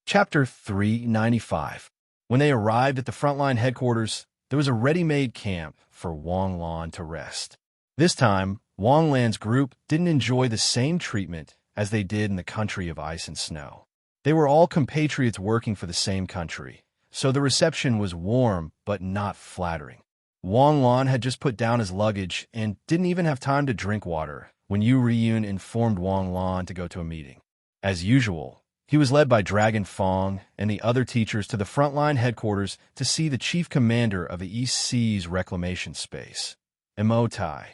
Chapter 395. When they arrived at the frontline headquarters, there was a ready-made camp for Wang Lan to rest. This time, Wang Lan's group didn't enjoy the same treatment as they did in the country of ice and snow. They were all compatriots working for the same country, so the reception was warm but not flattering. Wang Lan had just put down his luggage and didn't even have time to drink water when Yu Riyun informed Wang Lan to go to a meeting. As usual, he was led by Dragon Fong and the other teachers to the frontline headquarters to see the chief commander of the East Seas Reclamation Space, Emotai.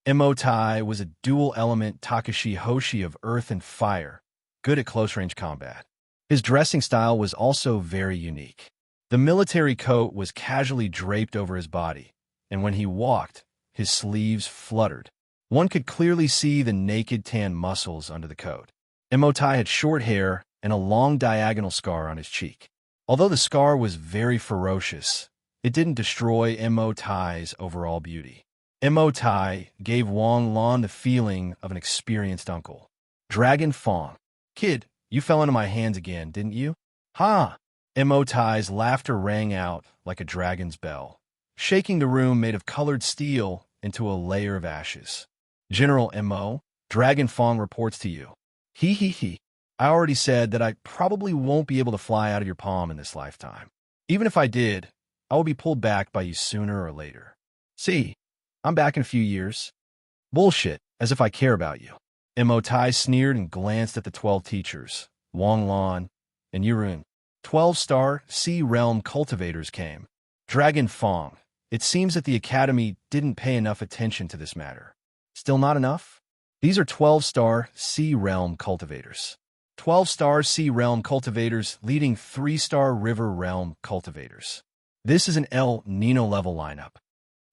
Emotai was a dual-element Takashi Hoshi of earth and fire, good at close-range combat. His dressing style was also very unique. The military coat was casually draped over his body, and when he walked, his sleeves fluttered. One could clearly see the naked tan muscles under the coat. Emotai had short hair and a long diagonal scar on his cheek. Although the scar was very ferocious, it didn't destroy Emotai's overall beauty. Emotai gave Wang Lan the feeling of an experienced uncle. Dragon Fong. Kid, you fell into my hands again, didn't you? Ha! Emotai's laughter rang out like a dragon's bell, shaking the room made of colored steel into a layer of ashes. General Emo, Dragon Fong reports to you. He. I already said that I probably won't be able to fly out of your palm in this lifetime. Even if I did, I will be pulled back by you sooner or later. See, I'm back in a few years. Bullshit, as if I care about you. Emotai sneered and glanced at the 12 teachers, Wang Lan and Yurun. 12-star Sea Realm cultivators came. Dragon Fong. It seems that the Academy didn't pay enough attention to this matter. Still not enough? These are 12-star Sea Realm cultivators. 12-star Sea Realm cultivators leading 3-star River Realm cultivators. This is an El Nino level lineup.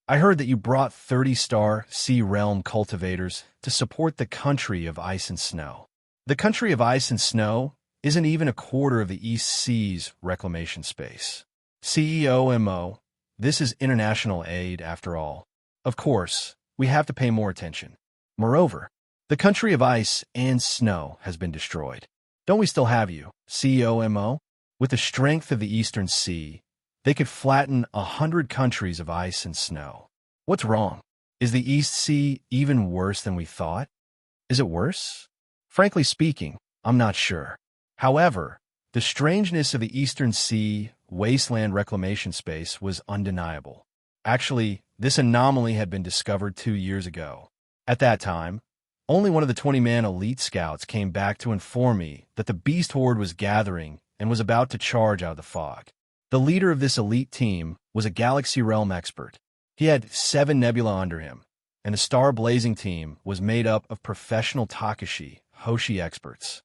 I heard that you brought 30-star Sea Realm cultivators to support the country of ice and snow. The country of ice and snow isn't even a quarter of the East Seas Reclamation Space. CEO MO, this is international aid after all. Of course, we have to pay more attention. Moreover, the country of ice and snow has been destroyed. Don't we still have you, CEO MO? With the strength of the Eastern Sea, they could flatten 100 countries of ice and snow. What's wrong? Is the East Sea even worse than we thought? Is it worse? Frankly speaking, I'm not sure. However, the strangeness of the Eastern Sea wasteland reclamation space was undeniable. Actually, this anomaly had been discovered 2 years ago. At that time, only one of the 20-man elite scouts came back to inform me that the beast horde was gathering and was about to charge out of the fog. The leader of this elite team was a Galaxy Realm expert. He had 7 nebula under him, and the Star Blazing team was made up of professional Takashi Hoshi experts.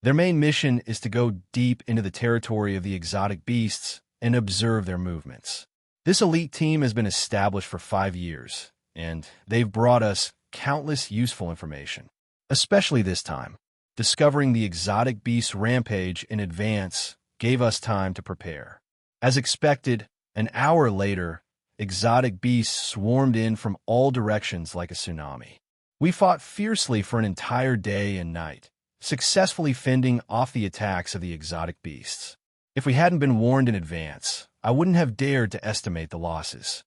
Their main mission is to go deep into the territory of the exotic beasts and observe their movements. This elite team has been established for 5 years, and they've brought us countless useful information, especially this time. Discovering the exotic beast rampage in advance gave us time to prepare. As expected, an hour later, exotic beasts swarmed in from all directions like a tsunami. We fought fiercely for an entire day and night, successfully fending off the attacks of the exotic beasts. If we hadn't been warned in advance, I wouldn't have dared to estimate the losses.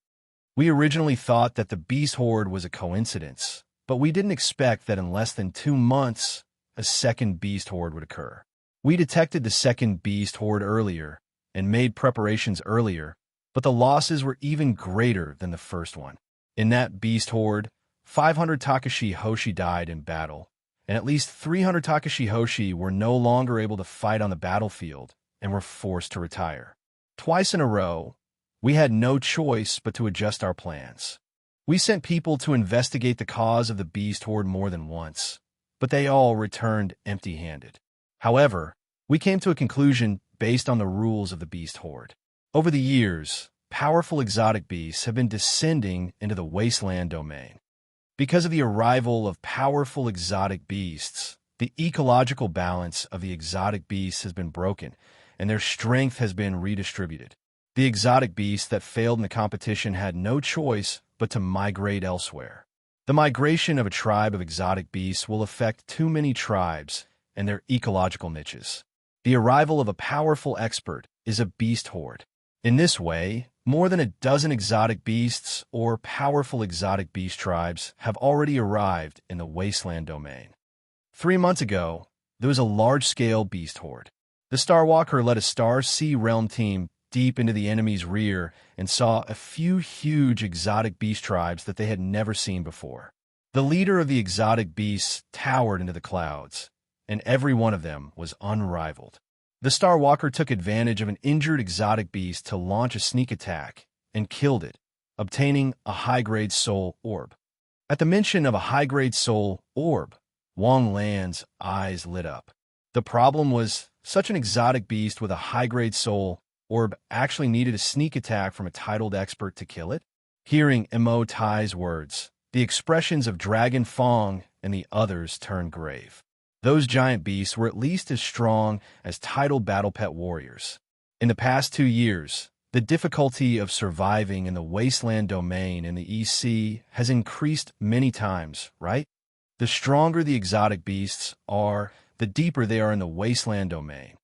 We originally thought that the beast horde was a coincidence, but we didn't expect that in less than 2 months, a second beast horde would occur. We detected the second beast horde earlier and made preparations earlier, but the losses were even greater than the first one. In that beast horde, 500 Takashi Hoshi died in battle, and at least 300 Takashi Hoshi were no longer able to fight on the battlefield and were forced to retire. Twice in a row, we had no choice but to adjust our plans. We sent people to investigate the cause of the beast horde more than once, but they all returned empty-handed. However, we came to a conclusion based on the rules of the beast horde. Over the years, powerful exotic beasts have been descending into the wasteland domain. Because of the arrival of powerful exotic beasts, the ecological balance of the exotic beasts has been broken, and their strength has been redistributed. The exotic beasts that failed in the competition had no choice but to migrate elsewhere. The migration of a tribe of exotic beasts will affect too many tribes and their ecological niches. The arrival of a powerful expert is a beast horde. In this way, more than a dozen exotic beasts or powerful exotic beast tribes have already arrived in the wasteland domain. 3 months ago, there was a large-scale beast horde. The Starwalker led a Star Sea Realm team deep into the enemy's rear and saw a few huge exotic beast tribes that they had never seen before. The leader of the exotic beasts towered into the clouds, and every one of them was unrivaled. The Starwalker took advantage of an injured exotic beast to launch a sneak attack and killed it, obtaining a high-grade soul orb. At the mention of a high-grade soul orb, Wang Lan's eyes lit up. The problem was, such an exotic beast with a high-grade soul orb actually needed a sneak attack from a titled expert to kill it? Hearing Mo Tai's words, the expressions of Dragon Fong and the others turned grave. Those giant beasts were at least as strong as titled battle pet warriors. In the past 2 years, the difficulty of surviving in the wasteland domain in the EC has increased many times, right? The stronger the exotic beasts are, the deeper they are in the wasteland domain.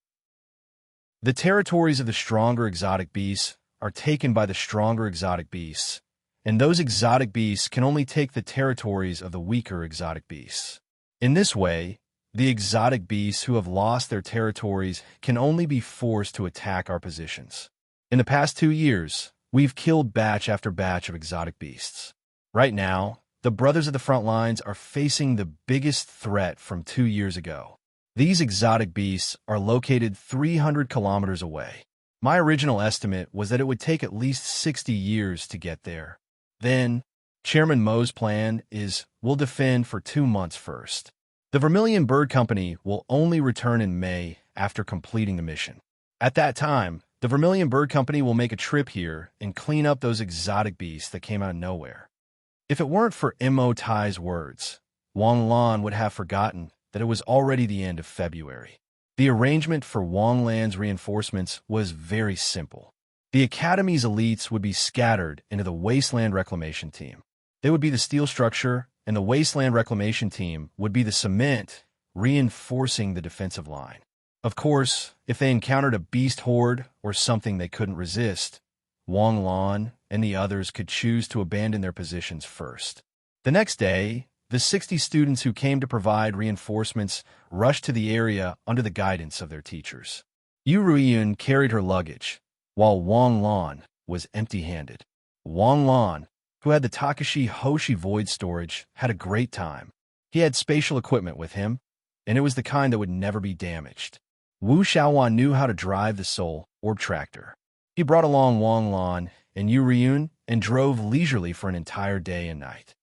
The territories of the stronger exotic beasts are taken by the stronger exotic beasts, and those exotic beasts can only take the territories of the weaker exotic beasts. In this way, the exotic beasts who have lost their territories can only be forced to attack our positions. In the past 2 years, we've killed batch after batch of exotic beasts. Right now, the brothers of the front lines are facing the biggest threat from 2 years ago. These exotic beasts are located 300 kilometers away. My original estimate was that it would take at least 60 years to get there. Then, Chairman Mo's plan is we'll defend for 2 months first. The Vermilion Bird Company will only return in May after completing the mission. At that time, the Vermilion Bird Company will make a trip here and clean up those exotic beasts that came out of nowhere. If it weren't for Mo Tai's words, Wang Lan would have forgotten that it was already the end of February. The arrangement for Wang Lan's reinforcements was very simple. The Academy's elites would be scattered into the Wasteland Reclamation Team. They would be the steel structure, and the Wasteland Reclamation Team would be the cement, reinforcing the defensive line. Of course, if they encountered a beast horde or something they couldn't resist, Wang Lan and the others could choose to abandon their positions first. The next day, the 60 students who came to provide reinforcements rushed to the area under the guidance of their teachers. Yu Ruiyun carried her luggage, while Wang Lan was empty-handed. Wang Lan, who had the Takashi Hoshi Void Storage, had a great time. He had spatial equipment with him, and it was the kind that would never be damaged. Wu Xiaowan knew how to drive the Soul Orb Tractor. He brought along Wang Lan and Yu Ruiyun and drove leisurely for an entire day and night.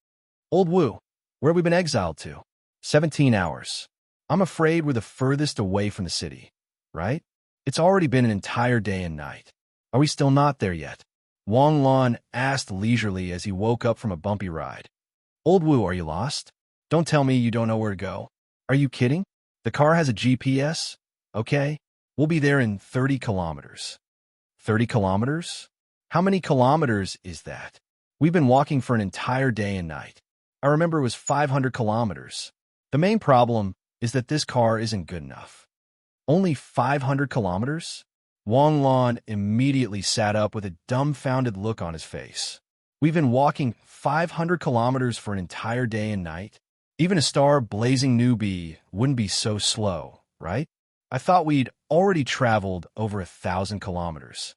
Old Wu, where have we been exiled to? 17 hours. I'm afraid we're the furthest away from the city, right? It's already been an entire day and night. Are we still not there yet? Wang Lan asked leisurely as he woke up from a bumpy ride. Old Wu, are you lost? Don't tell me you don't know where to go. Are you kidding? The car has a GPS? Okay, we'll be there in 30 kilometers. 30 kilometers? How many kilometers is that? We've been walking for an entire day and night. I remember it was 500 kilometers. The main problem is that this car isn't good enough. Only 500 kilometers? Wang Lan immediately sat up with a dumbfounded look on his face. We've been walking 500 kilometers for an entire day and night? Even a star-blazing newbie wouldn't be so slow, right? I thought we'd already traveled over 1,000 kilometers.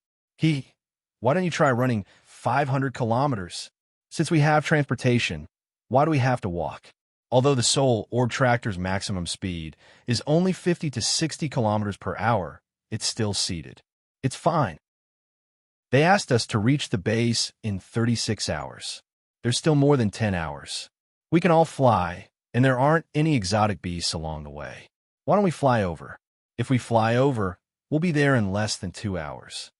Why don't you try running 500 kilometers? Since we have transportation, why do we have to walk? Although the Soul Orb Tractor's maximum speed is only 50 to 60 kilometers per hour, it's still seated. It's fine. They asked us to reach the base in 36 hours. There's still more than 10 hours. We can all fly, and there aren't any exotic beasts along the way. Why don't we fly over? If we fly over, we'll be there in less than 2 hours.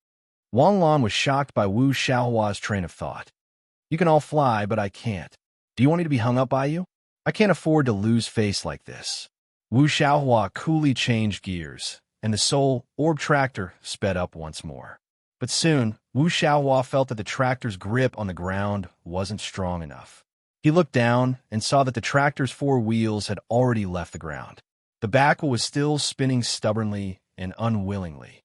Wang Lan was shocked by Wu Xiaohua's train of thought. You can all fly, but I can't. Do you want me to be hung up by you? I can't afford to lose face like this. Wu Xiaohua coolly changed gears, and the Soul Orb Tractor sped up once more. But soon, Wu Xiaohua felt that the tractor's grip on the ground wasn't strong enough. He looked down and saw that the tractor's 4 wheels had already left the ground. The back was still spinning stubbornly, and unwillingly.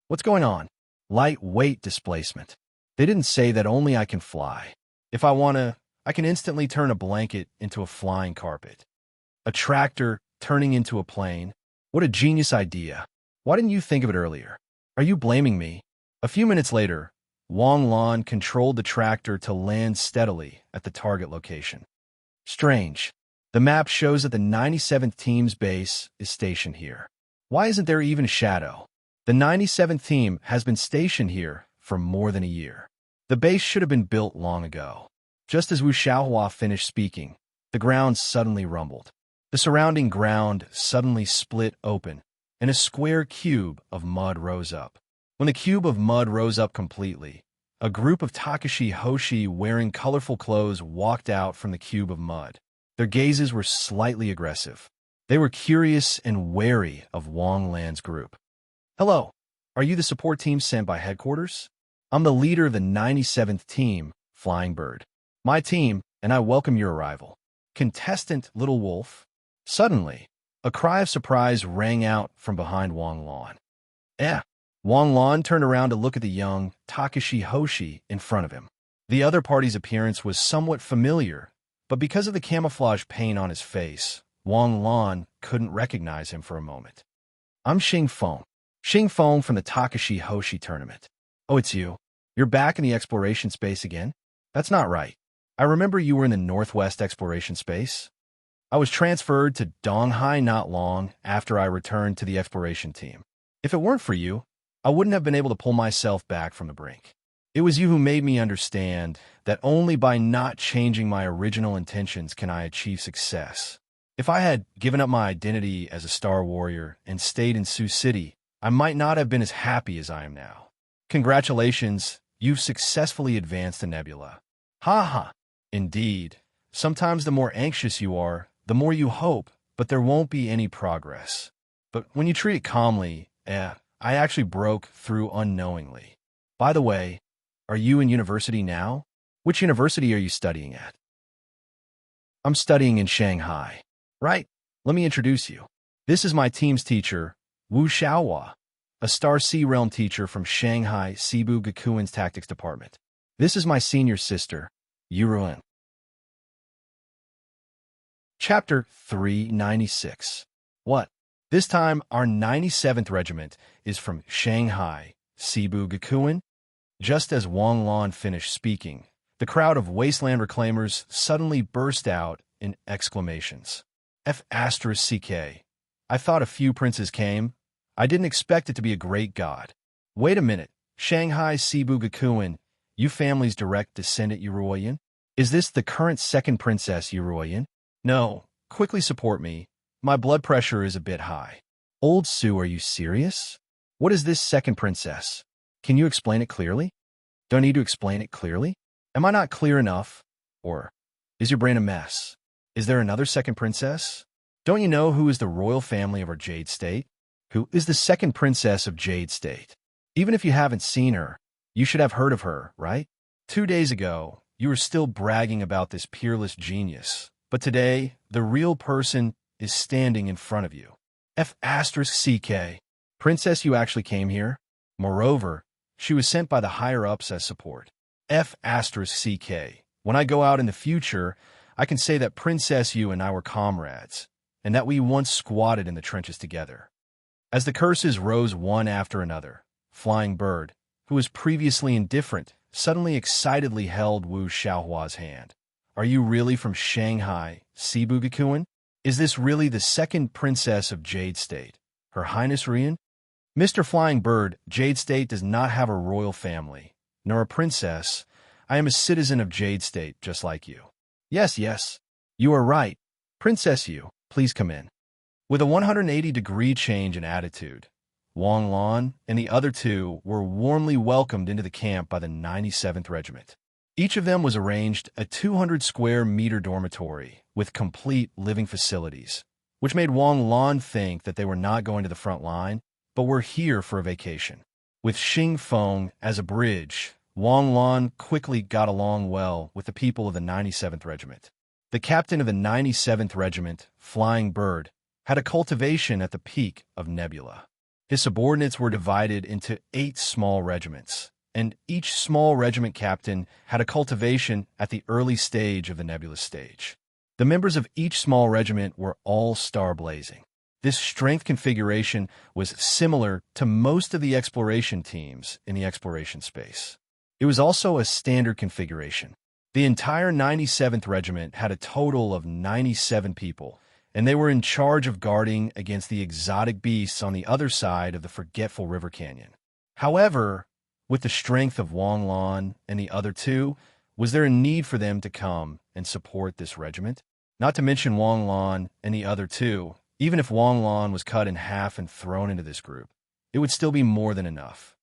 What's going on? Lightweight displacement. They didn't say that only I can fly. If I want to, I can instantly turn a blanket into a flying carpet. A tractor turning into a plane. What a genius idea. Why didn't you think of it earlier? Are you blaming me? A few minutes later, Wang Lan controlled the tractor to land steadily at the target location. Strange. The map shows that the 97th team's base is stationed here. Why isn't there even a shadow? The 97th team has been stationed here for more than a year. The base should have been built long ago. Just as Wu Xiaohua finished speaking, the ground suddenly rumbled. The surrounding ground suddenly split open, and a square cube of mud rose up. When the cube of mud rose up completely, a group of Takashi Hoshi wearing colorful clothes walked out from the cube of mud. Their gazes were slightly aggressive. They were curious and wary of Wang Lan's group. Hello, are you the support team sent by headquarters? I'm the leader of the 97th team, Flying Bird. My team, and I welcome your arrival. Contestant Little Wolf. Suddenly, a cry of surprise rang out from behind Wang Lan. Wang Lan turned around to look at the young Takashi Hoshi in front of him. The other party's appearance was somewhat familiar, but because of the camouflage paint on his face, Wang Lan couldn't recognize him for a moment. I'm Xing Feng. Xing Feng from the Takashi Hoshi tournament. Oh, it's you. You're back in the exploration space again? That's not right. I remember you were in the Northwest exploration space. I was transferred to Donghai not long after I returned to the exploration team. If it weren't for you, I wouldn't have been able to pull myself back from the brink. It was you who made me understand that only by not changing my original intentions can I achieve success. If I had given up my identity as a Star Warrior and stayed in Sioux City, I might not have been as happy as I am now. Congratulations, you've successfully advanced to Nebula. Ha ha. Indeed, sometimes the more anxious you are, the more you hope, but there won't be any progress. But when you treat it calmly, I actually broke through unknowingly. By the way, are you in university now? Which university are you studying at? I'm studying in Shanghai. Right, let me introduce you. This is my team's teacher, Wu Xiaohua, a Star Sea Realm teacher from Shanghai Cebu Gakuin's Tactics Department. This is my senior sister, Yuruan. Chapter 396. What? This time, our 97th Regiment is from Shanghai, Cebu Gakuin. Just as Wang Lan finished speaking, the crowd of wasteland reclaimers suddenly burst out in exclamations. F***CK. I thought a few princes came. I didn't expect it to be a great god. Wait a minute, Shanghai Cebu Gakuin, you family's direct descendant Yuruoyan? Is this the current second princess Yuruoyan? No, quickly support me. My blood pressure is a bit high. Old Sue, are you serious? What is this second princess? Can you explain it clearly? Do I need to explain it clearly? Am I not clear enough? Or is your brain a mess? Is there another second princess? Don't you know who is the royal family of our Jade State? Who is the second princess of Jade State? Even if you haven't seen her, you should have heard of her, right? 2 days ago, you were still bragging about this peerless genius. But today, the real person is standing in front of you. F***CK. Princess, you actually came here? Moreover, she was sent by the higher-ups as support. F***CK. When I go out in the future, I can say that Princess Yu and I were comrades, and that we once squatted in the trenches together. As the curses rose one after another, Flying Bird, who was previously indifferent, suddenly excitedly held Wu Xiaohua's hand. Are you really from Shanghai, Cebu Gakuin? Is this really the second princess of Jade State, Her Highness Rian? Mr. Flying Bird, Jade State does not have a royal family, nor a princess. I am a citizen of Jade State, just like you. Yes, you are right. Princess Yu, please come in. With a 180-degree change in attitude, Wang Lan and the other two were warmly welcomed into the camp by the 97th Regiment. Each of them was arranged a 200-square-meter dormitory with complete living facilities, which made Wang Lan think that they were not going to the front line, but were here for a vacation. With Xing Feng as a bridge, Wang Lan quickly got along well with the people of the 97th Regiment. The captain of the 97th Regiment, Flying Bird, had a cultivation at the peak of Nebula. His subordinates were divided into 8 small regiments, and each small regiment captain had a cultivation at the early stage of the nebulous stage. The members of each small regiment were all star-blazing. This strength configuration was similar to most of the exploration teams in the exploration space. It was also a standard configuration. The entire 97th Regiment had a total of 97 people, and they were in charge of guarding against the exotic beasts on the other side of the forgetful river canyon. However, with the strength of Wang Lan and the other two, was there a need for them to come and support this regiment? Not to mention Wang Lan and the other two, even if Wang Lan was cut in half and thrown into this group, it would still be more than enough.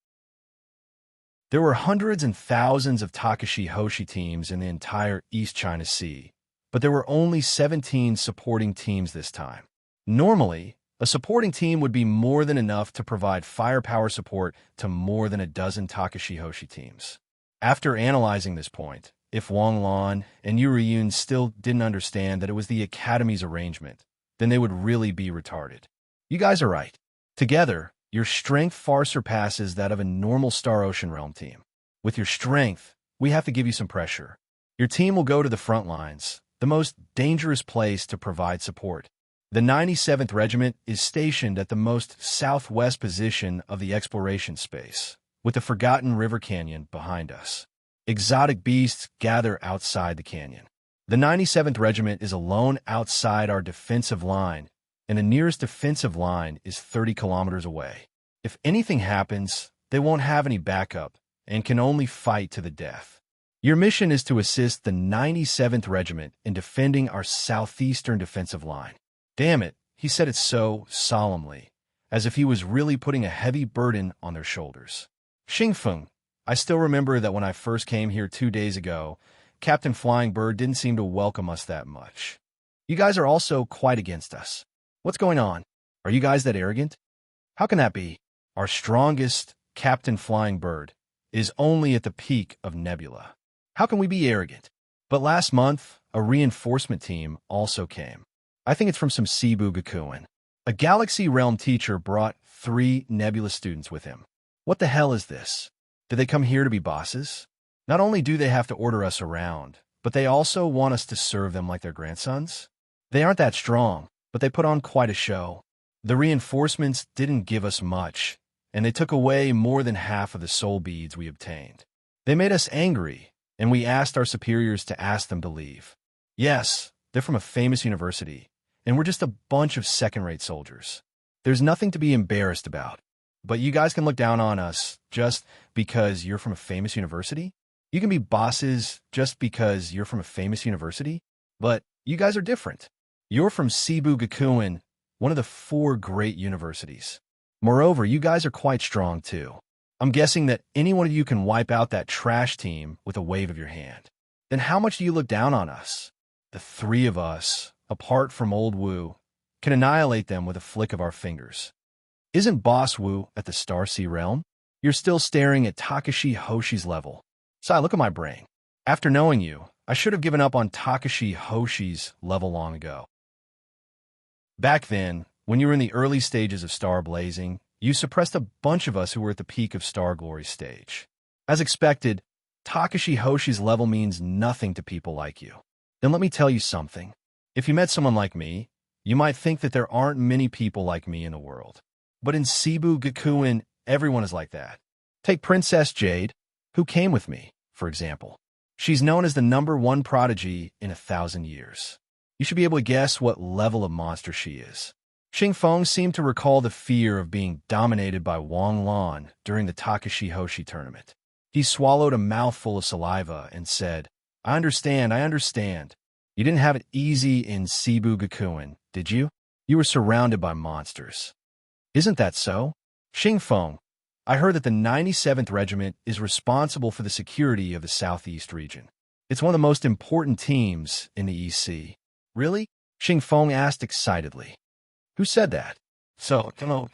There were hundreds and thousands of Takashi Hoshi teams in the entire East China Sea, but there were only 17 supporting teams this time. Normally, a supporting team would be more than enough to provide firepower support to more than a dozen Takashi Hoshi teams. After analyzing this point, if Wang Lan and Yu Riyun still didn't understand that it was the Academy's arrangement, then they would really be retarded. You guys are right. Together, your strength far surpasses that of a normal Star Ocean Realm team. With your strength, we have to give you some pressure. Your team will go to the front lines, the most dangerous place to provide support. The 97th Regiment is stationed at the most southwest position of the exploration space, with the forgotten river canyon behind us. Exotic beasts gather outside the canyon. The 97th Regiment is alone outside our defensive line, and the nearest defensive line is 30 kilometers away. If anything happens, they won't have any backup and can only fight to the death. Your mission is to assist the 97th Regiment in defending our southeastern defensive line. Damn it, he said it so solemnly, as if he was really putting a heavy burden on their shoulders. Xingfeng, I still remember that when I first came here 2 days ago, Captain Flying Bird didn't seem to welcome us that much. You guys are also quite against us. What's going on? Are you guys that arrogant? How can that be? Our strongest, Captain Flying Bird, is only at the peak of Nebula. How can we be arrogant? But last month, a reinforcement team also came. I think it's from some Cebu Gakuen. A Galaxy Realm teacher brought 3 Nebula students with him. What the hell is this? Did they come here to be bosses? Not only do they have to order us around, but they also want us to serve them like their grandsons? They aren't that strong, but they put on quite a show. The reinforcements didn't give us much, and they took away more than half of the soul beads we obtained. They made us angry, and we asked our superiors to ask them to leave. Yes, they're from a famous university, and we're just a bunch of second-rate soldiers. There's nothing to be embarrassed about, but you guys can look down on us just because you're from a famous university? You can be bosses just because you're from a famous university? But you guys are different. You're from Cebu Gakuen, one of the 4 great universities. Moreover, you guys are quite strong, too. I'm guessing that any one of you can wipe out that trash team with a wave of your hand. Then how much do you look down on us? The 3 of us, apart from Old Wu, can annihilate them with a flick of our fingers. Isn't Boss Wu at the Starsea Realm? You're still staring at Takashi Hoshi's level. Sai, look at my brain. After knowing you, I should have given up on Takashi Hoshi's level long ago. Back then, when you were in the early stages of Star Blazing, you suppressed a bunch of us who were at the peak of Star Glory stage. As expected, Takashi Hoshi's level means nothing to people like you. Then let me tell you something. If you met someone like me, you might think that there aren't many people like me in the world. But in Cebu Gakuen, everyone is like that. Take Princess Jade, who came with me, for example. She's known as the #1 prodigy in 1,000 years. You should be able to guess what level of monster she is. Xingfeng seemed to recall the fear of being dominated by Wang Lan during the Takashi Hoshi tournament. He swallowed a mouthful of saliva and said, I understand. You didn't have it easy in Cebu Gakuen, did you? You were surrounded by monsters. Isn't that so? Xingfeng, I heard that the 97th Regiment is responsible for the security of the Southeast region. It's one of the most important teams in the EC. Really? Xingfeng asked excitedly. Who said that? So,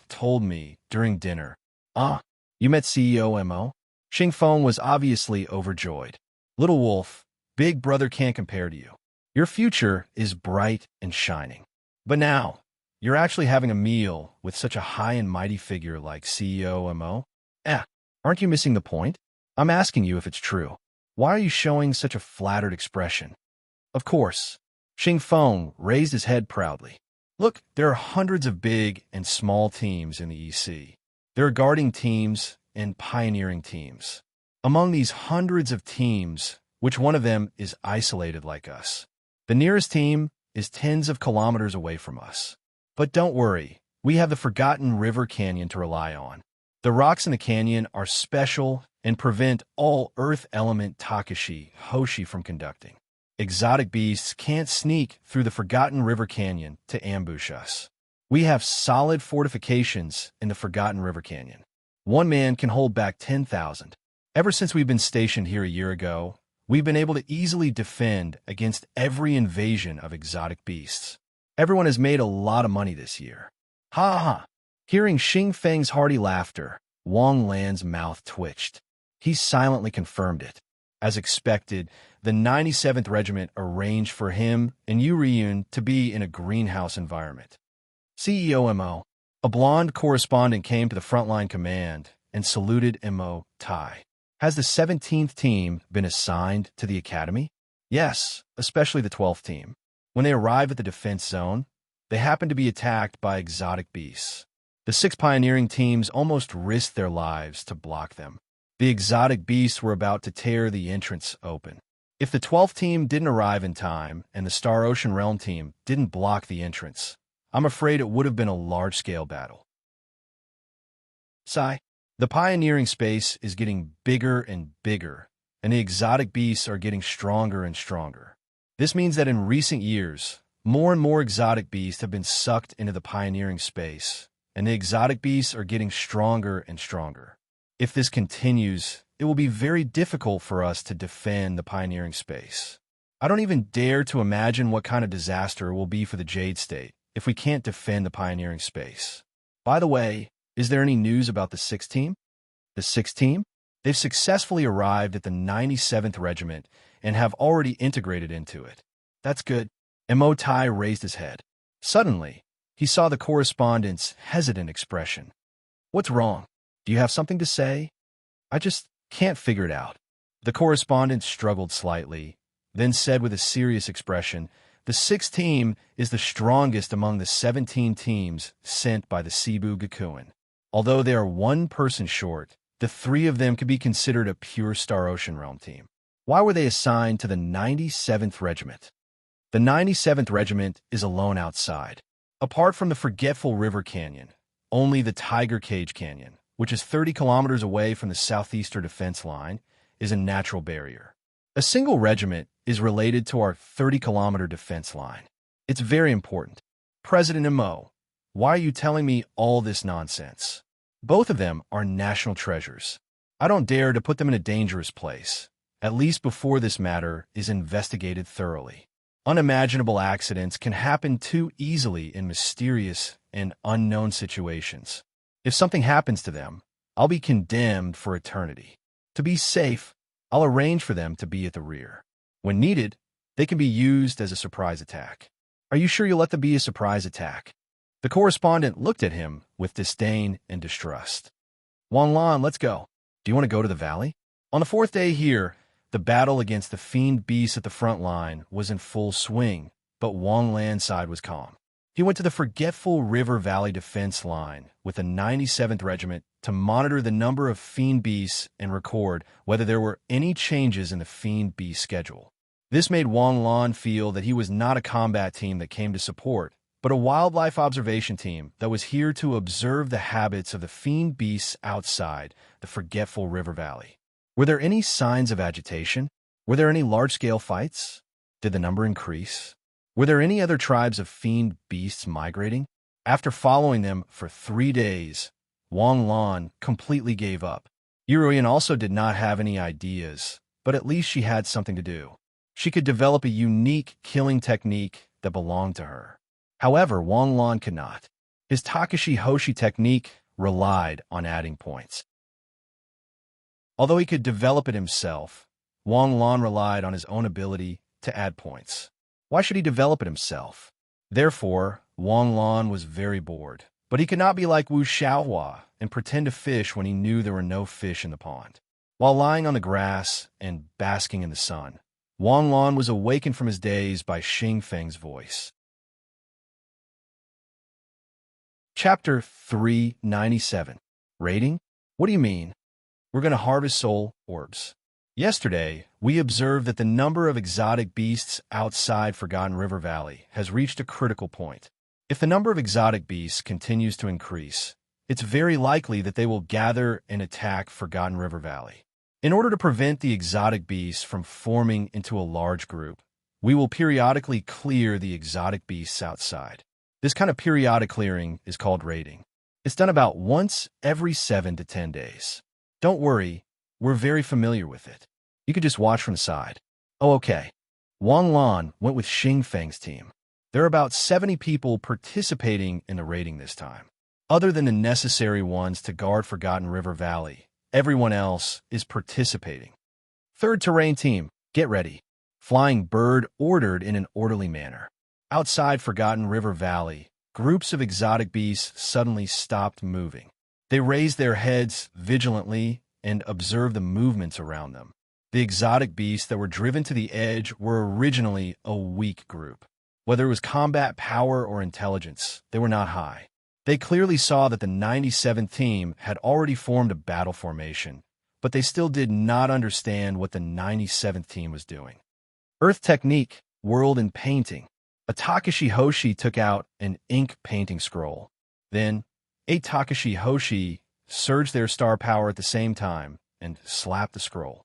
told me during dinner. You met CEO Mo? Xingfeng was obviously overjoyed. Little wolf, big brother can't compare to you. Your future is bright and shining. But now, You're actually having a meal with such a high and mighty figure like CEO Mo? Eh, aren't you missing the point? I'm asking you if it's true. Why are you showing such a flattered expression? Of course. Xing Feng raised his head proudly. Look, there are hundreds of big and small teams in the EC. There are guarding teams and pioneering teams. Among these hundreds of teams, which one of them is isolated like us? The nearest team is tens of kilometers away from us. But don't worry, we have the Forgotten River Canyon to rely on. The rocks in the canyon are special and prevent all earth element Takashi Hoshi from conducting. Exotic beasts can't sneak through the Forgotten River Canyon to ambush us. We have solid fortifications in the Forgotten River Canyon. One man can hold back 10,000. Ever since we've been stationed here a year ago, we've been able to easily defend against every invasion of exotic beasts. Everyone has made a lot of money this year. Ha ha! Hearing Xing Feng's hearty laughter, Wang Lan's mouth twitched. He silently confirmed it. As expected, the 97th Regiment arranged for him and Yu Riyun to be in a greenhouse environment. CEO Mo, a blonde correspondent came to the frontline command and saluted Mo Tai. Has the 17th team been assigned to the academy? Yes, especially the 12th team. When they arrive at the defense zone, they happen to be attacked by exotic beasts. The 6 pioneering teams almost risked their lives to block them. The exotic beasts were about to tear the entrance open. If the 12th team didn't arrive in time and the Star Ocean Realm team didn't block the entrance, I'm afraid it would have been a large-scale battle. Sigh. The pioneering space is getting bigger and bigger, and the exotic beasts are getting stronger and stronger. This means that in recent years, more and more exotic beasts have been sucked into the pioneering space, and the exotic beasts are getting stronger and stronger. If this continues, it will be very difficult for us to defend the pioneering space. I don't even dare to imagine what kind of disaster it will be for the Jade State if we can't defend the pioneering space. By the way, is there any news about the 6th team? The 6th team? They've successfully arrived at the 97th Regiment and have already integrated into it. That's good. Mo Tai raised his head. Suddenly, he saw the correspondent's hesitant expression. What's wrong? Do you have something to say? I just can't figure it out. The correspondent struggled slightly, then said with a serious expression, the 6th team is the strongest among the 17 teams sent by the Cebu Gakuen. Although they are one person short, the 3 of them could be considered a pure Star Ocean Realm team. Why were they assigned to the 97th Regiment? The 97th Regiment is alone outside. Apart from the Forgetful River Canyon, only the Tiger Cage Canyon, which is 30 kilometers away from the southeastern defense line, is a natural barrier. A single regiment is related to our 30-kilometer defense line. It's very important. President Mo, why are you telling me all this nonsense? Both of them are national treasures. I don't dare to put them in a dangerous place, at least before this matter is investigated thoroughly. Unimaginable accidents can happen too easily in mysterious and unknown situations. If something happens to them, I'll be condemned for eternity. To be safe, I'll arrange for them to be at the rear. When needed, they can be used as a surprise attack. Are you sure you'll let them be a surprise attack? The correspondent looked at him with disdain and distrust. Wang Lan, let's go. Do you want to go to the valley? On the 4th day here, the battle against the fiend beasts at the front line was in full swing, but Wang Lan's side was calm. He went to the Forgetful River Valley defense line with the 97th Regiment to monitor the number of fiend beasts and record whether there were any changes in the fiend beast schedule. This made Wang Lan feel that he was not a combat team that came to support, but a wildlife observation team that was here to observe the habits of the fiend beasts outside the Forgetful River Valley. Were there any signs of agitation? Were there any large-scale fights? Did the number increase? Were there any other tribes of fiend beasts migrating? After following them for 3 days, Wang Lan completely gave up. Yuruyan also did not have any ideas, but at least she had something to do. She could develop a unique killing technique that belonged to her. However, Wang Lan could not. His Takashi Hoshi technique relied on adding points. Although he could develop it himself, Wang Lan relied on his own ability to add points. Why should he develop it himself? Therefore, Wang Lan was very bored. But he could not be like Wu Xiaohua and pretend to fish when he knew there were no fish in the pond. While lying on the grass and basking in the sun, Wang Lan was awakened from his daze by Xing Feng's voice. Chapter 397. Rating? What do you mean? We're going to harvest soul orbs. Yesterday, we observed that the number of exotic beasts outside Forgotten River Valley has reached a critical point. If the number of exotic beasts continues to increase, it's very likely that they will gather and attack Forgotten River Valley. In order to prevent the exotic beasts from forming into a large group, we will periodically clear the exotic beasts outside. This kind of periodic clearing is called raiding. It's done about once every 7 to 10 days. Don't worry, we're very familiar with it. You could just watch from the side. Oh, okay. Wang Lan went with Xing Feng's team. There are about 70 people participating in the raiding this time. Other than the necessary ones to guard Forgotten River Valley, everyone else is participating. Third terrain team, get ready. Flying Bird ordered in an orderly manner. Outside Forgotten River Valley, groups of exotic beasts suddenly stopped moving. They raised their heads vigilantly and observed the movements around them. The exotic beasts that were driven to the edge were originally a weak group. Whether it was combat power or intelligence, they were not high. They clearly saw that the 97th team had already formed a battle formation, but they still did not understand what the 97th team was doing. Earth Technique, World in Painting. A Takashi Hoshi took out an ink painting scroll. Then, 8 Takashi Hoshi surged their star power at the same time and slapped the scroll.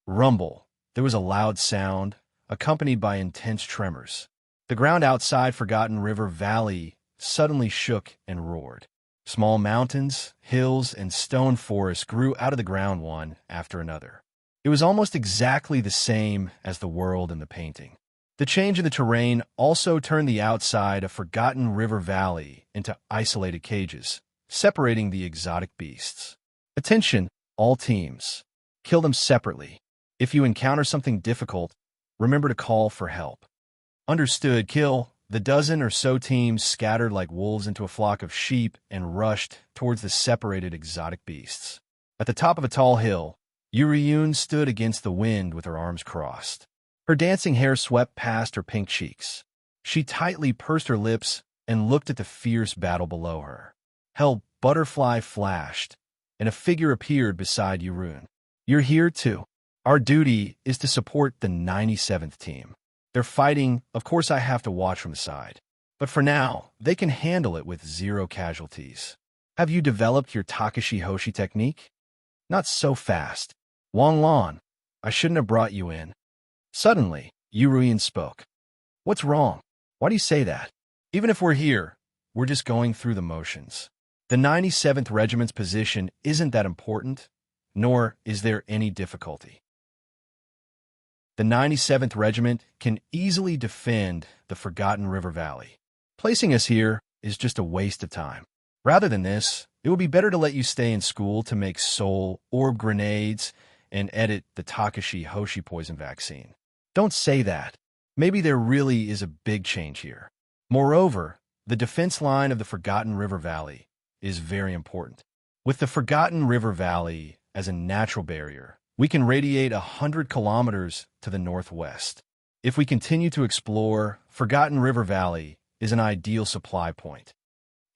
Rumble. There was a loud sound, accompanied by intense tremors. The ground outside Forgotten River Valley suddenly shook and roared. Small mountains, hills, and stone forests grew out of the ground one after another. It was almost exactly the same as the world in the painting. The change in the terrain also turned the outside of Forgotten River Valley into isolated cages, separating the exotic beasts. Attention, all teams. Kill them separately. If you encounter something difficult, remember to call for help. Understood. Kill. The dozen or so teams scattered like wolves into a flock of sheep and rushed towards the separated exotic beasts. At the top of a tall hill, Yuriyun stood against the wind with her arms crossed. Her dancing hair swept past her pink cheeks. She tightly pursed her lips and looked at the fierce battle below her. Hell, butterfly flashed, and a figure appeared beside Yurun. You're here too. Our duty is to support the 97th team. They're fighting, of course I have to watch from the side. But for now, they can handle it with 0 casualties. Have you developed your Takashi Hoshi technique? Not so fast. Wang Lan, I shouldn't have brought you in. Suddenly, Yuruyan spoke. What's wrong? Why do you say that? Even if we're here, we're just going through the motions. The 97th Regiment's position isn't that important, nor is there any difficulty. The 97th Regiment can easily defend the Forgotten River Valley. Placing us here is just a waste of time. Rather than this, it would be better to let you stay in school to make soul orb grenades and edit the Takashi Hoshi poison vaccine. Don't say that. Maybe there really is a big change here. Moreover, the defense line of the Forgotten River Valley is very important. With the Forgotten River Valley as a natural barrier, we can radiate 100 kilometers to the northwest. If we continue to explore, Forgotten River Valley is an ideal supply point.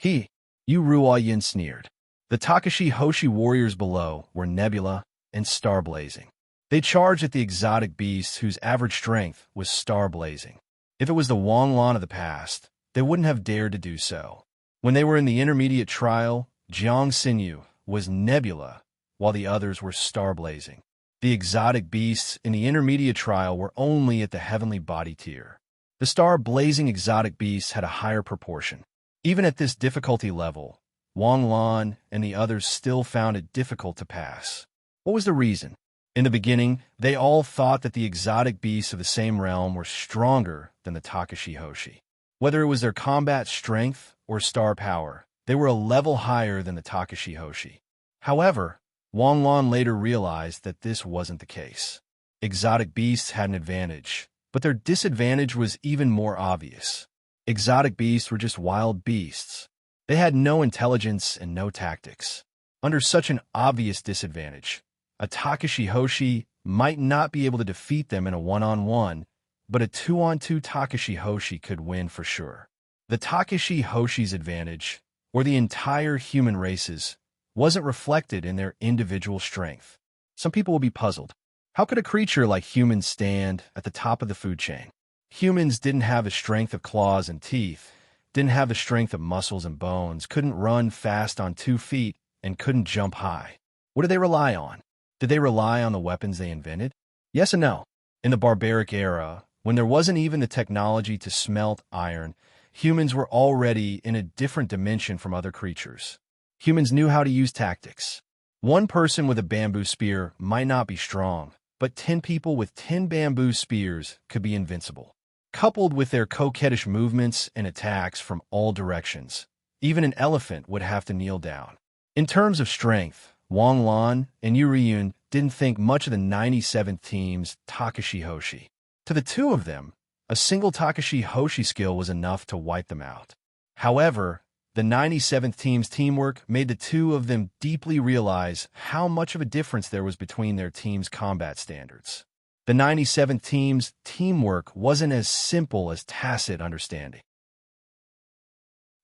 Yu Ruoyin sneered. The Takashi Hoshi warriors below were Nebula and Starblazing. They charged at the exotic beasts whose average strength was Starblazing. If it was the Wang Lan of the past, they wouldn't have dared to do so. When they were in the intermediate trial, Jiang Xinyu was Nebula, while the others were Starblazing. The exotic beasts in the intermediate trial were only at the heavenly body tier. The star-blazing exotic beasts had a higher proportion. Even at this difficulty level, Wang Lan and the others still found it difficult to pass. What was the reason? In the beginning, they all thought that the exotic beasts of the same realm were stronger than the Takashi Hoshi. Whether it was their combat strength or star power, they were a level higher than the Takashi Hoshi. However, Wang Lan later realized that this wasn't the case. Exotic beasts had an advantage, but their disadvantage was even more obvious. Exotic beasts were just wild beasts. They had no intelligence and no tactics. Under such an obvious disadvantage, a Takashi Hoshi might not be able to defeat them in a one-on-one, but a two-on-two Takashi Hoshi could win for sure. The Takashi Hoshi's advantage, or the entire human race's, wasn't reflected in their individual strength. Some people will be puzzled. How could a creature like humans stand at the top of the food chain? Humans didn't have the strength of claws and teeth, didn't have the strength of muscles and bones, couldn't run fast on 2 feet, and couldn't jump high. What did they rely on? Did they rely on the weapons they invented? Yes and no. In the barbaric era, when there wasn't even the technology to smelt iron, humans were already in a different dimension from other creatures. Humans knew how to use tactics. One person with a bamboo spear might not be strong, but 10 people with 10 bamboo spears could be invincible. Coupled with their coquettish movements and attacks from all directions, even an elephant would have to kneel down. In terms of strength, Wang Lan and Yu Riyun didn't think much of the 97th team's Takashi Hoshi. To the two of them, a single Takashi Hoshi skill was enough to wipe them out. However, the 97th team's teamwork made the two of them deeply realize how much of a difference there was between their team's combat standards. The 97th team's teamwork wasn't as simple as tacit understanding.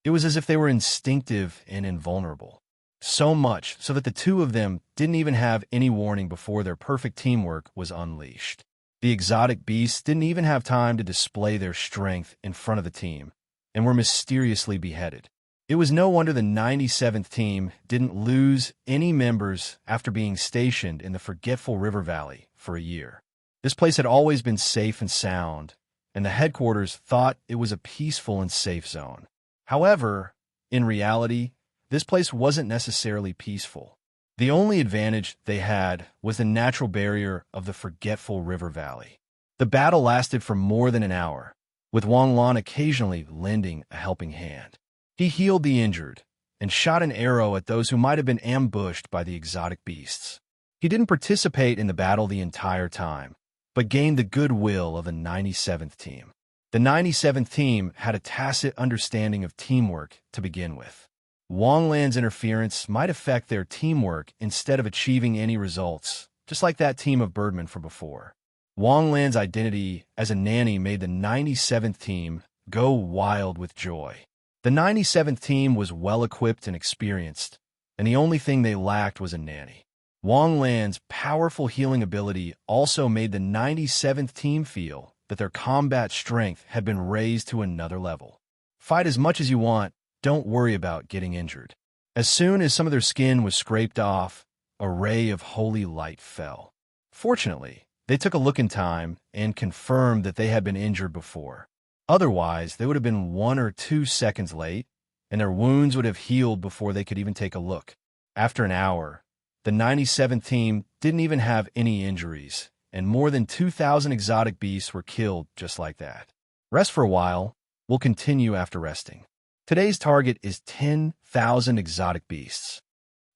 It was as if they were instinctive and invulnerable. So much so that the two of them didn't even have any warning before their perfect teamwork was unleashed. The exotic beasts didn't even have time to display their strength in front of the team, and were mysteriously beheaded. It was no wonder the 97th team didn't lose any members after being stationed in the forgetful river valley for a year. This place had always been safe and sound, and the headquarters thought it was a peaceful and safe zone. However, in reality, this place wasn't necessarily peaceful. The only advantage they had was the natural barrier of the forgetful river valley. The battle lasted for more than an hour, with Wang Lan occasionally lending a helping hand. He healed the injured and shot an arrow at those who might have been ambushed by the exotic beasts. He didn't participate in the battle the entire time, but gained the goodwill of the 97th team. The 97th team had a tacit understanding of teamwork to begin with. Wang Lan's interference might affect their teamwork instead of achieving any results, just like that team of birdmen from before. Wang Lan's identity as a nanny made the 97th team go wild with joy. The 97th team was well-equipped and experienced, and the only thing they lacked was a nanny. Wang Lan's powerful healing ability also made the 97th team feel that their combat strength had been raised to another level. Fight as much as you want, don't worry about getting injured. As soon as some of their skin was scraped off, a ray of holy light fell. Fortunately, they took a look in time and confirmed that they had been injured before. Otherwise, they would have been 1 or 2 seconds late, and their wounds would have healed before they could even take a look. After an hour, the 97th team didn't even have any injuries, and more than 2,000 exotic beasts were killed just like that. Rest for a while. We'll continue after resting. Today's target is 10,000 exotic beasts.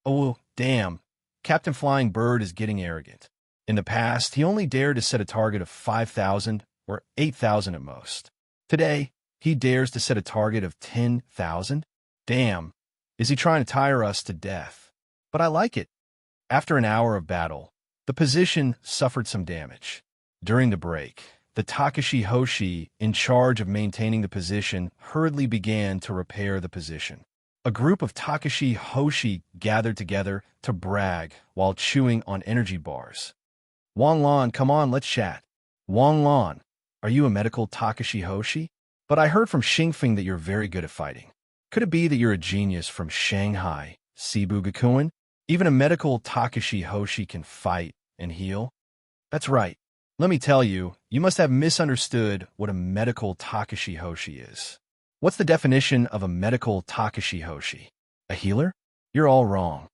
Oh, damn. Captain Flying Bird is getting arrogant. In the past, he only dared to set a target of 5,000 or 8,000 at most. Today, he dares to set a target of 10,000? Damn, is he trying to tire us to death? But I like it. After an hour of battle, the position suffered some damage. During the break, the Takashi Hoshi, in charge of maintaining the position, hurriedly began to repair the position. A group of Takashi Hoshi gathered together to brag while chewing on energy bars. Wang Lan, come on, let's chat. Wang Lan, are you a medical Takashi Hoshi? But I heard from Xingfeng that you're very good at fighting. Could it be that you're a genius from Shanghai, Cebu Gakuen? Even a medical Takashi Hoshi can fight and heal? That's right. Let me tell you, you must have misunderstood what a medical Takashi Hoshi is. What's the definition of a medical Takashi Hoshi? A healer? You're all wrong.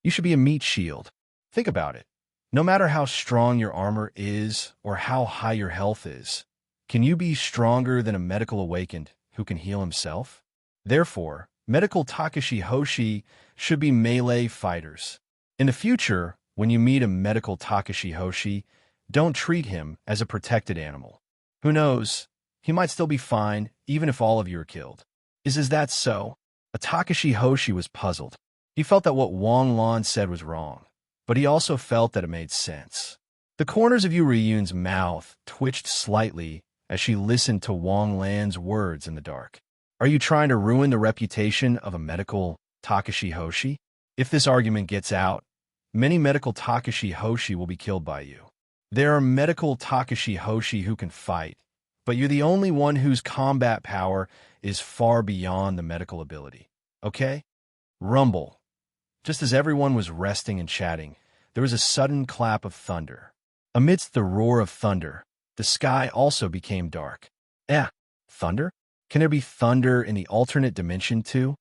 You should be a meat shield. Think about it. No matter how strong your armor is or how high your health is, can you be stronger than a medical awakened who can heal himself? Therefore, medical Takashi Hoshi should be melee fighters. In the future, when you meet a medical Takashi Hoshi, don't treat him as a protected animal. Who knows, He might still be fine, even if all of you are killed. Is that so? Takashi Hoshi was puzzled. He felt that what Wang Lan said was wrong, but he also felt that it made sense. The corners of Yu Ryun's mouth twitched slightly as she listened to Wang Lan's words in the dark. Are you trying to ruin the reputation of a medical Takashi Hoshi? If this argument gets out, many medical Takashi Hoshi will be killed by you. There are medical Takashi Hoshi who can fight, but you're the only one whose combat power is far beyond the medical ability. Okay? Rumble. Just as everyone was resting and chatting, there was a sudden clap of thunder. Amidst the roar of thunder, the sky also became dark. Thunder? Can there be thunder in the alternate dimension too?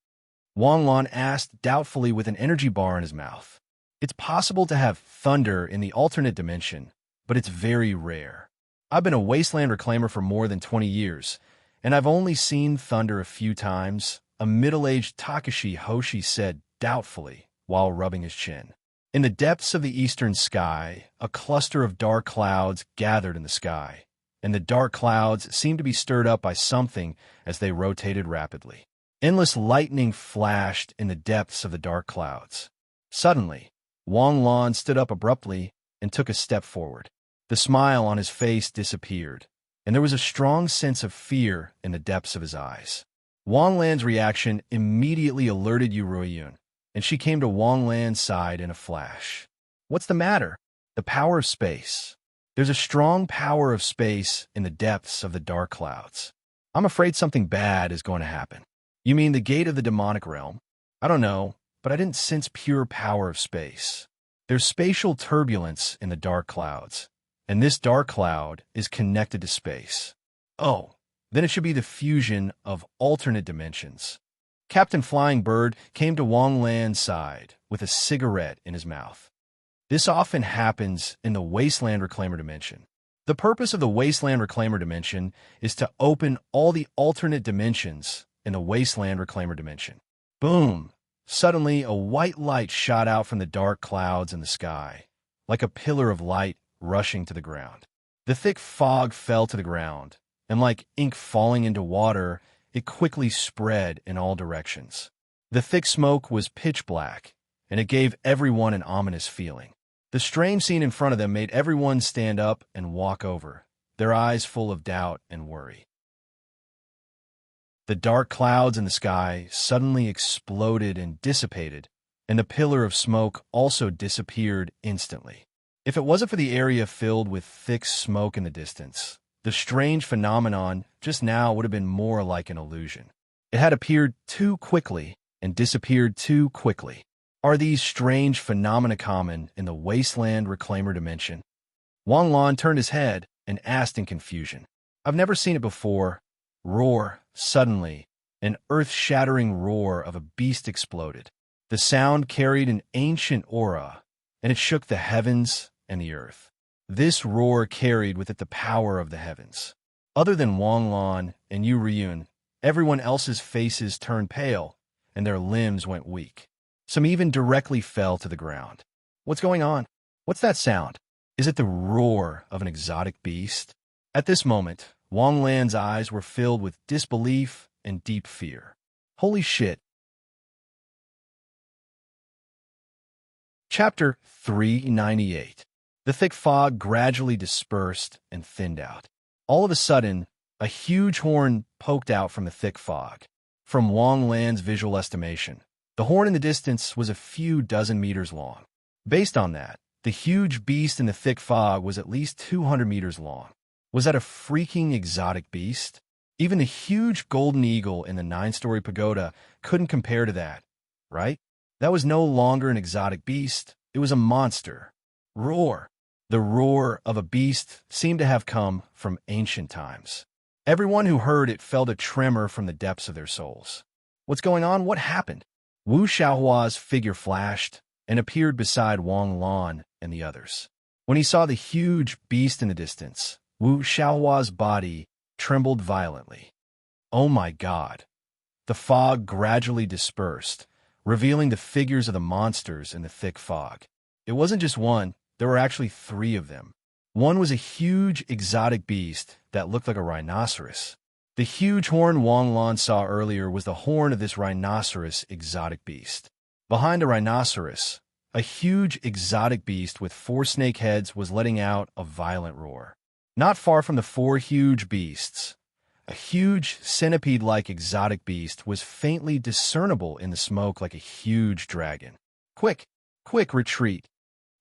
Wang Lan asked doubtfully with an energy bar in his mouth. It's possible to have thunder in the alternate dimension, but it's very rare. I've been a wasteland reclaimer for more than 20 years, and I've only seen thunder a few times, a middle-aged Takashi Hoshi said doubtfully while rubbing his chin. In the depths of the eastern sky, a cluster of dark clouds gathered in the sky, and the dark clouds seemed to be stirred up by something as they rotated rapidly. Endless lightning flashed in the depths of the dark clouds. Suddenly, Wang Lan stood up abruptly and took a step forward. The smile on his face disappeared, and there was a strong sense of fear in the depths of his eyes. Wang Lan's reaction immediately alerted Yu Ruiyun, and she came to Wang Lan's side in a flash. What's the matter? The power of space. There's a strong power of space in the depths of the dark clouds. I'm afraid something bad is going to happen. You mean the gate of the demonic realm? I don't know, but I didn't sense pure power of space. There's spatial turbulence in the dark clouds, and this dark cloud is connected to space. Oh, then it should be the fusion of alternate dimensions. Captain Flying Bird came to Wang Lan's side with a cigarette in his mouth. This often happens in the Wasteland Reclaimer dimension. The purpose of the Wasteland Reclaimer dimension is to open all the alternate dimensions in the Wasteland Reclaimer dimension. Boom! Suddenly, a white light shot out from the dark clouds in the sky, like a pillar of light rushing to the ground. The thick fog fell to the ground, and like ink falling into water, it quickly spread in all directions. The thick smoke was pitch black, and it gave everyone an ominous feeling. The strange scene in front of them made everyone stand up and walk over, their eyes full of doubt and worry. The dark clouds in the sky suddenly exploded and dissipated, and the pillar of smoke also disappeared instantly. If it wasn't for the area filled with thick smoke in the distance, the strange phenomenon just now would have been more like an illusion. It had appeared too quickly and disappeared too quickly. Are these strange phenomena common in the Wasteland Reclaimer dimension? Wang Lan turned his head and asked in confusion. I've never seen it before. Roar. Suddenly, an earth-shattering roar of a beast exploded. The sound carried an ancient aura, and it shook the heavens and the earth. This roar carried with it the power of the heavens. Other than Wang Lan and Yu Ryun, everyone else's faces turned pale, and their limbs went weak. Some even directly fell to the ground. What's going on? What's that sound? Is it the roar of an exotic beast? At this moment, Wang Lan's eyes were filled with disbelief and deep fear. Holy shit. Chapter 398. The thick fog gradually dispersed and thinned out. All of a sudden, a huge horn poked out from the thick fog. From Wang Lan's visual estimation, the horn in the distance was a few dozen meters long. Based on that, the huge beast in the thick fog was at least 200 meters long. Was that a freaking exotic beast? Even the huge golden eagle in the 9-story pagoda couldn't compare to that, right? That was no longer an exotic beast. It was a monster. Roar. The roar of a beast seemed to have come from ancient times. Everyone who heard it felt a tremor from the depths of their souls. What's going on? What happened? Wu Xiaohua's figure flashed and appeared beside Wang Lan and the others. When he saw the huge beast in the distance, Wu Xiaohua's body trembled violently. Oh my God! The fog gradually dispersed, revealing the figures of the monsters in the thick fog. It wasn't just one, there were actually 3 of them. One was a huge exotic beast that looked like a rhinoceros. The huge horn Wang Lan saw earlier was the horn of this rhinoceros exotic beast. Behind a rhinoceros, a huge exotic beast with 4 snake heads was letting out a violent roar. Not far from the 4 huge beasts, a huge centipede-like exotic beast was faintly discernible in the smoke like a huge dragon. Quick, quick, retreat!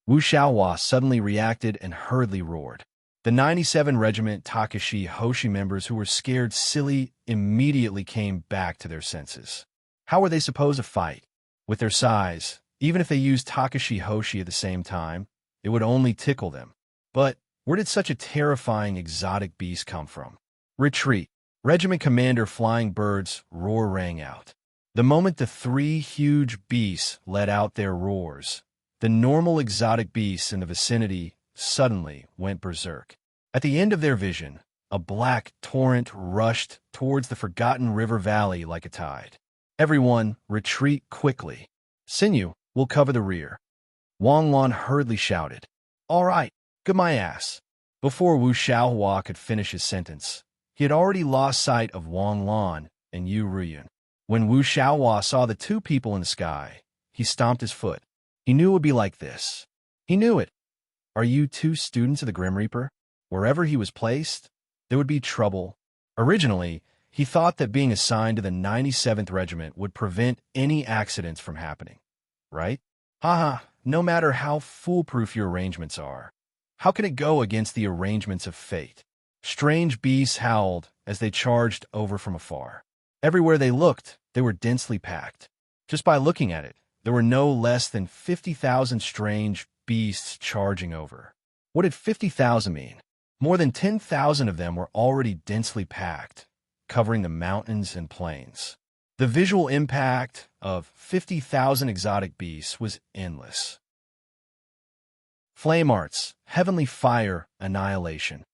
Wu Xiaohua suddenly reacted and hurriedly roared. The 97 Regiment Takashi Hoshi members who were scared silly immediately came back to their senses. How were they supposed to fight? With their size, even if they used Takashi Hoshi at the same time, it would only tickle them. But where did such a terrifying exotic beast come from? Retreat! Regiment Commander Flying Bird's roar rang out. The moment the 3 huge beasts let out their roars, the normal exotic beasts in the vicinity suddenly went berserk. At the end of their vision, a black torrent rushed towards the forgotten river valley like a tide. Everyone, retreat quickly. Sinew will cover the rear. Wang Lan hurriedly shouted. All right, good my ass. Before Wu Xiaohua could finish his sentence, he had already lost sight of Wang Lan and Yu Ruyun. When Wu Xiaohua saw the 2 people in the sky, he stomped his foot. He knew it would be like this. He knew it. Are you 2 students of the Grim Reaper? Wherever he was placed, there would be trouble. Originally, he thought that being assigned to the 97th Regiment would prevent any accidents from happening. Right? Haha, no matter how foolproof your arrangements are, how can it go against the arrangements of fate? Strange beasts howled as they charged over from afar. Everywhere they looked, they were densely packed. Just by looking at it, there were no less than 50,000 strange beasts charging over. What did 50,000 mean? More than 10,000 of them were already densely packed, covering the mountains and plains. The visual impact of 50,000 exotic beasts was endless. Flame arts, heavenly fire, annihilation.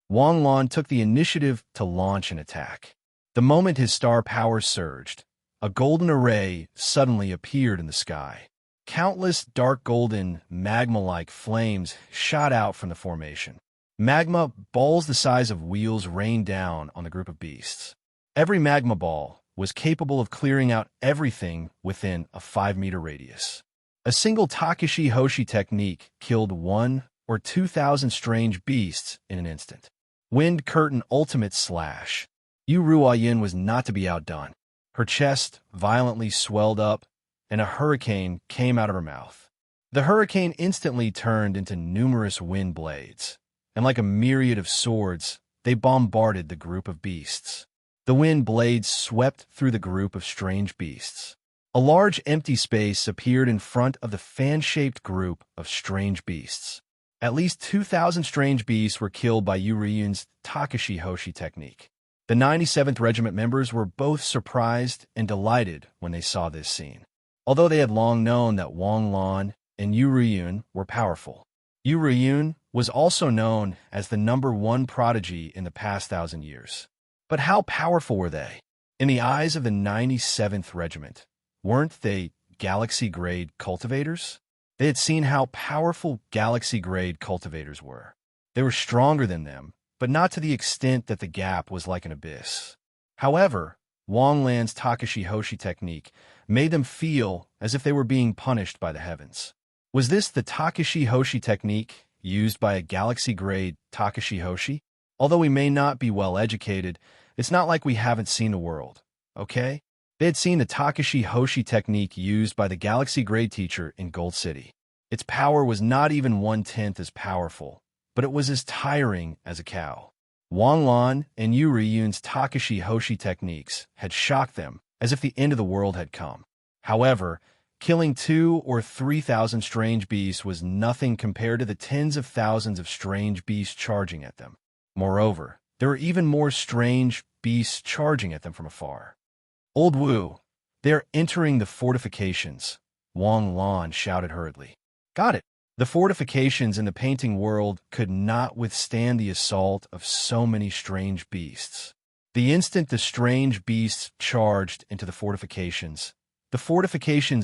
Wang Lan took the initiative to launch an attack. The moment his star power surged, a golden array suddenly appeared in the sky. Countless dark golden, magma-like flames shot out from the formation. Magma balls the size of wheels rained down on the group of beasts. Every magma ball was capable of clearing out everything within a 5-meter radius. A single Takashi Hoshi technique killed 1 or 2,000 strange beasts in an instant. Wind Curtain Ultimate Slash. Yu Ruoyin was not to be outdone. Her chest violently swelled up, and a hurricane came out of her mouth. The hurricane instantly turned into numerous wind blades, and like a myriad of swords, they bombarded the group of beasts. The wind blades swept through the group of strange beasts. A large empty space appeared in front of the fan-shaped group of strange beasts. At least 2,000 strange beasts were killed by Yu Ruyun's Takashi Hoshi technique. The 97th Regiment members were both surprised and delighted when they saw this scene. Although they had long known that Wang Lan and Yu Ruyun were powerful. Yu Ruyun was also known as the #1 prodigy in the past 1,000 years. But how powerful were they? In the eyes of the 97th Regiment, weren't they galaxy-grade cultivators? They had seen how powerful galaxy-grade cultivators were. They were stronger than them, but not to the extent that the gap was like an abyss. However, Wang Lan's Takashi Hoshi technique made them feel as if they were being punished by the heavens. Was this the Takashi Hoshi technique used by a galaxy-grade Takashi Hoshi? Although we may not be well-educated, it's not like we haven't seen the world, okay? They had seen the Takashi Hoshi technique used by the galaxy-grade teacher in Gold City. Its power was not even 1/10 as powerful, but it was as tiring as a cow. Wang Lan and Yu Ruyun's Takashi Hoshi techniques had shocked them as if the end of the world had come. However, killing 2,000 or 3,000 strange beasts was nothing compared to the tens of thousands of strange beasts charging at them. Moreover, there were even more strange beasts charging at them from afar. Old Wu, they're entering the fortifications, Wang Lan shouted hurriedly. Got it. The fortifications in the painting world could not withstand the assault of so many strange beasts. The instant the strange beasts charged into the fortifications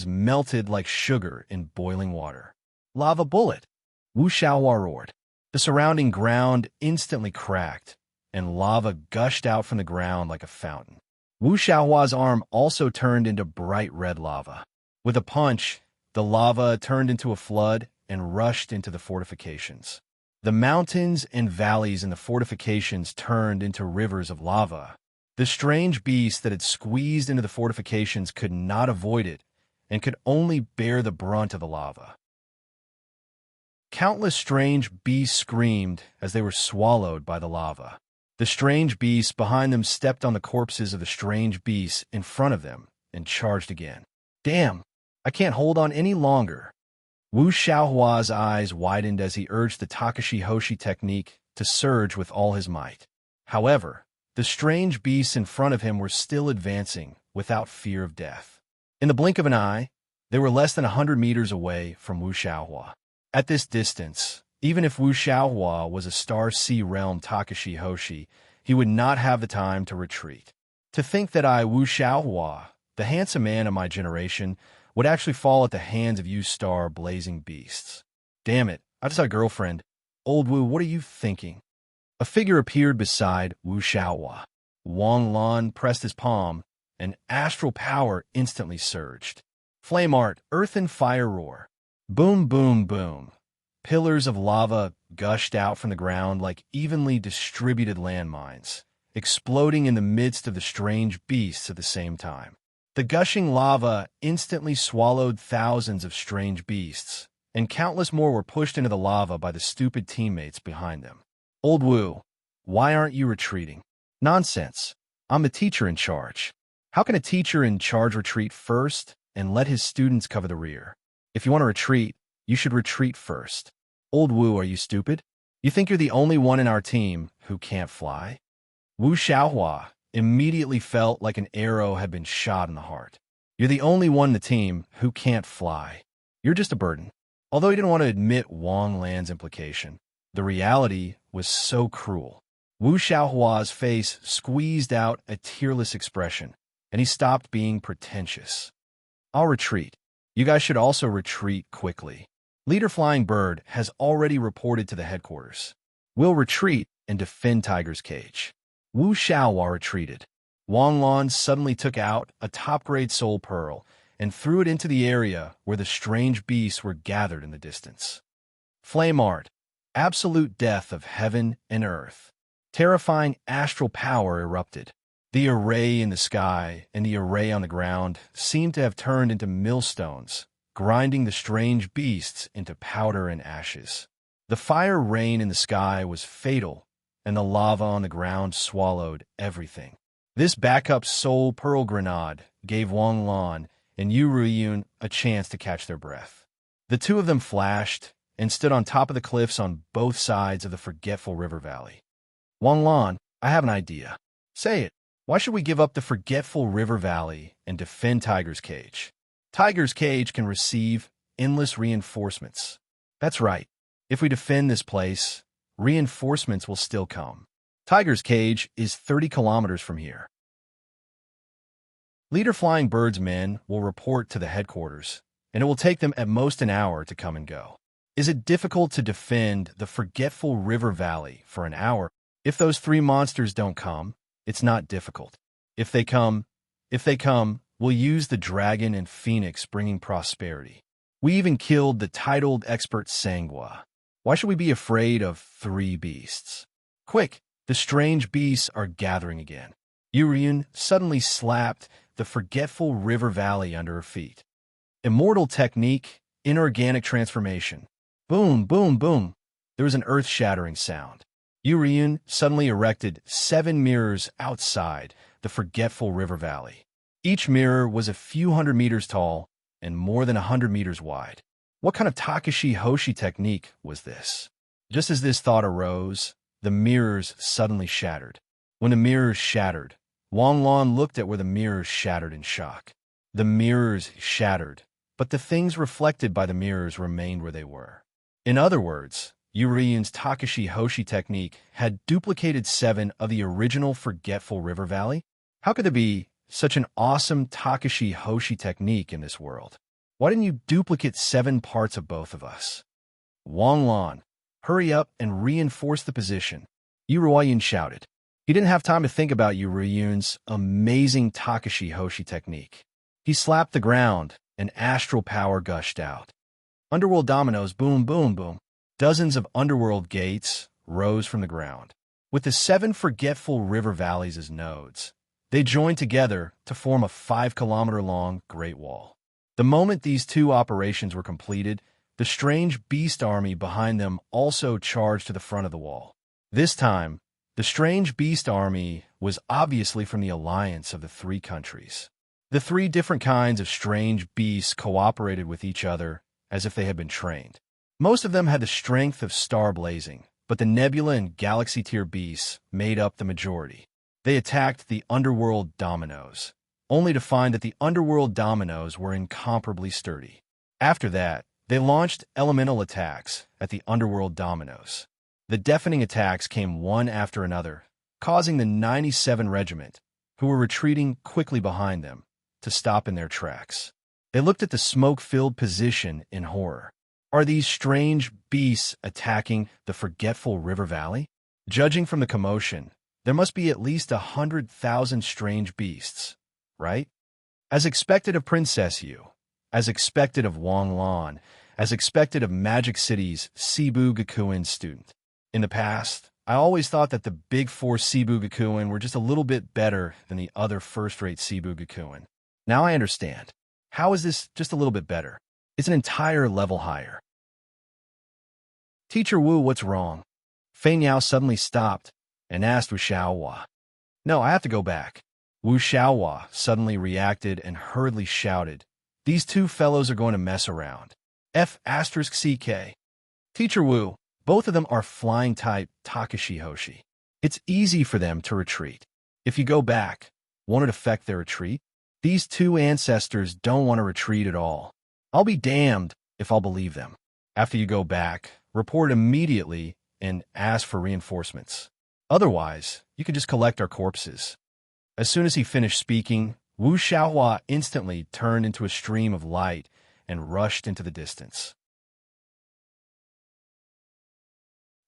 melted like sugar in boiling water. Lava bullet! Wu Xiaohua roared. The surrounding ground instantly cracked, and lava gushed out from the ground like a fountain. Wu Xiaohua's arm also turned into bright red lava. With a punch, the lava turned into a flood and rushed into the fortifications. The mountains and valleys in the fortifications turned into rivers of lava. The strange beast that had squeezed into the fortifications could not avoid it and could only bear the brunt of the lava. Countless strange beasts screamed as they were swallowed by the lava. The strange beasts behind them stepped on the corpses of the strange beasts in front of them and charged again. Damn, I can't hold on any longer. Wu Xiaohua's eyes widened as he urged the Takashi Hoshi technique to surge with all his might. However, the strange beasts in front of him were still advancing without fear of death. In the blink of an eye, they were less than 100 meters away from Wu Xiaohua. At this distance, even if Wu Xiaohua was a Star Sea Realm Takashi Hoshi, he would not have the time to retreat. To think that I, Wu Xiaohua, the handsome man of my generation, would actually fall at the hands of you star blazing beasts. Damn it, I just had a girlfriend. Old Wu, what are you thinking? A figure appeared beside Wu Xiaohua. Wang Lan pressed his palm, and astral power instantly surged. Flame art, earth and fire roar. Boom, boom, boom. Pillars of lava gushed out from the ground like evenly distributed landmines, exploding in the midst of the strange beasts at the same time. The gushing lava instantly swallowed thousands of strange beasts, and countless more were pushed into the lava by the stupid teammates behind them. Old Wu, why aren't you retreating? Nonsense. I'm the teacher in charge. How can a teacher in charge retreat first and let his students cover the rear? If you want to retreat, you should retreat first. Old Wu, are you stupid? You think you're the only one in our team who can't fly? Wu Xiaohua immediately felt like an arrow had been shot in the heart. You're the only one in the team who can't fly. You're just a burden. Although he didn't want to admit Wang Lan's implication, the reality was so cruel. Wu Xiaohua's face squeezed out a tearless expression, and he stopped being pretentious. I'll retreat. You guys should also retreat quickly. Leader Flying Bird has already reported to the headquarters. We'll retreat and defend Tiger's Cage. Wu Xiaohua retreated. Wang Lan suddenly took out a top-grade soul pearl and threw it into the area where the strange beasts were gathered in the distance. Flame art, absolute death of heaven and earth. Terrifying astral power erupted. The array in the sky and the array on the ground seemed to have turned into millstones, grinding the strange beasts into powder and ashes. The fire rain in the sky was fatal, and the lava on the ground swallowed everything. This backup soul pearl grenade gave Wang Lan and Yu Ruiyun a chance to catch their breath. The two of them flashed and stood on top of the cliffs on both sides of the forgetful river valley. Wang Lan, I have an idea. Say it. Why should we give up the forgetful river valley and defend Tiger's Cage? Tiger's Cage can receive endless reinforcements. That's right. If we defend this place, reinforcements will still come. Tiger's Cage is 30 kilometers from here. Leader Flying Bird's men will report to the headquarters, and it will take them at most an hour to come and go. Is it difficult to defend the forgetful river valley for an hour? If those three monsters don't come, it's not difficult. If they come, we'll use the dragon and phoenix bringing prosperity. We even killed the titled expert Sangua. Why should we be afraid of three beasts? Quick, the strange beasts are gathering again. Yurian suddenly slapped the forgetful river valley under her feet. Immortal technique, inorganic transformation. Boom, boom, boom. There was an earth-shattering sound. Yurian suddenly erected 7 mirrors outside the forgetful river valley. Each mirror was a few hundred meters tall and more than 100 meters wide. What kind of Takashi Hoshi technique was this? Just as this thought arose, the mirrors suddenly shattered. When the mirrors shattered, Wang Lan looked at where the mirrors shattered in shock. The mirrors shattered, but the things reflected by the mirrors remained where they were. In other words, Yurian's Takashi Hoshi technique had duplicated 7 of the original forgetful river valley. How could there be such an awesome Takashi Hoshi technique in this world? Why didn't you duplicate 7 parts of both of us? Wang Lan, Hurry up and reinforce the position, Yu Ruoyun shouted. He didn't have time to think about Yu Ruoyun's amazing Takashi Hoshi technique. He slapped the ground, and astral power gushed out. Underworld dominoes, boom, boom, boom. Dozens of underworld gates rose from the ground. With the 7 forgetful river valleys as nodes, they joined together to form a 5-kilometer-long Great Wall. The moment these 2 operations were completed, the strange beast army behind them also charged to the front of the wall. This time, the strange beast army was obviously from the alliance of the 3 countries. The 3 different kinds of strange beasts cooperated with each other as if they had been trained. Most of them had the strength of star blazing, but the nebula and galaxy-tier beasts made up the majority. They attacked the underworld dominoes, only to find that the underworld dominoes were incomparably sturdy. After that, they launched elemental attacks at the underworld dominoes. The deafening attacks came one after another, causing the 97 Regiment, who were retreating quickly behind them, to stop in their tracks. They looked at the smoke-filled position in horror. Are these strange beasts attacking the forgetful river valley? Judging from the commotion, there must be at least 100,000 strange beasts, right? As expected of Princess Yu, as expected of Wang Lan, as expected of Magic City's Cebu Gakuen student. In the past, I always thought that the Big 4 Cebu Gakuen were just a little bit better than the other first-rate Cebu Gakuen. Now I understand. How is this just a little bit better? It's an entire level higher. Teacher Wu, what's wrong? Fei Niao suddenly stopped and asked Wu Xiaohua. No, I have to go back. Wu Xiaohua suddenly reacted and hurriedly shouted, These 2 fellows are going to mess around. F***CK. Teacher Wu, both of them are flying-type Takashi Hoshi. It's easy for them to retreat. If you go back, won't it affect their retreat? These 2 ancestors don't want to retreat at all. I'll be damned if I'll believe them. After you go back, report immediately and ask for reinforcements. Otherwise, you can just collect our corpses. As soon as he finished speaking, Wu Xiaohua instantly turned into a stream of light and rushed into the distance.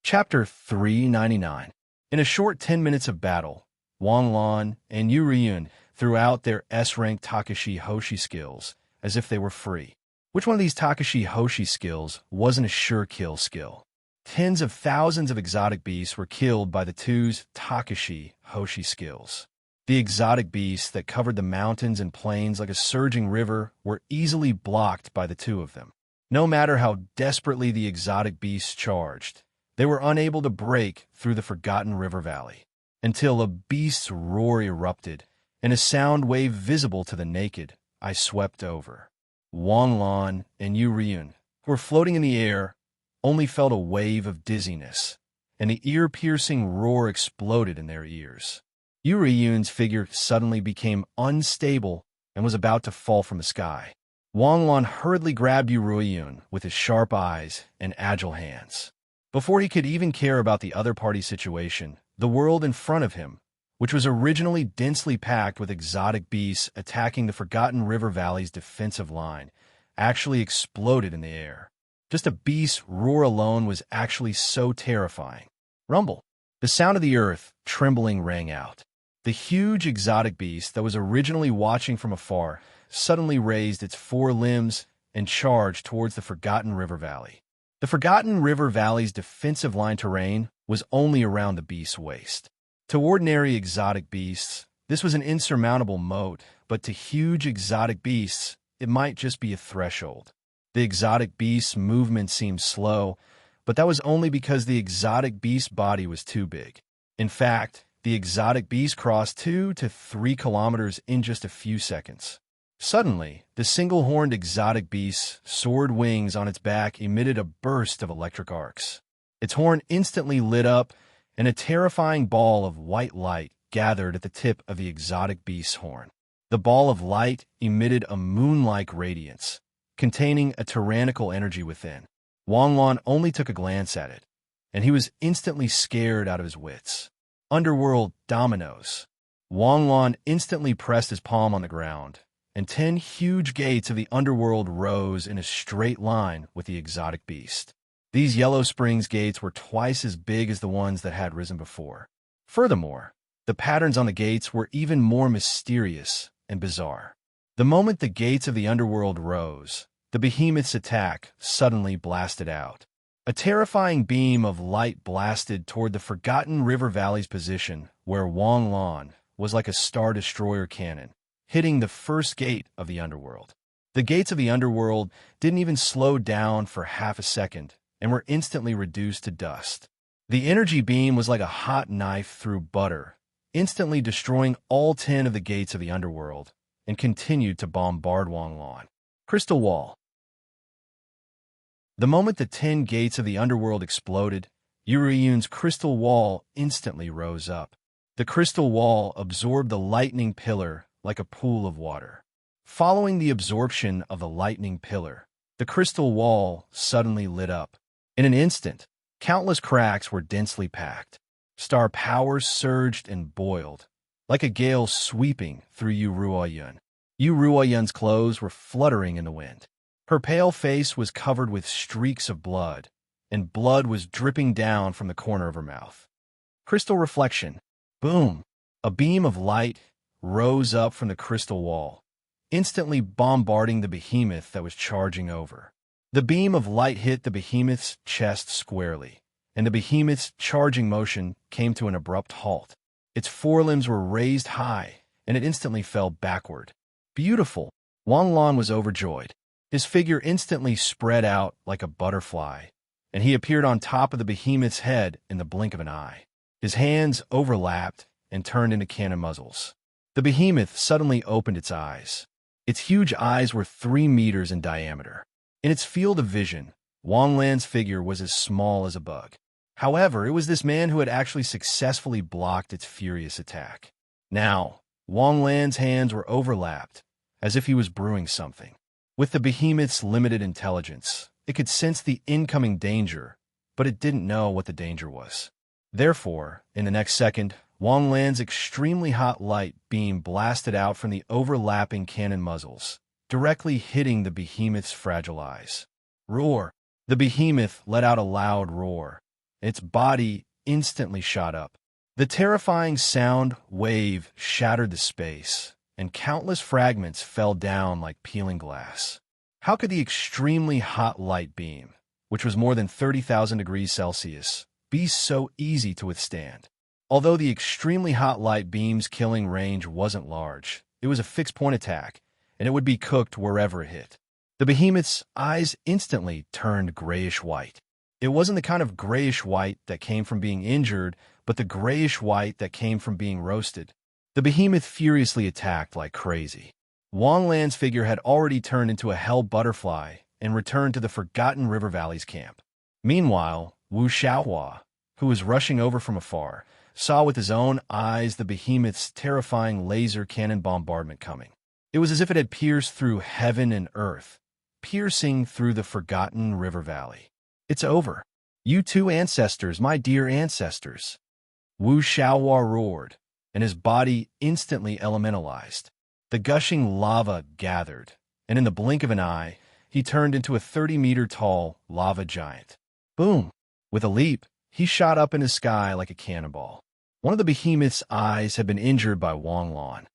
Chapter 399. In a short 10 minutes of battle, Wang Lan and Yu Ruoyun threw out their S-rank Takashi Hoshi skills as if they were free. Which one of these Takashi Hoshi skills wasn't a sure kill skill? Tens of thousands of exotic beasts were killed by the 2's Takashi Hoshi skills. The exotic beasts that covered the mountains and plains like a surging river were easily blocked by the 2 of them. No matter how desperately the exotic beasts charged, they were unable to break through the forgotten river valley, until a beast's roar erupted, and a sound wave visible to the naked eye swept over. Wang Lan and Yu Ruoyun, who were floating in the air, only felt a wave of dizziness, and the ear-piercing roar exploded in their ears. Yu Ruoyun's figure suddenly became unstable and was about to fall from the sky. Wang Lan hurriedly grabbed Yu Ruoyun with his sharp eyes and agile hands. Before he could even care about the other party's situation, the world in front of him, which was originally densely packed with exotic beasts attacking the Forgotten River Valley's defensive line, actually exploded in the air. Just a beast's roar alone was actually so terrifying. Rumble. The sound of the earth trembling rang out. The huge exotic beast that was originally watching from afar suddenly raised its 4 limbs and charged towards the Forgotten River Valley. The Forgotten River Valley's defensive line terrain was only around the beast's waist. To ordinary exotic beasts, this was an insurmountable moat, but to huge exotic beasts, it might just be a threshold. The exotic beast's movement seemed slow, but that was only because the exotic beast's body was too big. In fact, the exotic beast crossed 2 to 3 kilometers in just a few seconds. Suddenly, the single-horned exotic beast's soared wings on its back emitted a burst of electric arcs. Its horn instantly lit up, and a terrifying ball of white light gathered at the tip of the exotic beast's horn. The ball of light emitted a moon-like radiance, containing a tyrannical energy within. Wang Lan only took a glance at it, and he was instantly scared out of his wits. Underworld dominoes. Wang Lan instantly pressed his palm on the ground, and 10 huge gates of the underworld rose in a straight line with the exotic beast. These Yellow Springs gates were twice as big as the ones that had risen before. Furthermore, the patterns on the gates were even more mysterious and bizarre. The moment the gates of the underworld rose, the behemoth's attack suddenly blasted out. A terrifying beam of light blasted toward the forgotten river valley's position, where Wang Lan was like a Star Destroyer cannon, hitting the first gate of the underworld. The gates of the underworld didn't even slow down for half a second and were instantly reduced to dust. The energy beam was like a hot knife through butter, instantly destroying all 10 of the gates of the underworld, and continued to bombard Wang Lan. Crystal Wall. The moment the 10 gates of the underworld exploded, Yuriyun's crystal wall instantly rose up. The crystal wall absorbed the lightning pillar like a pool of water. Following the absorption of the lightning pillar, the crystal wall suddenly lit up. In an instant, countless cracks were densely packed. Star powers surged and boiled, like a gale sweeping through Yu Ruoyun. Yu Ruoyun's clothes were fluttering in the wind. Her pale face was covered with streaks of blood, and blood was dripping down from the corner of her mouth. Crystal reflection. Boom! A beam of light rose up from the crystal wall, instantly bombarding the behemoth that was charging over. The beam of light hit the behemoth's chest squarely, and the behemoth's charging motion came to an abrupt halt. Its forelimbs were raised high, and it instantly fell backward. Beautiful! Wang Lan was overjoyed. His figure instantly spread out like a butterfly, and he appeared on top of the behemoth's head in the blink of an eye. His hands overlapped and turned into cannon muzzles. The behemoth suddenly opened its eyes. Its huge eyes were 3 meters in diameter. In its field of vision, Wang Lan's figure was as small as a bug. However, it was this man who had actually successfully blocked its furious attack. Now, Wang Lan's hands were overlapped, as if he was brewing something. With the behemoth's limited intelligence, it could sense the incoming danger, but it didn't know what the danger was. Therefore, in the next second, Wang Lan's extremely hot light beam blasted out from the overlapping cannon muzzles, directly hitting the behemoth's fragile eyes. Roar! The behemoth let out a loud roar. Its body instantly shot up. The terrifying sound wave shattered the space, and countless fragments fell down like peeling glass. How could the extremely hot light beam, which was more than 30,000 degrees Celsius, be so easy to withstand? Although the extremely hot light beam's killing range wasn't large, it was a fixed-point attack, and it would be cooked wherever it hit. The behemoth's eyes instantly turned grayish-white. It wasn't the kind of grayish-white that came from being injured, but the grayish-white that came from being roasted. The behemoth furiously attacked like crazy. Wang Lan's figure had already turned into a hell butterfly and returned to the forgotten River Valley's camp. Meanwhile, Wu Xiaohua, who was rushing over from afar, saw with his own eyes the behemoth's terrifying laser cannon bombardment coming. It was as if it had pierced through heaven and earth, piercing through the forgotten river valley. It's over. You two ancestors, my dear ancestors. Wu Xiaohua roared, and his body instantly elementalized. The gushing lava gathered, and in the blink of an eye, he turned into a 30-meter-tall lava giant. Boom! With a leap, he shot up in the sky like a cannonball. One of the behemoth's eyes had been injured by Wang Lan.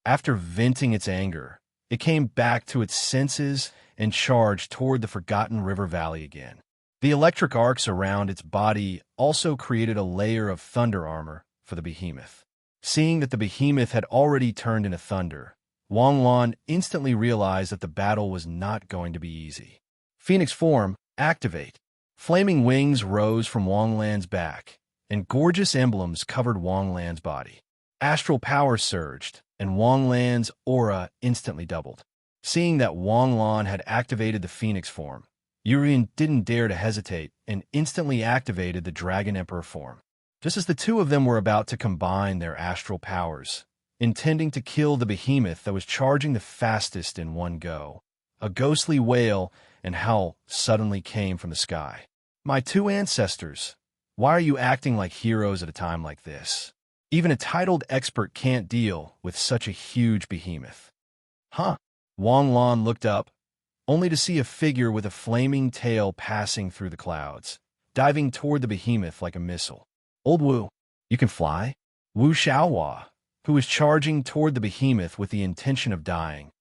After venting its anger, it came back to its senses and charged toward the forgotten river valley again. The electric arcs around its body also created a layer of thunder armor for the behemoth. Seeing that the behemoth had already turned into thunder, Wang Lan instantly realized that the battle was not going to be easy. Phoenix form, activate. Flaming wings rose from Wang Lan's back, and gorgeous emblems covered Wang Lan's body. Astral power surged, and Wang Lan's aura instantly doubled. Seeing that Wang Lan had activated the Phoenix form, Yurien didn't dare to hesitate and instantly activated the Dragon Emperor form. Just as the two of them were about to combine their astral powers, intending to kill the behemoth that was charging the fastest in one go, a ghostly wail and howl suddenly came from the sky. My two ancestors, why are you acting like heroes at a time like this? Even a titled expert can't deal with such a huge behemoth. Huh? Wang Lan looked up, only to see a figure with a flaming tail passing through the clouds, diving toward the behemoth like a missile. Old Wu, you can fly? Wu Xiaohua, who was charging toward the behemoth with the intention of dying,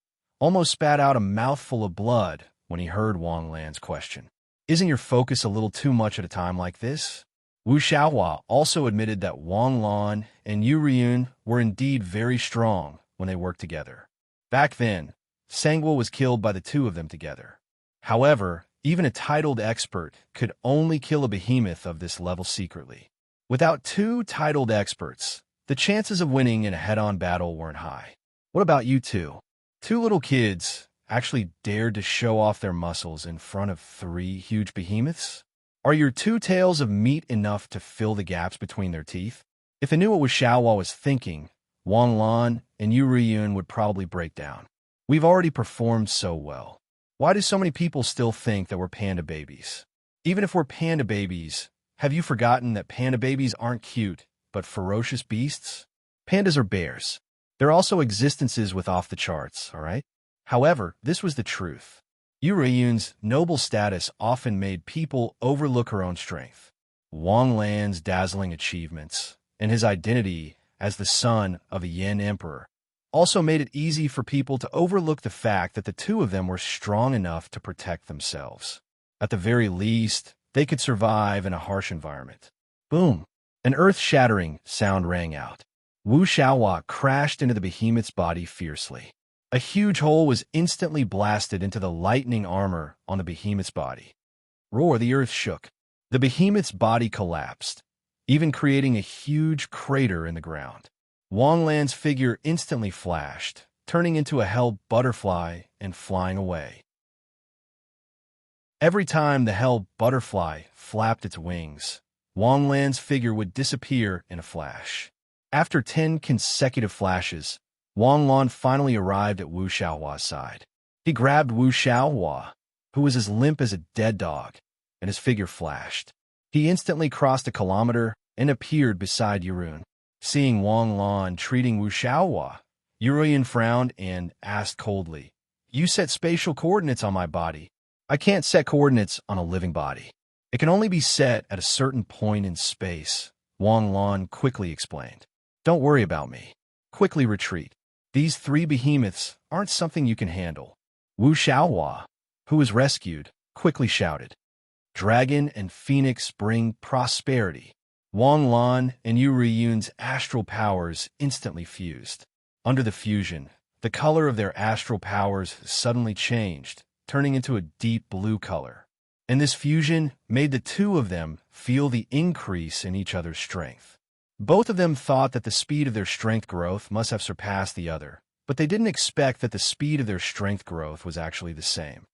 almost spat out a mouthful of blood when he heard Wang Lan's question. Isn't your focus a little too much at a time like this? Wu Xiaohua also admitted that Wang Lan and Yu Riyun were indeed very strong when they worked together. Back then, Sangwoo was killed by the two of them together. However, even a titled expert could only kill a behemoth of this level secretly. Without two titled experts, the chances of winning in a head-on battle weren't high. What about you two? Two little kids actually dared to show off their muscles in front of three huge behemoths? Are your two tails of meat enough to fill the gaps between their teeth? If they knew what Wu Xiaohua was thinking, Wang Lan and Yu Riyun would probably break down. We've already performed so well. Why do so many people still think that we're panda babies? Even if we're panda babies, have you forgotten that panda babies aren't cute, but ferocious beasts? Pandas are bears. They're also existences with off the charts, all right? However, this was the truth. Yu Riyun's noble status often made people overlook her own strength. Wang Lan's dazzling achievements and his identity as the son of a Yin emperor also made it easy for people to overlook the fact that the two of them were strong enough to protect themselves. At the very least, they could survive in a harsh environment. Boom! An earth-shattering sound rang out. Wu Xiaohua crashed into the behemoth's body fiercely. A huge hole was instantly blasted into the lightning armor on the behemoth's body. Roar, the earth shook. The behemoth's body collapsed, even creating a huge crater in the ground. Wang Lan's figure instantly flashed, turning into a hell butterfly and flying away. Every time the hell butterfly flapped its wings, Wang Lan's figure would disappear in a flash. After 10 consecutive flashes, Wang Lan finally arrived at Wu Xiaohua's side. He grabbed Wu Xiaohua, who was as limp as a dead dog, and his figure flashed. He instantly crossed a kilometer and appeared beside Yurun. Seeing Wang Lan treating Wu Xiaohua, Yurun frowned and asked coldly, "You set spatial coordinates on my body. I can't set coordinates on a living body. It can only be set at a certain point in space," Wang Lan quickly explained. "Don't worry about me. Quickly retreat. These three behemoths aren't something you can handle." Wu Xiaohua, who was rescued, quickly shouted, "Dragon and Phoenix bring prosperity." Wang Lan and Yu Riyun's astral powers instantly fused. Under the fusion, the color of their astral powers suddenly changed, turning into a deep blue color. And this fusion made the two of them feel the increase in each other's strength. Both of them thought that the speed of their strength growth must have surpassed the other, but they didn't expect that the speed of their strength growth was actually the same.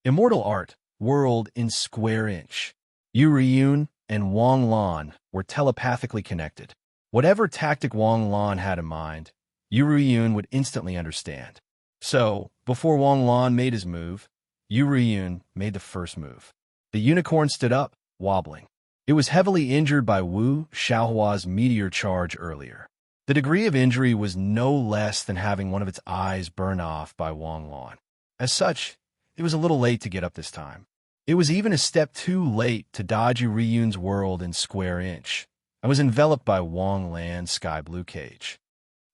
Immortal Art, World in Square Inch. Yu Riyun and Wang Lan were telepathically connected. Whatever tactic Wang Lan had in mind, Yu Riyun would instantly understand. So, before Wang Lan made his move, Yu Riyun made the first move. The unicorn stood up, wobbling. It was heavily injured by Wu Xiaohua's meteor charge earlier. The degree of injury was no less than having one of its eyes burn off by Wang Lan. As such, it was a little late to get up this time. It was even a step too late to dodge Yu Riyun's world in square inch. I was enveloped by Wang Lan's sky blue cage.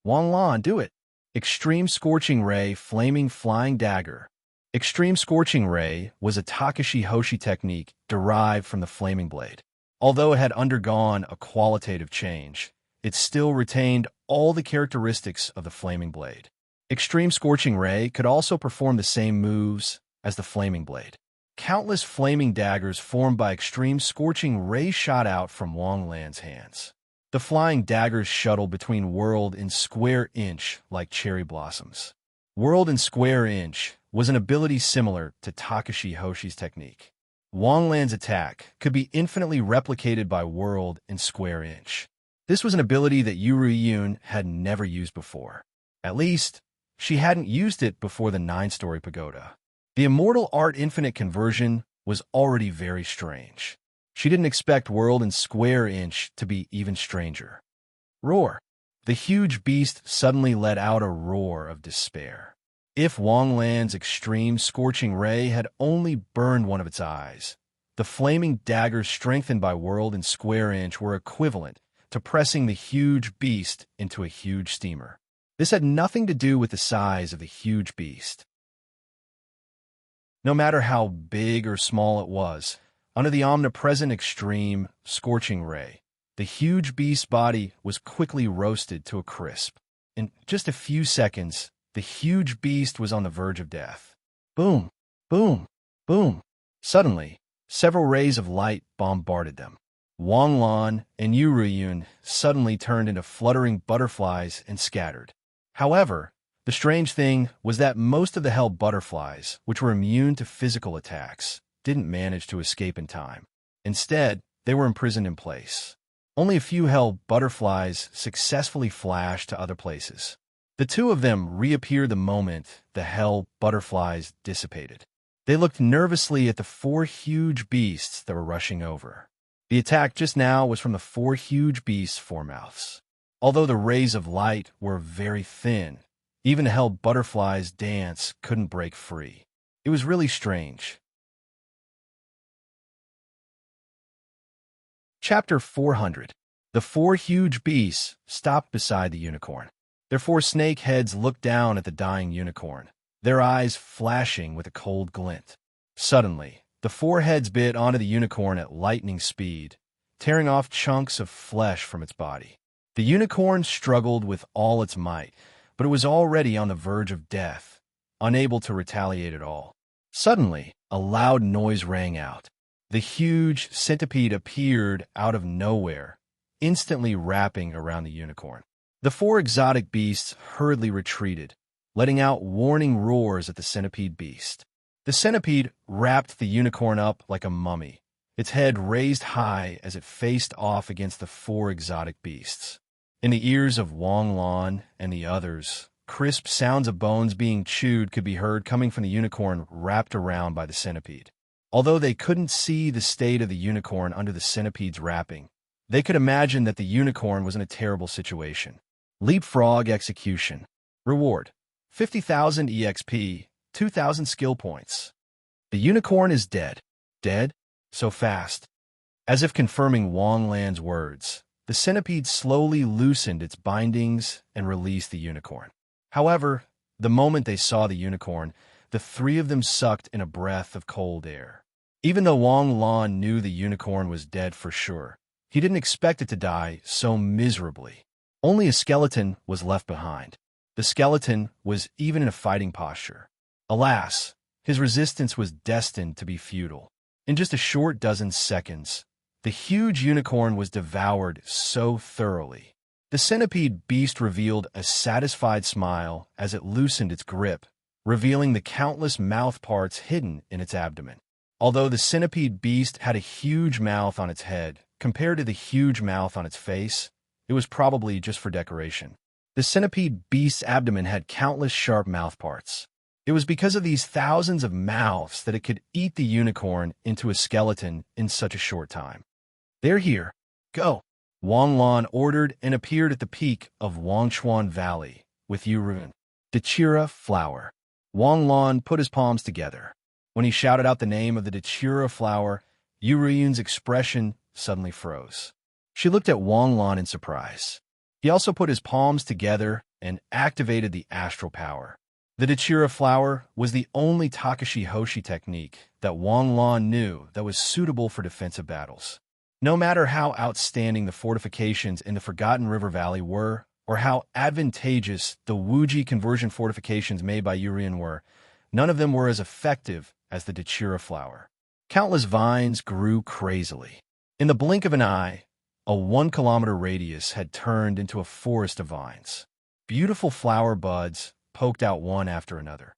Wang Lan, do it! Extreme Scorching Ray, Flaming Flying Dagger. Extreme Scorching Ray was a Takashi Hoshi technique derived from the Flaming Blade. Although it had undergone a qualitative change, it still retained all the characteristics of the Flaming Blade. Extreme Scorching Ray could also perform the same moves as the Flaming Blade. Countless flaming daggers formed by Extreme Scorching Ray shot out from Wang Lan's hands. The flying daggers shuttled between World and Square Inch like cherry blossoms. World and Square Inch was an ability similar to Takashi Hoshi's technique. Wang Lan's attack could be infinitely replicated by World and Square Inch. This was an ability that Yu Riyun had never used before. At least, she hadn't used it before the 9-story pagoda. The Immortal Art Infinite conversion was already very strange. She didn't expect World and Square Inch to be even stranger. Roar! The huge beast suddenly let out a roar of despair. If Wanglan's extreme scorching ray had only burned one of its eyes, the flaming daggers strengthened by world and square inch were equivalent to pressing the huge beast into a huge steamer. This had nothing to do with the size of the huge beast. No matter how big or small it was, under the omnipresent extreme scorching ray, the huge beast's body was quickly roasted to a crisp. In just a few seconds, the huge beast was on the verge of death. Boom, boom, boom. Suddenly, several rays of light bombarded them. Wanglan and Yuruyun suddenly turned into fluttering butterflies and scattered. However, the strange thing was that most of the hell butterflies, which were immune to physical attacks, didn't manage to escape in time. Instead, they were imprisoned in place. Only a few hell butterflies successfully flashed to other places. The two of them reappeared the moment the hell butterflies dissipated. They looked nervously at the four huge beasts that were rushing over. The attack just now was from the four huge beasts' foremouths. Although the rays of light were very thin, even the hell butterflies' dance couldn't break free. It was really strange. Chapter 400. The four huge beasts stopped beside the unicorn. Their four snake heads looked down at the dying unicorn, their eyes flashing with a cold glint. Suddenly, the four heads bit onto the unicorn at lightning speed, tearing off chunks of flesh from its body. The unicorn struggled with all its might, but it was already on the verge of death, unable to retaliate at all. Suddenly, a loud noise rang out. The huge centipede appeared out of nowhere, instantly wrapping around the unicorn. The four exotic beasts hurriedly retreated, letting out warning roars at the centipede beast. The centipede wrapped the unicorn up like a mummy, its head raised high as it faced off against the four exotic beasts. In the ears of Wanglan and the others, crisp sounds of bones being chewed could be heard coming from the unicorn wrapped around by the centipede. Although they couldn't see the state of the unicorn under the centipede's wrapping, they could imagine that the unicorn was in a terrible situation. Leapfrog execution. Reward: 50,000 EXP, 2,000 skill points. The unicorn is dead. Dead? So fast. As if confirming Wanglan's words, the centipede slowly loosened its bindings and released the unicorn. However, the moment they saw the unicorn, the three of them sucked in a breath of cold air. Even though Wanglan knew the unicorn was dead for sure, he didn't expect it to die so miserably. Only a skeleton was left behind. The skeleton was even in a fighting posture. Alas, his resistance was destined to be futile. In just a short dozen seconds, the huge unicorn was devoured so thoroughly. The centipede beast revealed a satisfied smile as it loosened its grip, revealing the countless mouth parts hidden in its abdomen. Although the centipede beast had a huge mouth on its head, compared to the huge mouth on its face, it was probably just for decoration. The centipede beast's abdomen had countless sharp mouth parts. It was because of these thousands of mouths that it could eat the unicorn into a skeleton in such a short time. "They're here. Go!" Wanglan ordered and appeared at the peak of Wangchuan Valley with Yurun. Dachira flower. Wanglan put his palms together. When he shouted out the name of the Dachira flower, Yuruyun's expression suddenly froze. She looked at Wanglan in surprise. He also put his palms together and activated the astral power. The Dachira flower was the only Takashi Hoshi technique that Wanglan knew that was suitable for defensive battles. No matter how outstanding the fortifications in the Forgotten River Valley were, or how advantageous the Wuji conversion fortifications made by Yurien were, none of them were as effective as the Dachira flower. Countless vines grew crazily. In the blink of an eye, a 1-kilometer radius had turned into a forest of vines. Beautiful flower buds poked out one after another.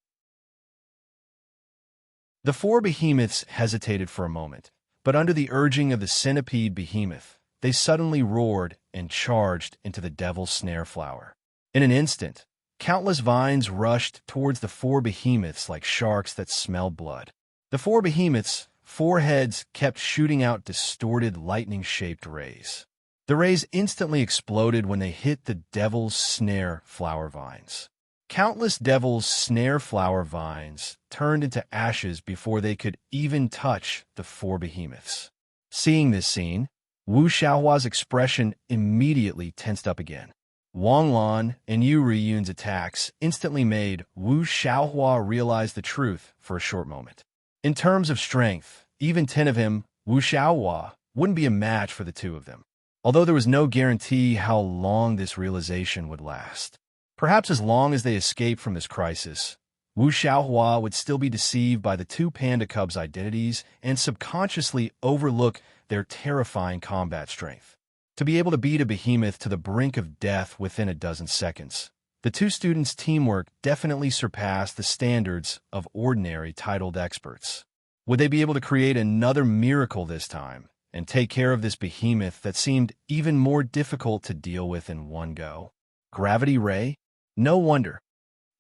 The four behemoths hesitated for a moment, but under the urging of the centipede behemoth, they suddenly roared and charged into the devil's snare flower. In an instant, countless vines rushed towards the four behemoths like sharks that smelled blood. The four behemoths' four heads kept shooting out distorted lightning-shaped rays. The rays instantly exploded when they hit the devil's snare flower vines. Countless devil's snare flower vines turned into ashes before they could even touch the four behemoths. Seeing this scene, Wu Xiaohua's expression immediately tensed up again. Wang Lan and Yu Riyun's attacks instantly made Wu Xiaohua realize the truth for a short moment. In terms of strength, even 10 of him, Wu Xiaohua, wouldn't be a match for the two of them. Although there was no guarantee how long this realization would last. Perhaps as long as they escaped from this crisis, Wu Xiaohua would still be deceived by the two panda cubs' identities and subconsciously overlook their terrifying combat strength. To be able to beat a behemoth to the brink of death within a dozen seconds, the two students' teamwork definitely surpassed the standards of ordinary titled experts. Would they be able to create another miracle this time and take care of this behemoth that seemed even more difficult to deal with in one go? Gravity ray? No wonder.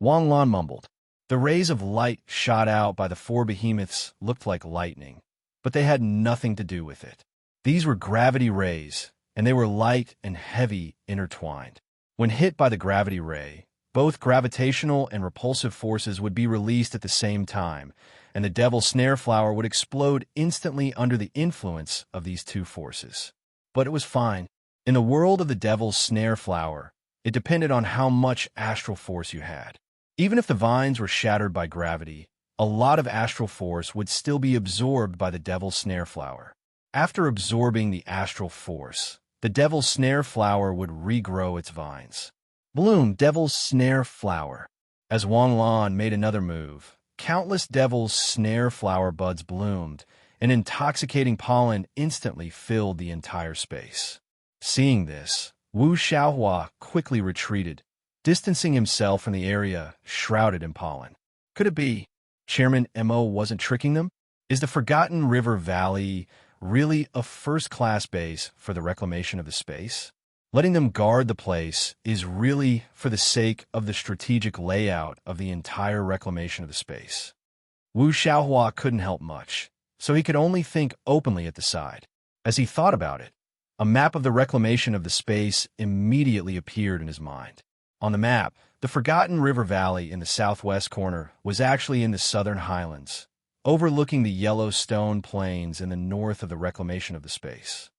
Wang Lan mumbled. The rays of light shot out by the four behemoths looked like lightning, but they had nothing to do with it. These were gravity rays, and they were light and heavy intertwined. When hit by the gravity ray, both gravitational and repulsive forces would be released at the same time, and the devil's snare flower would explode instantly under the influence of these two forces. But it was fine. In the world of the devil's snare flower, it depended on how much astral force you had. Even if the vines were shattered by gravity, a lot of astral force would still be absorbed by the devil's snare flower. After absorbing the astral force, the devil's snare flower would regrow its vines. Bloom devil's snare flower. As Wang Lan made another move, countless devil's snare flower buds bloomed, and intoxicating pollen instantly filled the entire space. Seeing this, Wu Xiaohua quickly retreated, distancing himself from the area shrouded in pollen. Could it be Chairman Mo wasn't tricking them? Is the Forgotten River Valley really a first-class base for the reclamation of the space? Letting them guard the place is really for the sake of the strategic layout of the entire reclamation of the space. Wu Xiaohua couldn't help much, so he could only think openly at the side. As he thought about it, a map of the reclamation of the space immediately appeared in his mind. On the map, the Forgotten River Valley in the southwest corner was actually in the southern highlands, overlooking the Yellowstone Plains in the north of the reclamation of the space.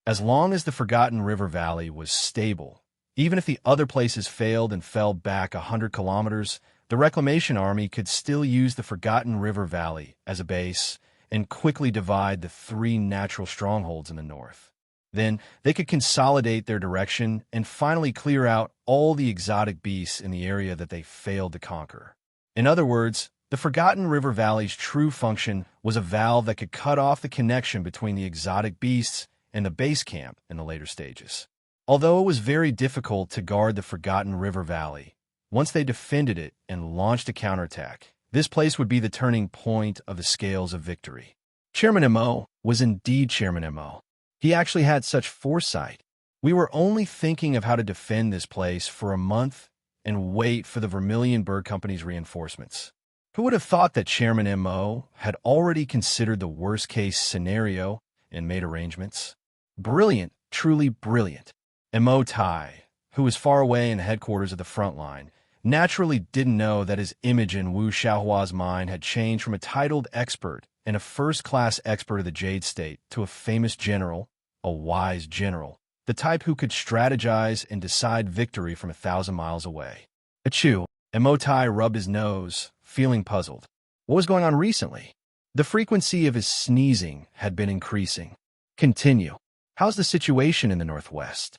As long as the Forgotten River Valley was stable, even if the other places failed and fell back 100 kilometers, the Reclamation Army could still use the Forgotten River Valley as a base and quickly divide the three natural strongholds in the north. Then they could consolidate their direction and finally clear out all the exotic beasts in the area that they failed to conquer. In other words, the Forgotten River Valley's true function was a valve that could cut off the connection between the exotic beasts and the base camp in the later stages. Although it was very difficult to guard the Forgotten River Valley, once they defended it and launched a counterattack, this place would be the turning point of the scales of victory. Chairman Mo was indeed Chairman Mo. He actually had such foresight. We were only thinking of how to defend this place for a month and wait for the Vermilion Bird Company's reinforcements. Who would have thought that Chairman Mo had already considered the worst-case scenario and made arrangements? Brilliant, truly brilliant. Mo Tai, who was far away in the headquarters of the front line, naturally didn't know that his image in Wu Xiaohua's mind had changed from a titled expert and a first-class expert of the Jade State to a famous general, a wise general, the type who could strategize and decide victory from 1,000 miles away. Achoo! Mo Tai rubbed his nose, feeling puzzled. What was going on recently? The frequency of his sneezing had been increasing. Continue. How's the situation in the northwest?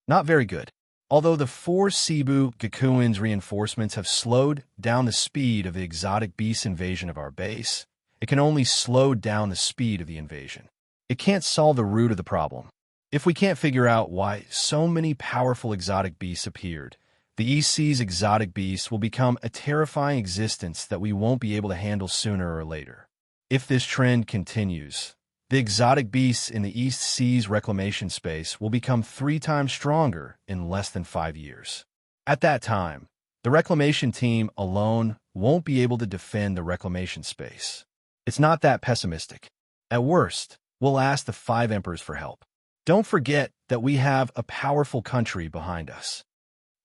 Not very good. Although the 4 Cebu Gakuin's reinforcements have slowed down the speed of the exotic beast invasion of our base, it can only slow down the speed of the invasion. It can't solve the root of the problem. If we can't figure out why so many powerful exotic beasts appeared, the East Sea's exotic beasts will become a terrifying existence that we won't be able to handle sooner or later. If this trend continues, the exotic beasts in the East Sea's reclamation space will become 3 times stronger in less than 5 years. At that time, the reclamation team alone won't be able to defend the reclamation space. It's not that pessimistic. At worst, we'll ask the 5 emperors for help. Don't forget that we have a powerful country behind us.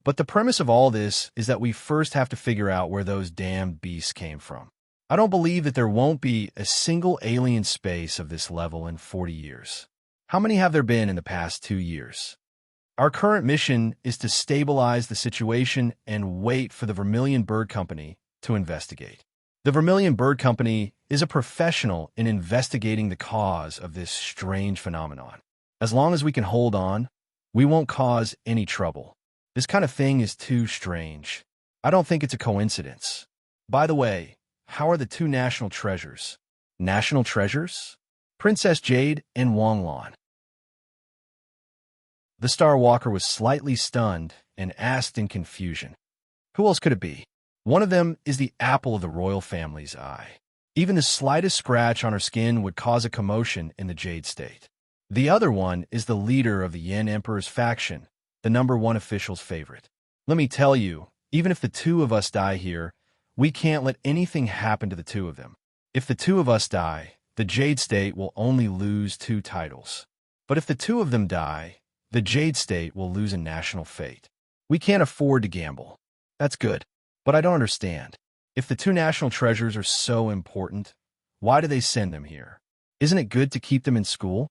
But the premise of all this is that we first have to figure out where those damned beasts came from. I don't believe that there won't be a single alien space of this level in 40 years. How many have there been in the past 2 years? Our current mission is to stabilize the situation and wait for the Vermilion Bird Company to investigate. The Vermilion Bird Company is a professional in investigating the cause of this strange phenomenon. As long as we can hold on, we won't cause any trouble. This kind of thing is too strange. I don't think it's a coincidence. By the way, how are the two national treasures? National treasures? Princess Jade and Wang Lan. The Star Walker was slightly stunned and asked in confusion. Who else could it be? One of them is the apple of the royal family's eye. Even the slightest scratch on her skin would cause a commotion in the Jade State. The other one is the leader of the Yen Emperor's faction, the #1 official's favorite. Let me tell you, even if the two of us die here, we can't let anything happen to the two of them. If the two of us die, the Jade State will only lose 2 titles. But if the two of them die, the Jade State will lose a national fate. We can't afford to gamble. That's good. But I don't understand. If the 2 national treasures are so important, why do they send them here? Isn't it good to keep them in school?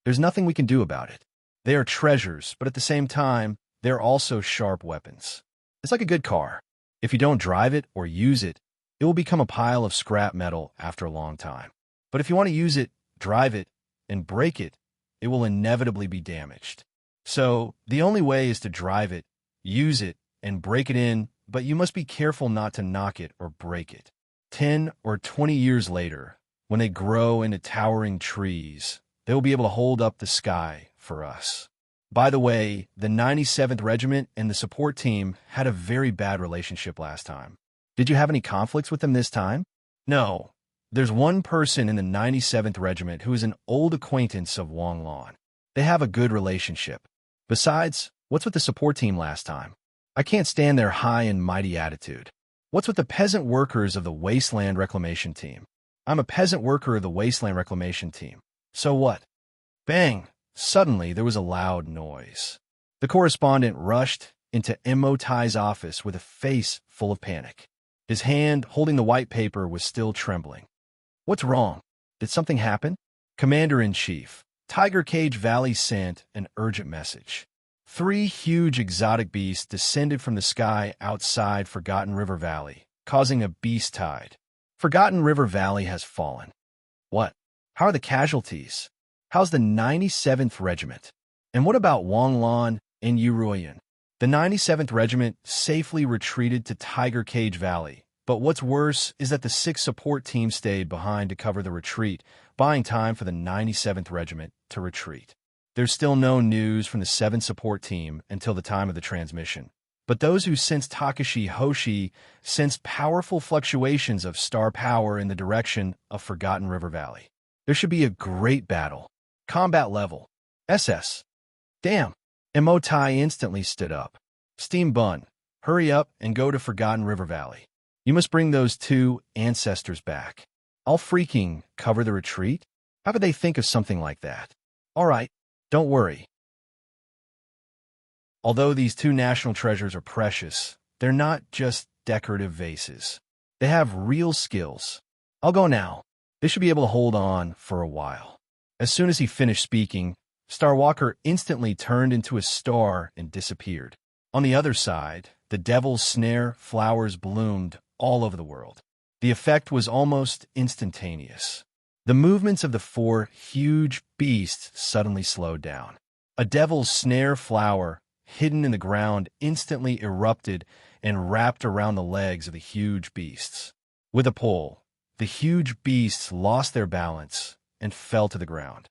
There's nothing we can do about it. They are treasures, but at the same time, they're also sharp weapons. It's like a good car. If you don't drive it or use it, it will become a pile of scrap metal after a long time. But if you want to use it, drive it, and break it, it will inevitably be damaged. So, the only way is to drive it, use it, and break it in, but you must be careful not to knock it or break it. 10 or 20 years later, when they grow into towering trees, they will be able to hold up the sky for us. By the way, the 97th Regiment and the support team had a very bad relationship last time. Did you have any conflicts with them this time? No. There's one person in the 97th Regiment who is an old acquaintance of Wang Lan. They have a good relationship. Besides, what's with the support team last time? I can't stand their high and mighty attitude. What's with the peasant workers of the Wasteland Reclamation Team? I'm a peasant worker of the Wasteland Reclamation Team. So what? Bang! Suddenly, there was a loud noise. The correspondent rushed into Motai's office with a face full of panic. His hand holding the white paper was still trembling. What's wrong? Did something happen? Commander-in-Chief, Tiger Cage Valley sent an urgent message. 3 huge exotic beasts descended from the sky outside Forgotten River Valley, causing a beast tide. Forgotten River Valley has fallen. What? How are the casualties? How's the 97th Regiment? And what about Wang Lan and Yuruyan? The 97th Regiment safely retreated to Tiger Cage Valley, but what's worse is that the 6th support team stayed behind to cover the retreat, buying time for the 97th Regiment to retreat. There's still no news from the 7th support team until the time of the transmission. But those who sense Takashi Hoshi sense powerful fluctuations of star power in the direction of Forgotten River Valley. There should be a great battle. Combat level. SS. Damn. Emotai instantly stood up. Steam Bun, hurry up and go to Forgotten River Valley. You must bring those 2 ancestors back. I'll freaking cover the retreat? How could they think of something like that? All right. Don't worry. Although these 2 national treasures are precious, they're not just decorative vases. They have real skills. I'll go now. They should be able to hold on for a while. As soon as he finished speaking, Starwalker instantly turned into a star and disappeared. On the other side, the Devil's Snare flowers bloomed all over the world. The effect was almost instantaneous. The movements of the 4 huge beasts suddenly slowed down. A Devil's Snare flower, hidden in the ground, instantly erupted and wrapped around the legs of the huge beasts. With a pull, the huge beasts lost their balance and fell to the ground.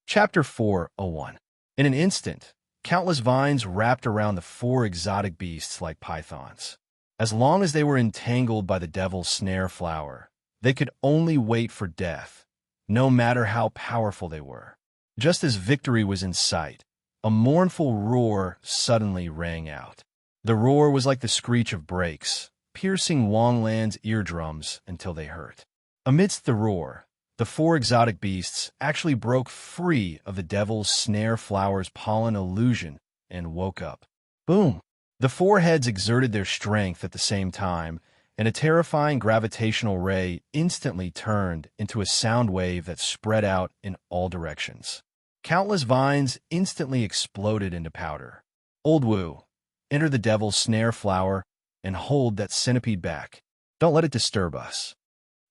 Chapter 4:01. In an instant, countless vines wrapped around the 4 exotic beasts like pythons. As long as they were entangled by the Devil's Snare flower, they could only wait for death, no matter how powerful they were. Just as victory was in sight, a mournful roar suddenly rang out. The roar was like the screech of brakes, piercing Wang Lan's eardrums until they hurt. Amidst the roar, the four exotic beasts actually broke free of the devil's snare flower's pollen illusion and woke up. Boom! The four heads exerted their strength at the same time, and a terrifying gravitational ray instantly turned into a sound wave that spread out in all directions. Countless vines instantly exploded into powder. Old Wu, enter the devil's snare flower and hold that centipede back. Don't let it disturb us.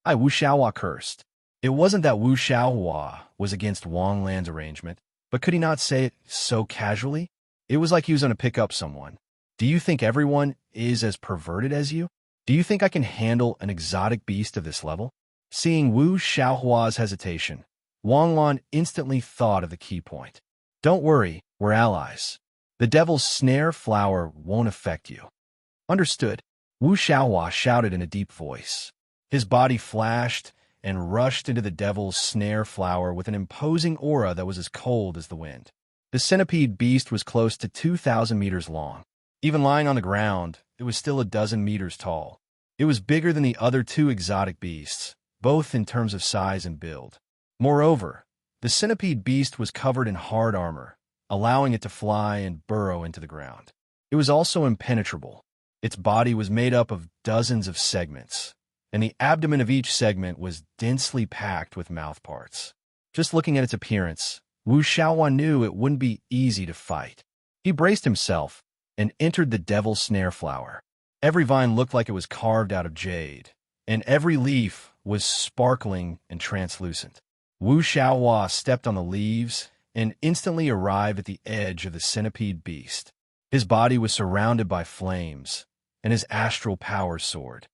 Wu Xiaohua cursed. It wasn't that Wu Xiaohua was against Wang Lan's arrangement, but could he not say it so casually? It was like he was going to pick up someone. Do you think everyone is as perverted as you? Do you think I can handle an exotic beast of this level? Seeing Wu Xiaohua's hesitation, Wang Lan instantly thought of the key point. Don't worry, we're allies. The devil's snare flower won't affect you. Understood, Wu Xiaohua shouted in a deep voice. His body flashed and rushed into the devil's snare flower with an imposing aura that was as cold as the wind. The centipede beast was close to 2,000 meters long. Even lying on the ground, it was still a dozen meters tall. It was bigger than the other two exotic beasts, both in terms of size and build. Moreover, the centipede beast was covered in hard armor, allowing it to fly and burrow into the ground. It was also impenetrable. Its body was made up of dozens of segments, and the abdomen of each segment was densely packed with mouthparts. Just looking at its appearance, Wu Xiaohua knew it wouldn't be easy to fight. He braced himself and entered the devil's snare flower. Every vine looked like it was carved out of jade, and every leaf was sparkling and translucent. Wu Xiaohua stepped on the leaves and instantly arrived at the edge of the centipede beast. His body was surrounded by flames, and his astral power soared.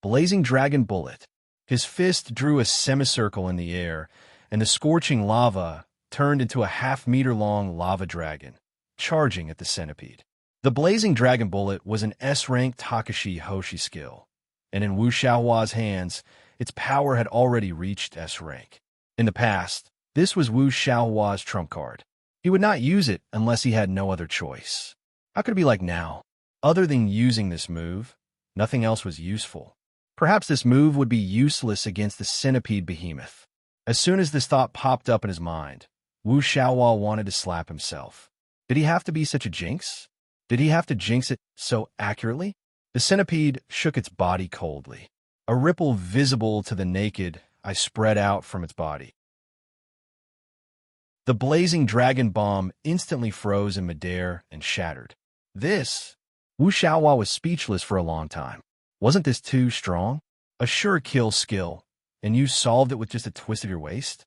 Blazing dragon bullet. His fist drew a semicircle in the air, and the scorching lava turned into a half-meter-long lava dragon, charging at the centipede. The blazing dragon bullet was an S-rank Takashi Hoshi skill, and in Wu Xiaohua's hands, its power had already reached S-rank. In the past, this was Wu Xiaohua's trump card. He would not use it unless he had no other choice. How could it be like now? Other than using this move, nothing else was useful. Perhaps this move would be useless against the centipede behemoth. As soon as this thought popped up in his mind, Wu Xiaohua wanted to slap himself. Did he have to be such a jinx? Did he have to jinx it so accurately? The centipede shook its body coldly. A ripple visible to the naked eye spread out from its body. The blazing dragon bomb instantly froze in midair and shattered. Wu Xiaohua was speechless for a long time. Wasn't this too strong? A sure kill skill, and you solved it with just a twist of your waist?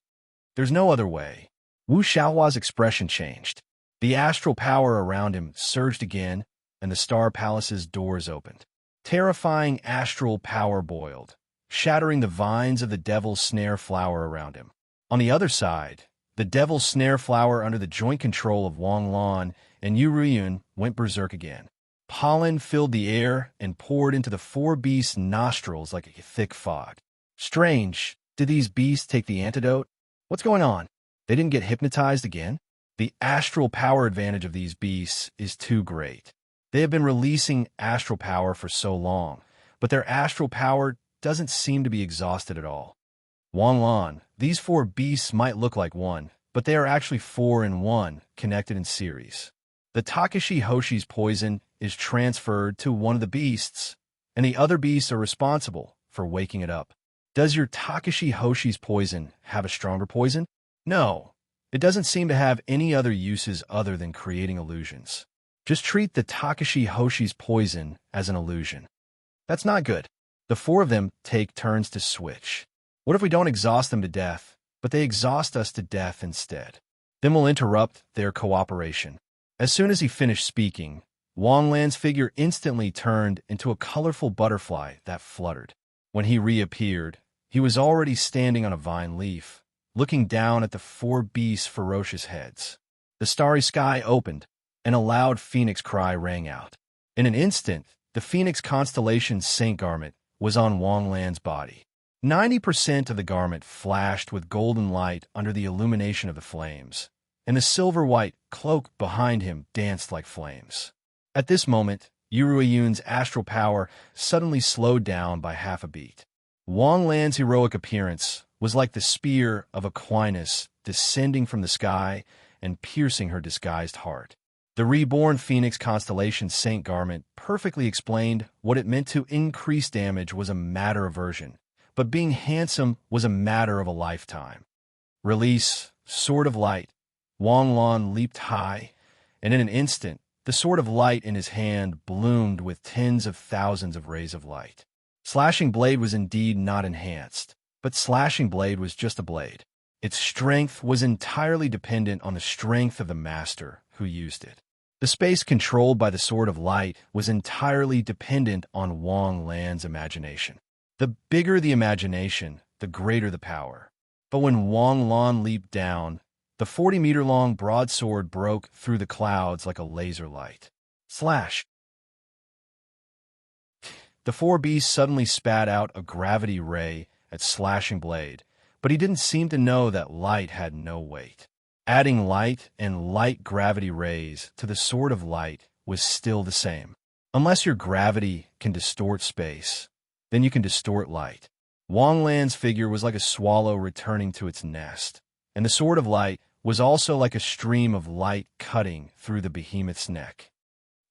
There's no other way. Wu Xiaohua's expression changed. The astral power around him surged again, and the Star Palace's doors opened. Terrifying astral power boiled, shattering the vines of the devil's snare flower around him. On the other side, the devil's snare flower under the joint control of Wang Lan and Yu Ruiyun went berserk again. Pollen filled the air and poured into the four beasts' nostrils like a thick fog. Strange, did these beasts take the antidote? What's going on? They didn't get hypnotized again? The astral power advantage of these beasts is too great. They have been releasing astral power for so long, but their astral power doesn't seem to be exhausted at all. Wang Lan, these four beasts might look like one, but they are actually four in one, connected in series. The Takashi Hoshi's poison is transferred to one of the beasts, and the other beasts are responsible for waking it up. Does your Takashi Hoshi's poison have a stronger poison? No. It doesn't seem to have any other uses other than creating illusions. Just treat the Takashi Hoshi's poison as an illusion. That's not good. The four of them take turns to switch. What if we don't exhaust them to death, but they exhaust us to death instead? Then we'll interrupt their cooperation. As soon as he finished speaking, Wang Lan's figure instantly turned into a colorful butterfly that fluttered. When he reappeared, he was already standing on a vine leaf, looking down at the four beasts' ferocious heads. The starry sky opened, and a loud phoenix cry rang out. In an instant, the phoenix constellation's saint garment was on Wang Lan's body. 90% of the garment flashed with golden light under the illumination of the flames, and the silver-white cloak behind him danced like flames. At this moment, Yu Ruiyun's astral power suddenly slowed down by half a beat. Wang Lan's heroic appearance was like the spear of Aquinas descending from the sky and piercing her disguised heart. The reborn Phoenix constellation Saint garment perfectly explained what it meant to increase damage was a matter of version, but being handsome was a matter of a lifetime. Release, Sword of Light. Wang Lan leaped high, and in an instant, the sword of light in his hand bloomed with tens of thousands of rays of light. Slashing Blade was indeed not enhanced, but Slashing Blade was just a blade. Its strength was entirely dependent on the strength of the master who used it. The space controlled by the Sword of Light was entirely dependent on Wang Lan's imagination. The bigger the imagination, the greater the power. But when Wang Lan leaped down, the 40-meter-long broadsword broke through the clouds like a laser light. Slash! The four beasts suddenly spat out a gravity ray at Slashing Blade, but he didn't seem to know that light had no weight. Adding light and light gravity rays to the Sword of Light was still the same. Unless your gravity can distort space, then you can distort light. Wang Lan's figure was like a swallow returning to its nest, and the Sword of Light was also like a stream of light cutting through the behemoth's neck.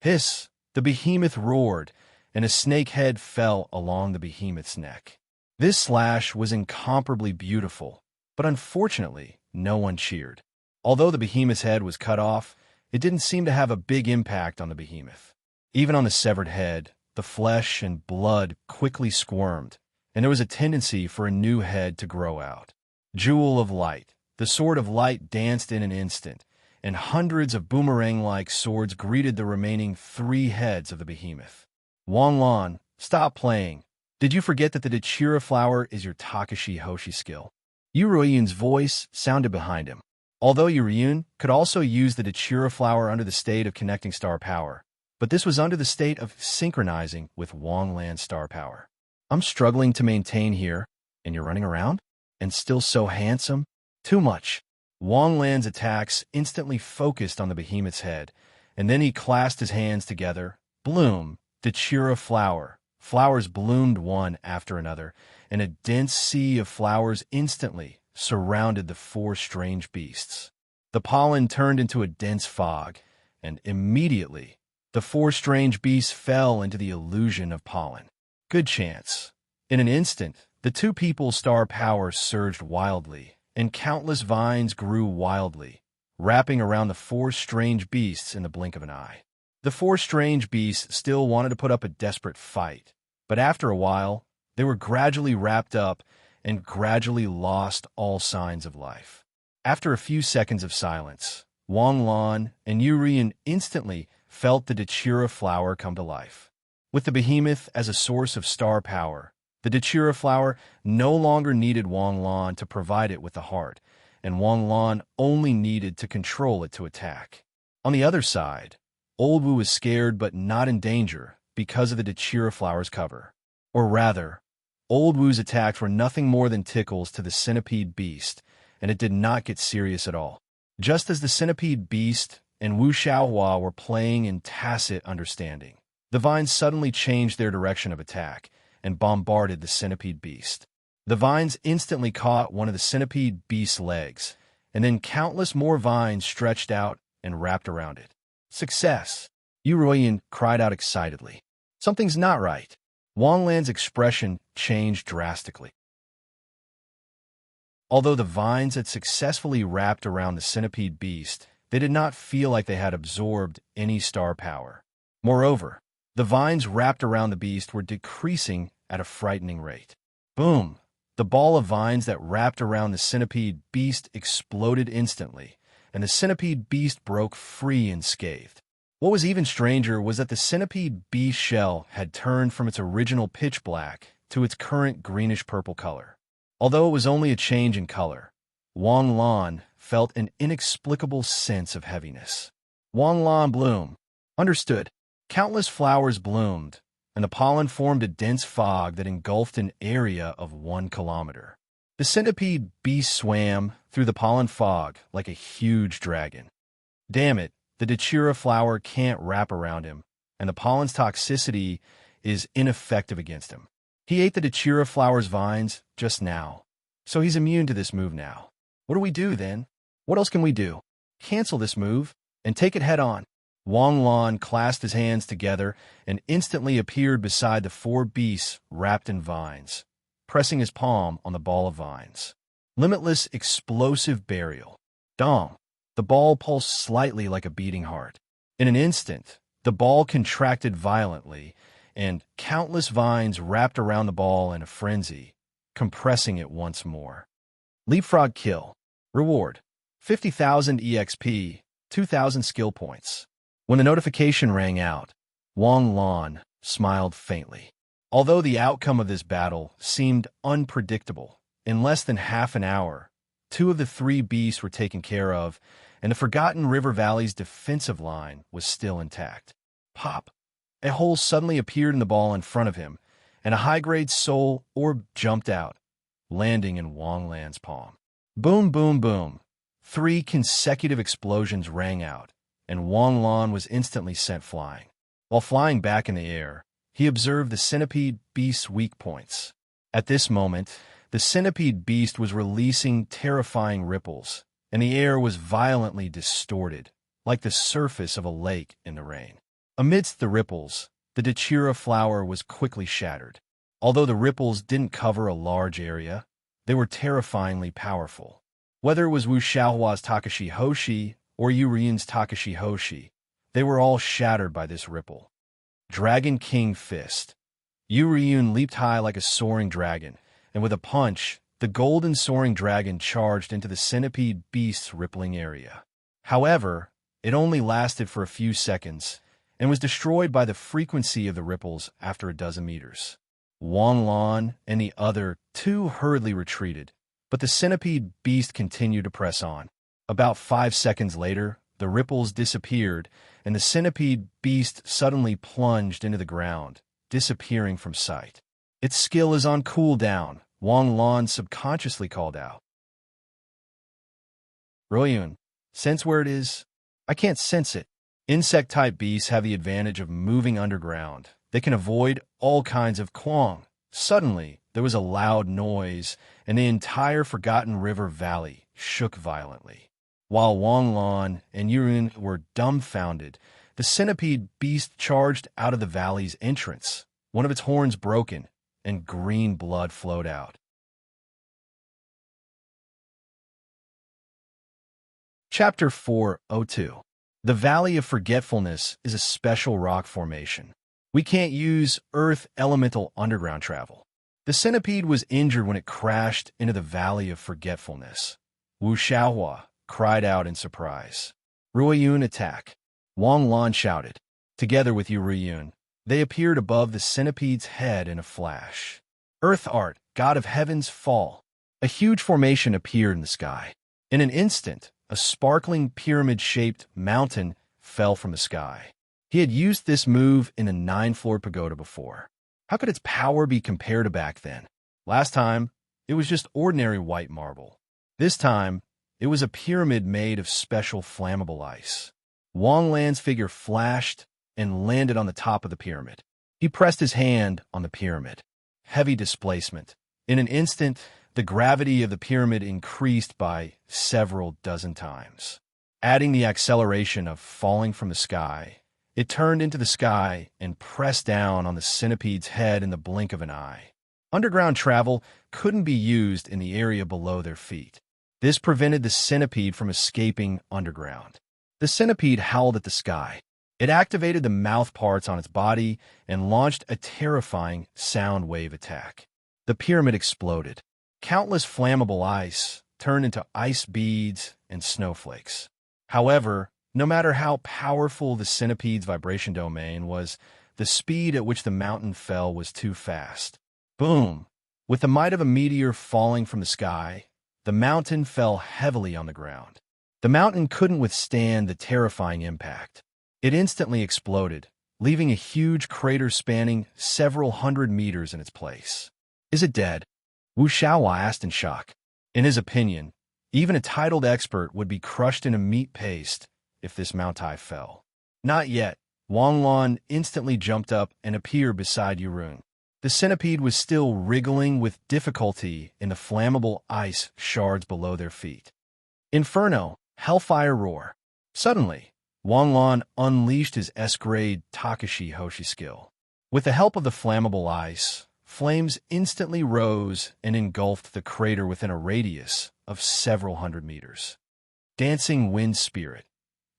Hiss! The behemoth roared, and a snake head fell along the behemoth's neck. This slash was incomparably beautiful, but unfortunately, no one cheered. Although the behemoth's head was cut off, it didn't seem to have a big impact on the behemoth. Even on the severed head, the flesh and blood quickly squirmed, and there was a tendency for a new head to grow out. Jewel of Light. The Sword of Light danced in an instant, and hundreds of boomerang-like swords greeted the remaining 3 heads of the behemoth. Wang Lan, stop playing. Did you forget that the Dachira flower is your Takashi Hoshi skill? Yuryun's voice sounded behind him. Although Yuryun could also use the Dachira flower under the state of connecting star power, but this was under the state of synchronizing with Wang Lan's star power. I'm struggling to maintain here, and you're running around? And still so handsome? Too much. Wang Lan's attacks instantly focused on the behemoth's head, and then he clasped his hands together. Bloom, Dachira flower. Flowers bloomed one after another, and a dense sea of flowers instantly surrounded the 4 strange beasts. The pollen turned into a dense fog, and immediately the 4 strange beasts fell into the illusion of pollen. Good chance. In an instant, the 2 people's star power surged wildly, and countless vines grew wildly, wrapping around the 4 strange beasts in the blink of an eye. The 4 strange beasts still wanted to put up a desperate fight, but after a while, they were gradually wrapped up and gradually lost all signs of life. After a few seconds of silence, Wang Lan and Yuryun instantly felt the Dachira flower come to life. With the behemoth as a source of star power, the Dachira flower no longer needed Wang Lan to provide it with the heart, and Wang Lan only needed to control it to attack. On the other side, Old Wu was scared but not in danger because of the Dachira flower's cover. Or rather, Old Wu's attacks were nothing more than tickles to the centipede beast, and it did not get serious at all. Just as the centipede beast and Wu Xiaohua were playing in tacit understanding, the vines suddenly changed their direction of attack and bombarded the centipede beast. The vines instantly caught one of the centipede beast's legs, and then countless more vines stretched out and wrapped around it. Success! Yuryun cried out excitedly. Something's not right. Wang Lan's expression changed drastically. Although the vines had successfully wrapped around the centipede beast, they did not feel like they had absorbed any star power. Moreover, the vines wrapped around the beast were decreasing at a frightening rate. Boom! The ball of vines that wrapped around the centipede beast exploded instantly, and the centipede beast broke free unscathed. What was even stranger was that the centipede beast shell had turned from its original pitch black to its current greenish-purple color. Although it was only a change in color, Wang Lan felt an inexplicable sense of heaviness. Wang Lan bloom. Understood. Countless flowers bloomed, and the pollen formed a dense fog that engulfed an area of 1 kilometer. The centipede beast swam through the pollen fog like a huge dragon. Damn it, the Dachira flower can't wrap around him, and the pollen's toxicity is ineffective against him. He ate the Dachira flower's vines just now. So he's immune to this move now. What do we do then? What else can we do? Cancel this move and take it head on. Wang Lan clasped his hands together and instantly appeared beside the four beasts wrapped in vines, pressing his palm on the ball of vines. Limitless explosive burial. Dong. The ball pulsed slightly like a beating heart. In an instant, the ball contracted violently, and countless vines wrapped around the ball in a frenzy, compressing it once more. Leapfrog kill. Reward: 50,000 EXP, 2,000 skill points. When the notification rang out, Wang Lan smiled faintly. Although the outcome of this battle seemed unpredictable, in less than half an hour, 2 of the 3 beasts were taken care of, and the Forgotten River Valley's defensive line was still intact. Pop! A hole suddenly appeared in the ball in front of him, and a high-grade soul orb jumped out, landing in Wang Lan's palm. Boom, boom, boom. 3 consecutive explosions rang out, and Wang Lan was instantly sent flying. While flying back in the air, he observed the centipede beast's weak points. At this moment, the centipede beast was releasing terrifying ripples, and the air was violently distorted, like the surface of a lake in the rain. Amidst the ripples, the Dachira flower was quickly shattered. Although the ripples didn't cover a large area, they were terrifyingly powerful. Whether it was Wu Xiaohua's Takashi Hoshi or Yu Ryun's Takashi Hoshi, they were all shattered by this ripple. Dragon King Fist. Yu Ryun leaped high like a soaring dragon, and with a punch, the golden soaring dragon charged into the centipede beast's rippling area. However, it only lasted for a few seconds, and was destroyed by the frequency of the ripples after a dozen meters. Wang Lan and the other 2 hurriedly retreated, but the centipede beast continued to press on. About 5 seconds later, the ripples disappeared, and the centipede beast suddenly plunged into the ground, disappearing from sight. Its skill is on cooldown, Wang Lan subconsciously called out. Royun, sense where it is? I can't sense it. Insect-type beasts have the advantage of moving underground. They can avoid all kinds of quang. Suddenly, there was a loud noise, and the entire Forgotten River Valley shook violently. While Wang Lan and Yurun were dumbfounded, the centipede beast charged out of the valley's entrance, one of its horns broken, and green blood flowed out. Chapter 402. The Valley of Forgetfulness is a special rock formation. We can't use Earth Elemental underground travel. The centipede was injured when it crashed into the Valley of Forgetfulness. Wu Xiaohua cried out in surprise. Ruiyun attack. Wang Lan shouted. Together with Yu Ruiyun, they appeared above the centipede's head in a flash. Earth Art, God of Heaven's fall. A huge formation appeared in the sky. In an instant, a sparkling pyramid-shaped mountain fell from the sky. He had used this move in a 9-floor pagoda before. How could its power be compared to back then? Last time, it was just ordinary white marble. This time, it was a pyramid made of special flammable ice. Wang Lan's figure flashed and landed on the top of the pyramid. He pressed his hand on the pyramid. Heavy displacement. In an instant, the gravity of the pyramid increased by several dozen times. Adding the acceleration of falling from the sky, it turned into the sky and pressed down on the centipede's head in the blink of an eye. Underground travel couldn't be used in the area below their feet. This prevented the centipede from escaping underground. The centipede howled at the sky. It activated the mouth parts on its body and launched a terrifying sound wave attack. The pyramid exploded. Countless flammable ice turned into ice beads and snowflakes. However, no matter how powerful the centipede's vibration domain was, the speed at which the mountain fell was too fast. Boom! With the might of a meteor falling from the sky, the mountain fell heavily on the ground. The mountain couldn't withstand the terrifying impact. It instantly exploded, leaving a huge crater spanning several hundred meters in its place. Is it dead? Wu Xiaohua asked in shock. In his opinion, even a titled expert would be crushed in a meat paste if this mountai fell. Not yet. Wang Lan instantly jumped up and appeared beside Yurun. The centipede was still wriggling with difficulty in the flammable ice shards below their feet. Inferno, hellfire roar. Suddenly, Wang Lan unleashed his S-grade Takashi Hoshi skill. With the help of the flammable ice, flames instantly rose and engulfed the crater within a radius of several hundred meters. Dancing Wind Spirit.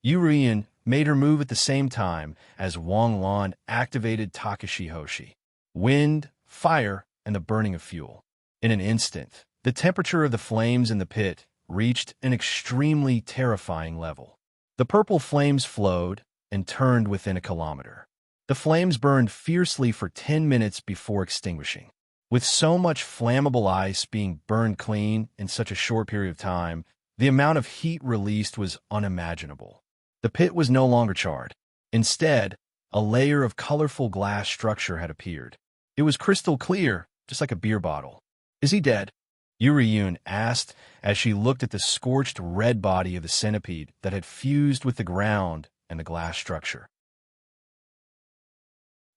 Yurian made her move at the same time as Wang Lan activated Takashi Hoshi. Wind, fire, and the burning of fuel. In an instant, the temperature of the flames in the pit reached an extremely terrifying level. The purple flames flowed and turned within a kilometer. The flames burned fiercely for 10 minutes before extinguishing. With so much flammable ice being burned clean in such a short period of time, the amount of heat released was unimaginable. The pit was no longer charred. Instead, a layer of colorful glass structure had appeared. It was crystal clear, just like a beer bottle. "Is he dead?" Yuri-Yun asked as she looked at the scorched red body of the centipede that had fused with the ground and the glass structure.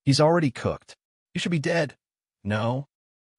"He's already cooked. You should be dead." No.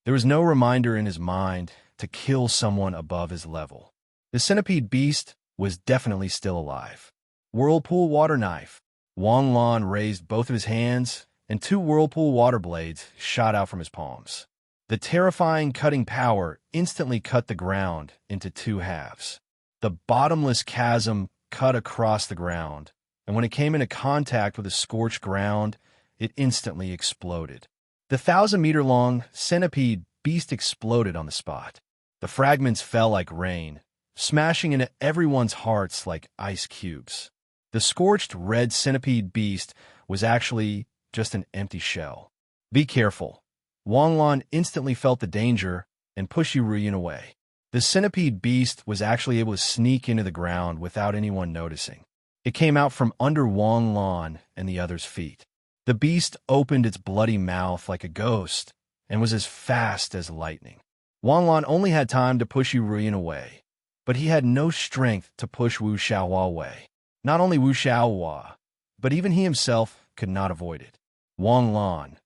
There was no reminder in his mind to kill someone above his level. The centipede beast was definitely still alive. Whirlpool water knife. Wang Lan raised both of his hands, and 2 whirlpool water blades shot out from his palms. The terrifying cutting power instantly cut the ground into 2 halves. The bottomless chasm cut across the ground, and when it came into contact with the scorched ground, it instantly exploded. The 1,000-meter-long centipede beast exploded on the spot. The fragments fell like rain, smashing into everyone's hearts like ice cubes. The scorched red centipede beast was actually just an empty shell. "Be careful." Wang Lan instantly felt the danger and pushed Yurian away. The centipede beast was actually able to sneak into the ground without anyone noticing. It came out from under Wang Lan and the other's feet. The beast opened its bloody mouth like a ghost and was as fast as lightning. Wang Lan only had time to push Yurian away, but he had no strength to push Wu Xiaohua away. Not only Wu Xiaohua, but even he himself could not avoid it. Wang Lan.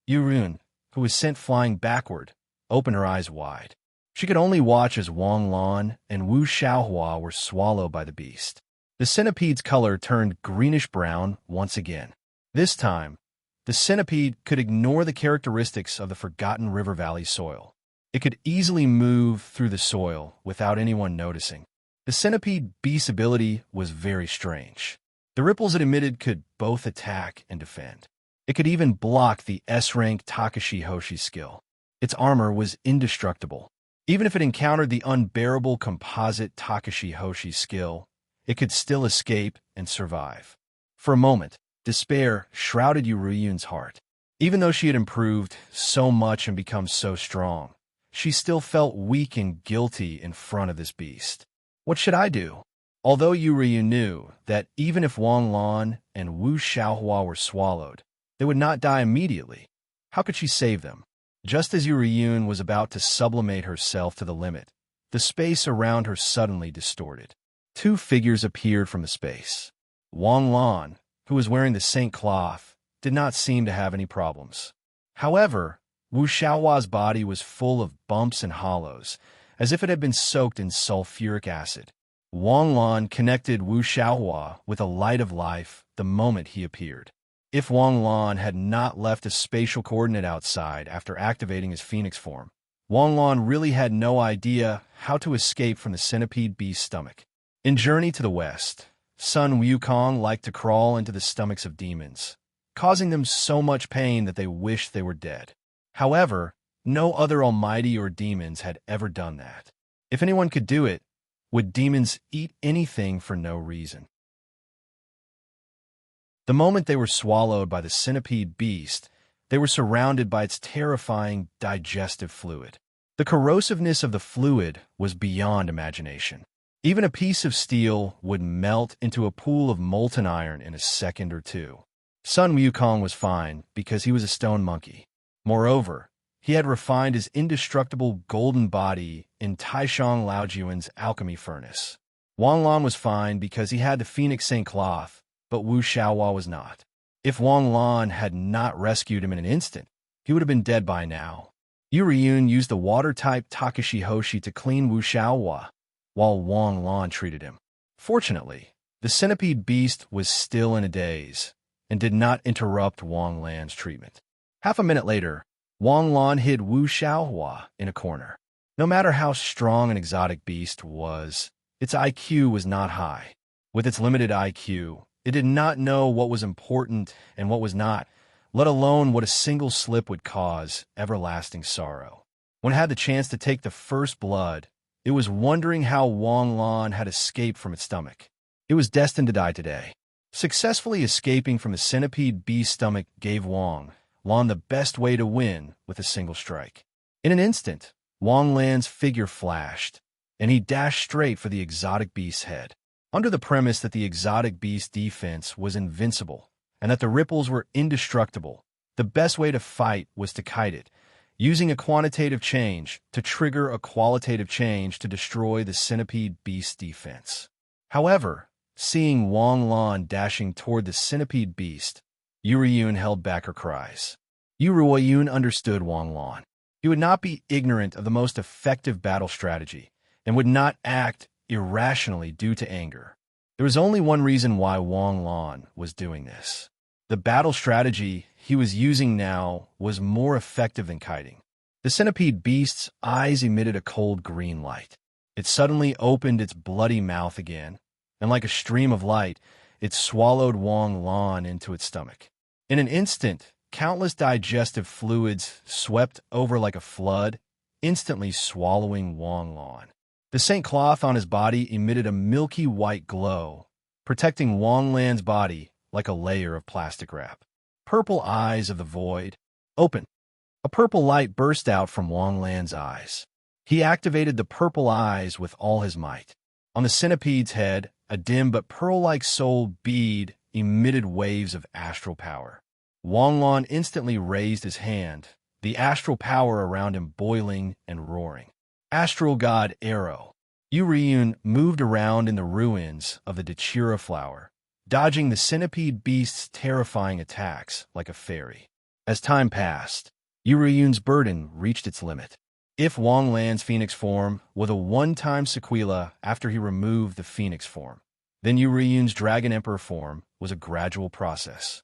Yurian, who was sent flying backward, opened her eyes wide. She could only watch as Wang Lan and Wu Xiaohua were swallowed by the beast. The centipede's color turned greenish-brown once again. This time, the centipede could ignore the characteristics of the forgotten river valley soil. It could easily move through the soil without anyone noticing. The centipede beast's ability was very strange. The ripples it emitted could both attack and defend. It could even block the S-rank Takashi Hoshi skill. Its armor was indestructible. Even if it encountered the unbearable composite Takashi Hoshi skill, it could still escape and survive. For a moment, despair shrouded Yuriyun's heart. Even though she had improved so much and become so strong, she still felt weak and guilty in front of this beast. What should I do? Although Yuriyun knew that even if Wang Lan and Wu Xiaohua were swallowed, they would not die immediately. How could she save them? Just as Yuriyun was about to sublimate herself to the limit, the space around her suddenly distorted. 2 figures appeared from the space. Wang Lan, who was wearing the Saint cloth, did not seem to have any problems. However, Wu Xiaohua's body was full of bumps and hollows, as if it had been soaked in sulfuric acid. Wang Lan connected Wu Xiaohua with a light of life the moment he appeared. If Wang Lan had not left a spatial coordinate outside after activating his phoenix form, Wang Lan really had no idea how to escape from the centipede beast's stomach. In Journey to the West, Sun Wukong liked to crawl into the stomachs of demons, causing them so much pain that they wished they were dead. However, no other almighty or demons had ever done that. If anyone could do it, would demons eat anything for no reason? The moment they were swallowed by the centipede beast, they were surrounded by its terrifying digestive fluid. The corrosiveness of the fluid was beyond imagination. Even a piece of steel would melt into a pool of molten iron in a second or 2. Sun Wukong was fine because he was a stone monkey. Moreover, he had refined his indestructible golden body in Taishang Laojuan's alchemy furnace. Wang Lan was fine because he had the Phoenix Saint cloth, but Wu Xiaohua was not. If Wang Lan had not rescued him in an instant, he would have been dead by now. Yuriyun used the water-type Takashi Hoshi to clean Wu Xiaohua, while Wang Lan treated him. Fortunately, the centipede beast was still in a daze and did not interrupt Wang Lan's treatment. Half a minute later, Wang Lan hid Wu Xiaohua in a corner. No matter how strong an exotic beast was, its IQ was not high. With its limited IQ, it did not know what was important and what was not, let alone what a single slip would cause everlasting sorrow. When it had the chance to take the first blood, it was wondering how Wang Lan had escaped from its stomach. It was destined to die today. Successfully escaping from the centipede beast's stomach gave Wang Lan the best way to win with a single strike. In an instant, Wang Lan's figure flashed, and he dashed straight for the exotic beast's head. Under the premise that the exotic beast's defense was invincible and that the ripples were indestructible, the best way to fight was to kite it, using a quantitative change to trigger a qualitative change to destroy the centipede beast's defense. However, seeing Wang Lan dashing toward the centipede beast, Yuriyun held back her cries. Yuriyun understood Wang Lan. He would not be ignorant of the most effective battle strategy and would not act irrationally due to anger. There was only one reason why Wang Lan was doing this. The battle strategy he was using now was more effective than kiting. The centipede beast's eyes emitted a cold green light. It suddenly opened its bloody mouth again, and like a stream of light, it swallowed Wang Lan into its stomach. In an instant, countless digestive fluids swept over like a flood, instantly swallowing Wang Lan. The Saint cloth on his body emitted a milky white glow, protecting Wang Lan's body like a layer of plastic wrap. Purple eyes of the void. Open. A purple light burst out from Wang Lan's eyes. He activated the purple eyes with all his might. On the centipede's head, a dim but pearl-like soul bead emitted waves of astral power. Wang Lan instantly raised his hand, the astral power around him boiling and roaring. Astral God Arrow. Yuriyun moved around in the ruins of the Dachira flower, dodging the centipede beast's terrifying attacks like a fairy. As time passed, Yuriyun's burden reached its limit. If Wang Lan's phoenix form was a one-time sequela after he removed the phoenix form, then Yuriyun's Dragon Emperor form was a gradual process.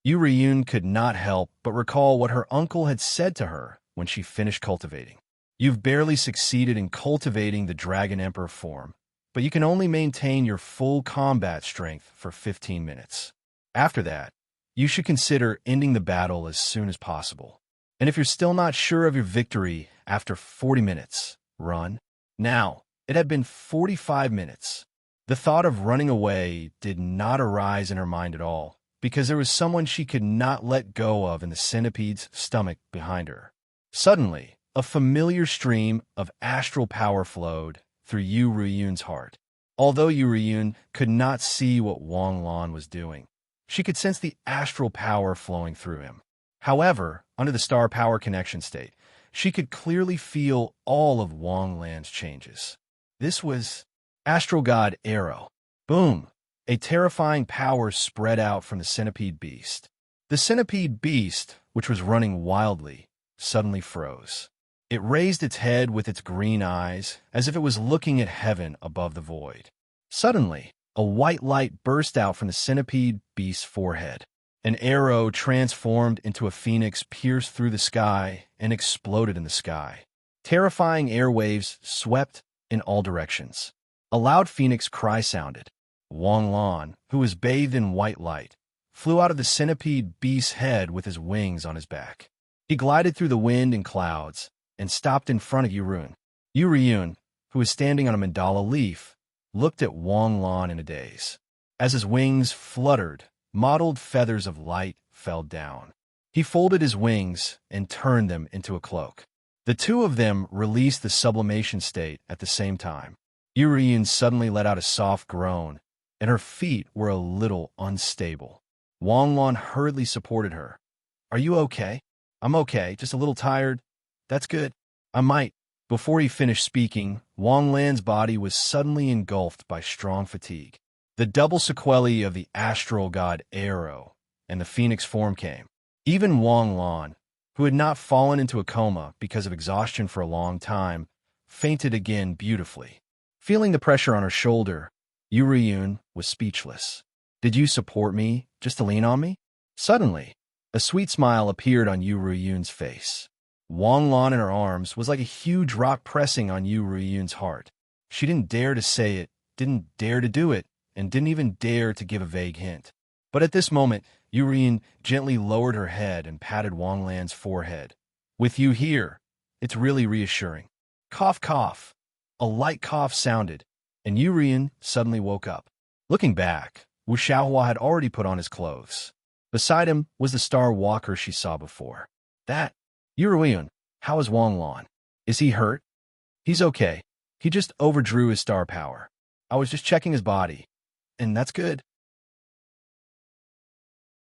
Yuriyun could not help but recall what her uncle had said to her when she finished cultivating. You've barely succeeded in cultivating the Dragon Emperor form, but you can only maintain your full combat strength for 15 minutes. After that, you should consider ending the battle as soon as possible. And if you're still not sure of your victory after 40 minutes, run. Now, it had been 45 minutes. The thought of running away did not arise in her mind at all, because there was someone she could not let go of in the centipede's stomach behind her. Suddenly, a familiar stream of astral power flowed through Yuriyun's heart. Although Yuriyun could not see what Wang Lan was doing, she could sense the astral power flowing through him. However, under the star power connection state, she could clearly feel all of Wang Lan's changes. This was Astral God Arrow. Boom! A terrifying power spread out from the centipede beast. The centipede beast, which was running wildly, suddenly froze. It raised its head with its green eyes, as if it was looking at heaven above the void. Suddenly, a white light burst out from the centipede beast's forehead. An arrow transformed into a phoenix pierced through the sky and exploded in the sky. Terrifying airwaves swept in all directions. A loud phoenix cry sounded. Wang Lan, who was bathed in white light, flew out of the centipede beast's head with his wings on his back. He glided through the wind and clouds and stopped in front of Yuriyun. Yuriyun, who was standing on a mandala leaf, looked at Wang Lan in a daze. As his wings fluttered, mottled feathers of light fell down. He folded his wings and turned them into a cloak. The two of them released the sublimation state at the same time. Yuriyun suddenly let out a soft groan, and her feet were a little unstable. Wang Lan hurriedly supported her. "Are you okay?" "I'm okay, just a little tired." "That's good." "I might." Before he finished speaking, Wang Lan's body was suddenly engulfed by strong fatigue. The double sequelae of the astral god Arrow and the phoenix form came. Even Wang Lan, who had not fallen into a coma because of exhaustion for a long time, fainted again beautifully. Feeling the pressure on her shoulder, Yu Riyun was speechless. Did you support me just to lean on me? Suddenly, a sweet smile appeared on Yu Riyun's face. Wang Lan in her arms was like a huge rock pressing on Yu Riyun's heart. She didn't dare to say it, didn't dare to do it, and didn't even dare to give a vague hint. But at this moment, Yu Riyun gently lowered her head and patted Wang Lan's forehead. With you here, it's really reassuring. Cough, cough. A light cough sounded, and Yu Riyun suddenly woke up. Looking back, Wu Xiaohua had already put on his clothes. Beside him was the star walker she saw before. Yu Riyun, how is Wang Lan? Is he hurt? He's okay. He just overdrew his star power. I was just checking his body, and that's good.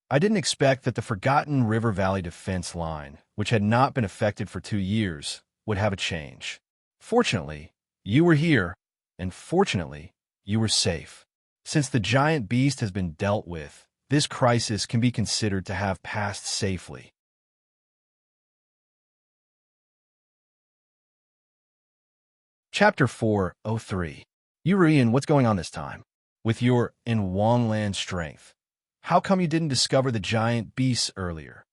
I didn't expect that the forgotten River Valley defense line, which had not been affected for 2 years, would have a change. Fortunately, you were here, and fortunately, you were safe. Since the giant beast has been dealt with, this crisis can be considered to have passed safely. Chapter 403. Yu Riyun, what's going on this time? With your in Wang Lan's strength, how come you didn't discover the giant beasts earlier?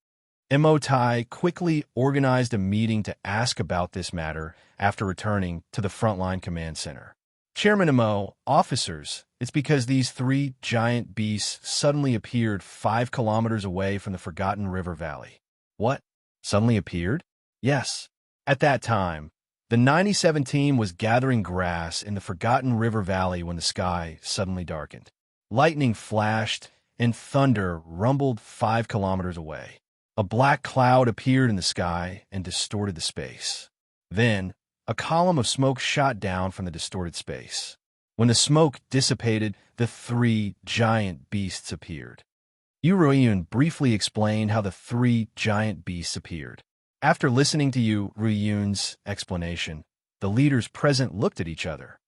Mo Tai quickly organized a meeting to ask about this matter after returning to the frontline command center. Chairman Mo, officers, it's because these 3 giant beasts suddenly appeared 5 kilometers away from the forgotten river valley. What? Suddenly appeared? Yes. At that time, the 97 team was gathering grass in the forgotten river valley when the sky suddenly darkened. Lightning flashed and thunder rumbled 5 kilometers away. A black cloud appeared in the sky and distorted the space. Then, a column of smoke shot down from the distorted space. When the smoke dissipated, the 3 giant beasts appeared. Yu Riyun briefly explained how the 3 giant beasts appeared. After listening to Yu Riyun's explanation, the leaders present looked at each other.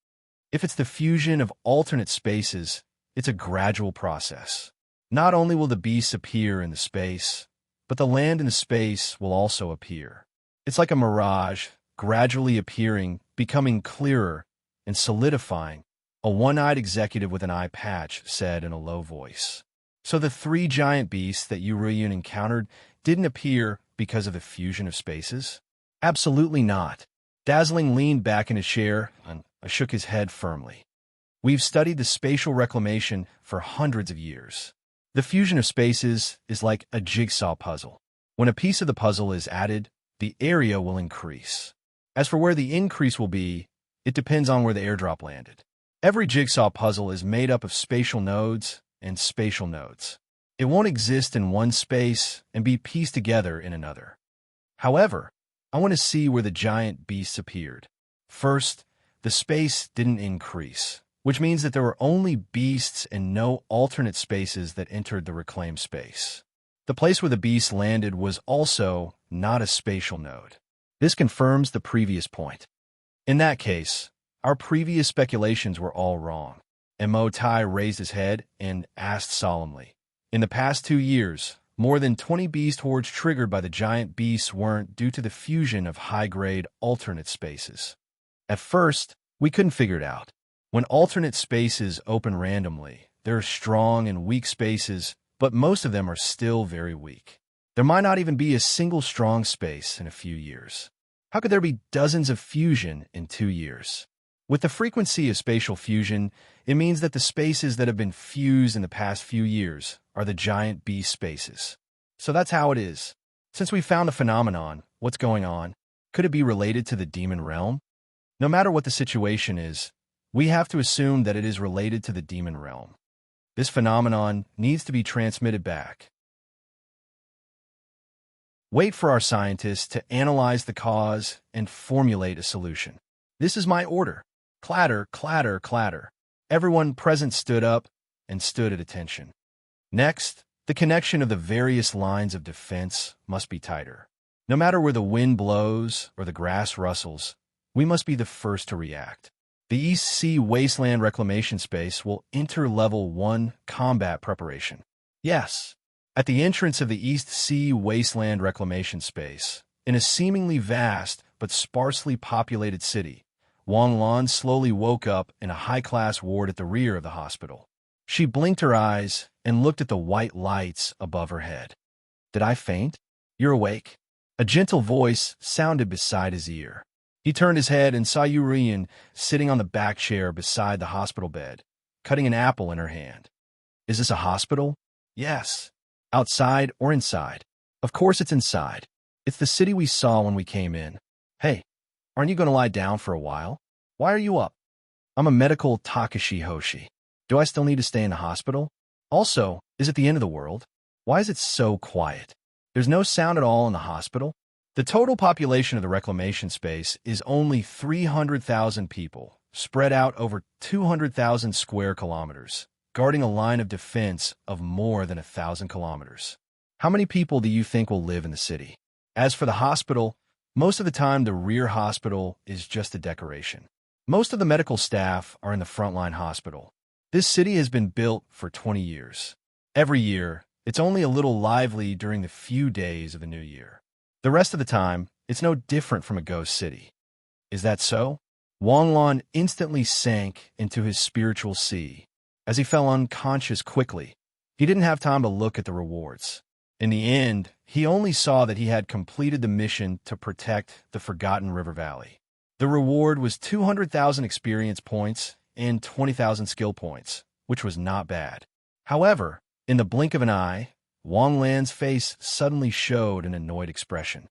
If it's the fusion of alternate spaces, it's a gradual process. Not only will the beasts appear in the space, but the land in the space will also appear. It's like a mirage, gradually appearing, becoming clearer, and solidifying, a one-eyed executive with an eye patch said in a low voice. So the 3 giant beasts that Yu Riyun encountered didn't appear because of the fusion of spaces? Absolutely not. Dazzling leaned back in his chair and shook his head firmly. We've studied the spatial reclamation for hundreds of years. The fusion of spaces is like a jigsaw puzzle. When a piece of the puzzle is added, the area will increase. As for where the increase will be, it depends on where the airdrop landed. Every jigsaw puzzle is made up of spatial nodes and spatial nodes. It won't exist in one space and be pieced together in another. However, I want to see where the giant beasts appeared. First, the space didn't increase, which means that there were only beasts and no alternate spaces that entered the reclaimed space. The place where the beast landed was also not a spatial node. This confirms the previous point. In that case, our previous speculations were all wrong. Mo Tai raised his head and asked solemnly, in the past 2 years, more than 20 beast hordes triggered by the giant beasts weren't due to the fusion of high-grade alternate spaces. At first, we couldn't figure it out. When alternate spaces open randomly, there are strong and weak spaces, but most of them are still very weak. There might not even be a single strong space in a few years. How could there be dozens of fusion in 2 years? With the frequency of spatial fusion, it means that the spaces that have been fused in the past few years are the giant beast spaces. So that's how it is. Since we found the phenomenon, what's going on? Could it be related to the demon realm? No matter what the situation is, we have to assume that it is related to the demon realm. This phenomenon needs to be transmitted back. Wait for our scientists to analyze the cause and formulate a solution. This is my order. Clatter, clatter, clatter. Everyone present stood up and stood at attention. Next, the connection of the various lines of defense must be tighter. No matter where the wind blows or the grass rustles, we must be the first to react. The East Sea Wasteland Reclamation Space will enter Level 1 combat preparation. Yes, At the entrance of the East Sea Wasteland Reclamation Space, in a seemingly vast but sparsely populated city, Wang Lan slowly woke up in a high-class ward at the rear of the hospital. She blinked her eyes and looked at the white lights above her head. "Did I faint? You're awake?" A gentle voice sounded beside his ear. He turned his head and saw Yurian sitting on the back chair beside the hospital bed, cutting an apple in her hand. "Is this a hospital?" "Yes." "Outside or inside?" "Of course it's inside. It's the city we saw when we came in." "Hey, aren't you going to lie down for a while? Why are you up?" "I'm a medical Takashi Hoshi. Do I still need to stay in the hospital? Also, is it the end of the world? Why is it so quiet? There's no sound at all in the hospital?" The total population of the reclamation space is only 300,000 people, spread out over 200,000 square kilometers, guarding a line of defense of more than 1,000 kilometers. How many people do you think will live in the city? As for the hospital, most of the time the rear hospital is just a decoration. Most of the medical staff are in the frontline hospital. This city has been built for 20 years. Every year, it's only a little lively during the few days of the new year. The rest of the time, it's no different from a ghost city. Is that so? Wang Lan instantly sank into his spiritual sea. As he fell unconscious quickly, he didn't have time to look at the rewards. In the end, he only saw that he had completed the mission to protect the Forgotten River Valley. The reward was 200,000 experience points and 20,000 skill points, which was not bad. However, in the blink of an eye, Wang Lan's face suddenly showed an annoyed expression.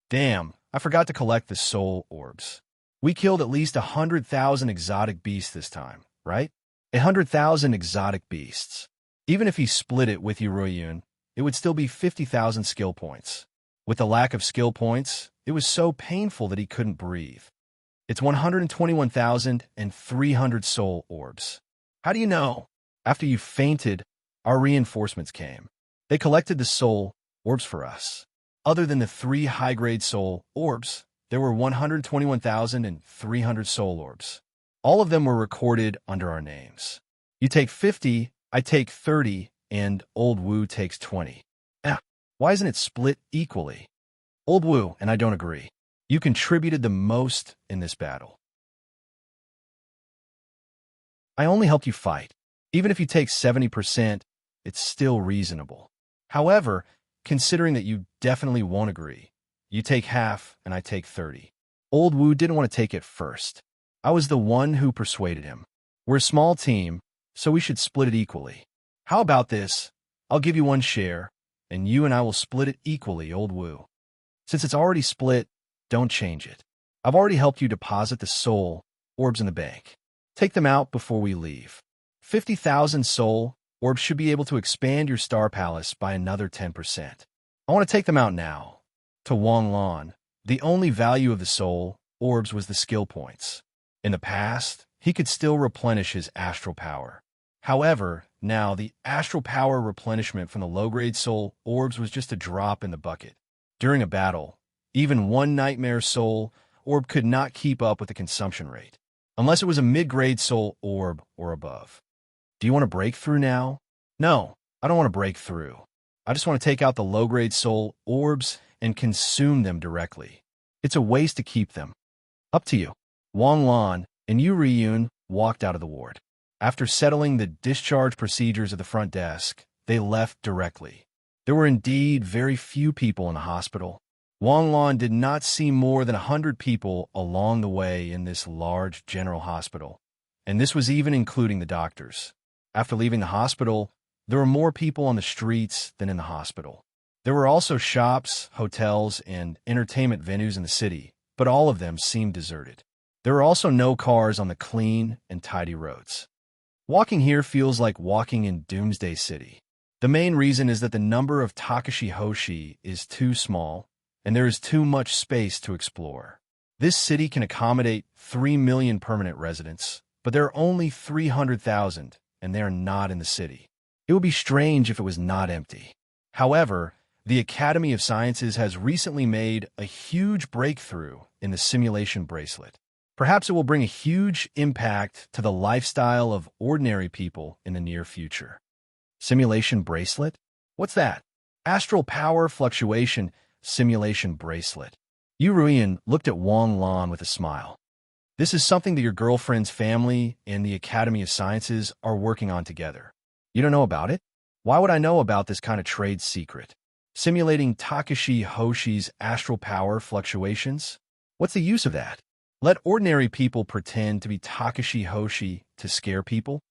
"Damn, I forgot to collect the soul orbs. We killed at least 100,000 exotic beasts this time, right? 100,000 exotic beasts. Even if he split it with Yuruyun, it would still be 50,000 skill points. With the lack of skill points, it was so painful that he couldn't breathe. It's 121,300 soul orbs. How do you know? After you fainted, our reinforcements came. They collected the soul orbs for us. Other than the 3 high-grade soul orbs, there were 121,300 soul orbs. All of them were recorded under our names. You take 50, I take 30, and Old Wu takes 20. Why isn't it split equally? Old Wu and I don't agree. You contributed the most in this battle. I only helped you fight. Even if you take 70%, it's still reasonable. However, considering that you definitely won't agree, you take half and I take 30. Old Wu didn't want to take it first. I was the one who persuaded him. We're a small team, so we should split it equally. How about this? I'll give you 1 share, and you and I will split it equally, Old Wu. Since it's already split, don't change it. I've already helped you deposit the soul orbs in the bank. Take them out before we leave. 50,000 soul orbs should be able to expand your star palace by another 10%. I want to take them out now. To Wang Lan, the only value of the soul orbs was the skill points. In the past, he could still replenish his astral power. However, now the astral power replenishment from the low-grade soul orbs was just a drop in the bucket. During a battle, even 1 nightmare soul orb could not keep up with the consumption rate, unless it was a mid-grade soul orb or above. Do you want to break through now? No, I don't want to break through. I just want to take out the low-grade soul orbs and consume them directly. It's a waste to keep them. Up to you. Wang Lan and Yu Riyun walked out of the ward. After settling the discharge procedures at the front desk, they left directly. There were indeed very few people in the hospital. Wang Lan did not see more than 100 people along the way in this large general hospital, and this was even including the doctors. After leaving the hospital, there were more people on the streets than in the hospital. There were also shops, hotels, and entertainment venues in the city, but all of them seemed deserted. There were also no cars on the clean and tidy roads. Walking here feels like walking in Doomsday City. The main reason is that the number of Takashi Hoshi is too small, and there is too much space to explore. This city can accommodate 3 million permanent residents, but there are only 300,000, and they are not in the city. It would be strange if it was not empty. However, the Academy of Sciences has recently made a huge breakthrough in the simulation bracelet. Perhaps it will bring a huge impact to the lifestyle of ordinary people in the near future. Simulation bracelet? What's that? Astral power fluctuation simulation bracelet. Yu Ruiyan looked at Wang Lan with a smile. This is something that your girlfriend's family and the Academy of Sciences are working on together. You don't know about it? Why would I know about this kind of trade secret? Simulating Takashi Hoshi's astral power fluctuations? What's the use of that? Let ordinary people pretend to be Takashi Hoshi to scare people?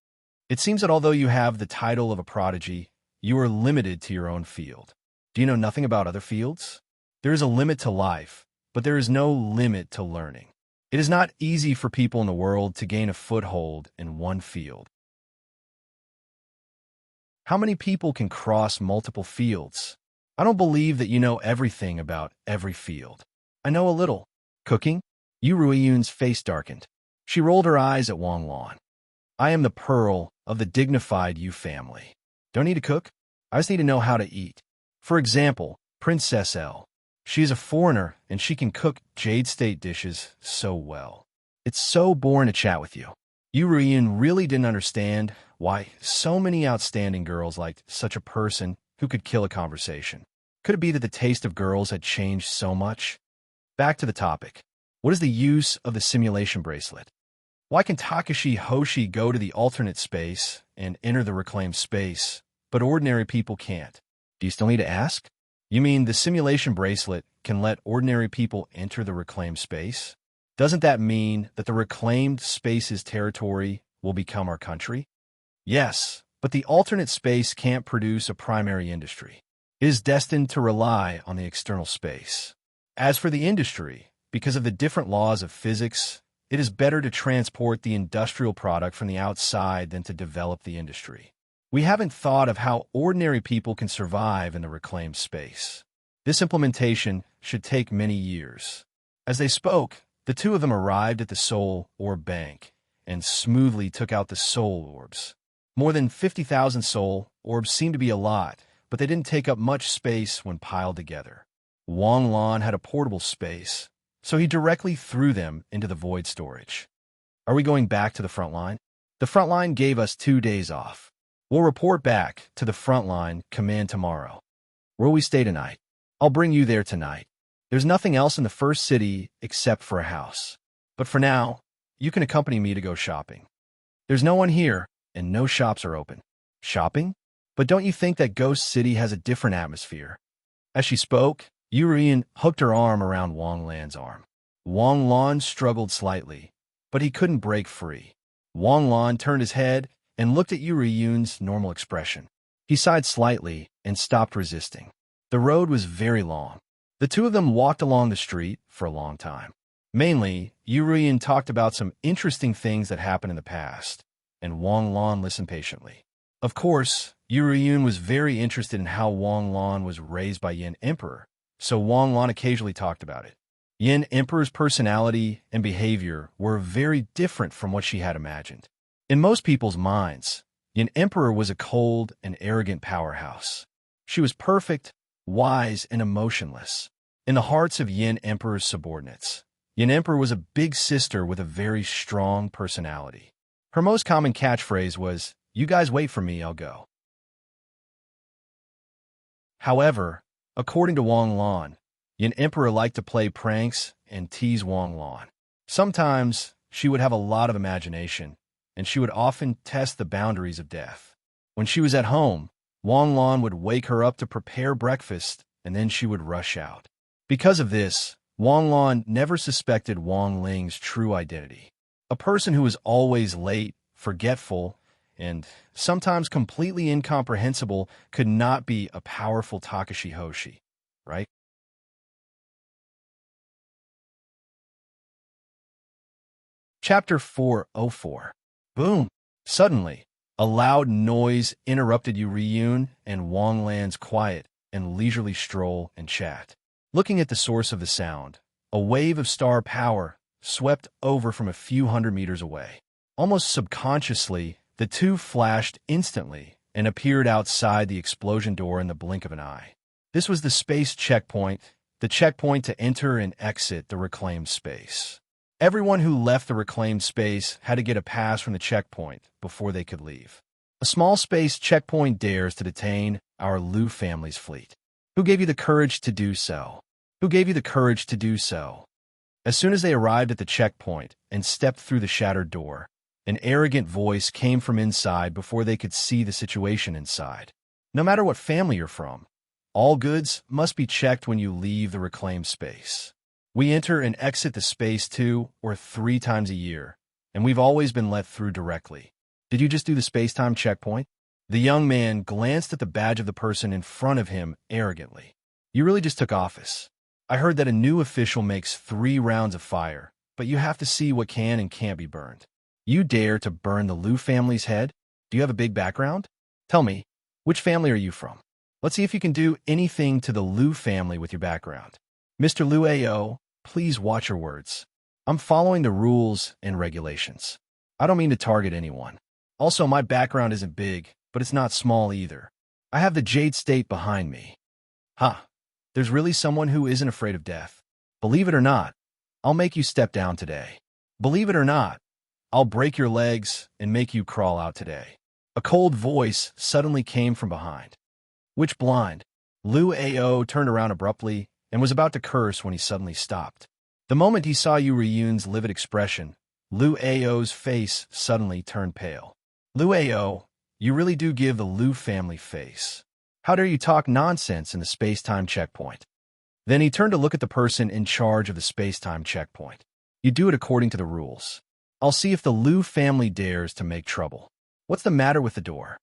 It seems that although you have the title of a prodigy, you are limited to your own field. Do you know nothing about other fields? There is a limit to life, but there is no limit to learning. It is not easy for people in the world to gain a foothold in one field. How many people can cross multiple fields? I don't believe that you know everything about every field. I know a little. Cooking? Yu Ruiyun's face darkened. She rolled her eyes at Wang Lan. I am the pearl of the dignified Yu family. Don't need to cook. I just need to know how to eat. For example, Princess L. She is a foreigner, and she can cook Jade State dishes so well. It's so boring to chat with you. Yu Ruiyun really didn't understand why so many outstanding girls liked such a person who could kill a conversation. Could it be that the taste of girls had changed so much? Back to the topic. What is the use of the simulation bracelet? Why can Takashi Hoshi go to the alternate space and enter the reclaimed space, but ordinary people can't? Do you still need to ask? You mean the simulation bracelet can let ordinary people enter the reclaimed space? Doesn't that mean that the reclaimed space's territory will become our country? Yes, but the alternate space can't produce a primary industry. It is destined to rely on the external space. As for the industry, because of the different laws of physics, it is better to transport the industrial product from the outside than to develop the industry. We haven't thought of how ordinary people can survive in the reclaimed space. This implementation should take many years. As they spoke, the two of them arrived at the soul orb bank and smoothly took out the soul orbs. More than 50,000 soul orbs seemed to be a lot, but they didn't take up much space when piled together. Wang Lan had a portable space, so he directly threw them into the void storage. Are we going back to the front line? The front line gave us 2 days off. We'll report back to the front line command tomorrow. Where will we stay tonight? I'll bring you there tonight. There's nothing else in the first city except for a house. But for now, you can accompany me to go shopping. There's no one here, and no shops are open. Shopping? But don't you think that Ghost City has a different atmosphere? As she spoke, Yu Ruiyan hooked her arm around Wang Lan's arm. Wang Lan struggled slightly, but he couldn't break free. Wang Lan turned his head and looked at Yu Ruiyun's normal expression. He sighed slightly and stopped resisting. The road was very long. The two of them walked along the street for a long time. Mainly, Yu Ruiyan talked about some interesting things that happened in the past, and Wang Lan listened patiently. Of course, Yu Ruiyun was very interested in how Wang Lan was raised by Yin Emperor, so Wang Lan occasionally talked about it. Yin Emperor's personality and behavior were very different from what she had imagined. In most people's minds, Yin Emperor was a cold and arrogant powerhouse. She was perfect, wise, and emotionless. In the hearts of Yin Emperor's subordinates, Yin Emperor was a big sister with a very strong personality. Her most common catchphrase was, "You guys wait for me, I'll go." However, according to Wang Lan, Yin Emperor liked to play pranks and tease Wang Lan. Sometimes she would have a lot of imagination, and she would often test the boundaries of death. When she was at home, Wang Lan would wake her up to prepare breakfast, and then she would rush out. Because of this, Wang Lan never suspected Wang Ling's true identity. A person who is always late, forgetful, and sometimes completely incomprehensible could not be a powerful Takashi Hoshi, right? Chapter 404. Boom! Suddenly, a loud noise interrupted Yu Ruiyun and Wang Lan's quiet and leisurely stroll and chat. Looking at the source of the sound, a wave of star power swept over from a few hundred meters away. Almost subconsciously, the two flashed instantly and appeared outside the explosion door in the blink of an eye. This was the space checkpoint, the checkpoint to enter and exit the reclaimed space. Everyone who left the reclaimed space had to get a pass from the checkpoint before they could leave. A small space checkpoint dares to detain our Lu family's fleet. Who gave you the courage to do so? Who gave you the courage to do so? As soon as they arrived at the checkpoint and stepped through the shattered door, an arrogant voice came from inside before they could see the situation inside. No matter what family you're from, all goods must be checked when you leave the reclaimed space. We enter and exit the space 2 or 3 times a year, and we've always been let through directly. Did you just do the space-time checkpoint? The young man glanced at the badge of the person in front of him arrogantly. You really just took office. I heard that a new official makes 3 rounds of fire, but you have to see what can and can't be burned. You dare to burn the Liu family's head? Do you have a big background? Tell me, which family are you from? Let's see if you can do anything to the Liu family with your background. Mr. Liu Ao, please watch your words. I'm following the rules and regulations. I don't mean to target anyone. Also, my background isn't big, but it's not small either. I have the Jade State behind me. There's really someone who isn't afraid of death. Believe it or not, I'll make you step down today. Believe it or not, I'll break your legs and make you crawl out today. A cold voice suddenly came from behind. Which blind? Liu Ao turned around abruptly and was about to curse when he suddenly stopped. The moment he saw Yu Riyun's livid expression, Liu Ao's face suddenly turned pale. Liu Ao, you really do give the Liu family face. How dare you talk nonsense in the space-time checkpoint? Then he turned to look at the person in charge of the space-time checkpoint. You do it according to the rules. I'll see if the Liu family dares to make trouble. What's the matter with the door?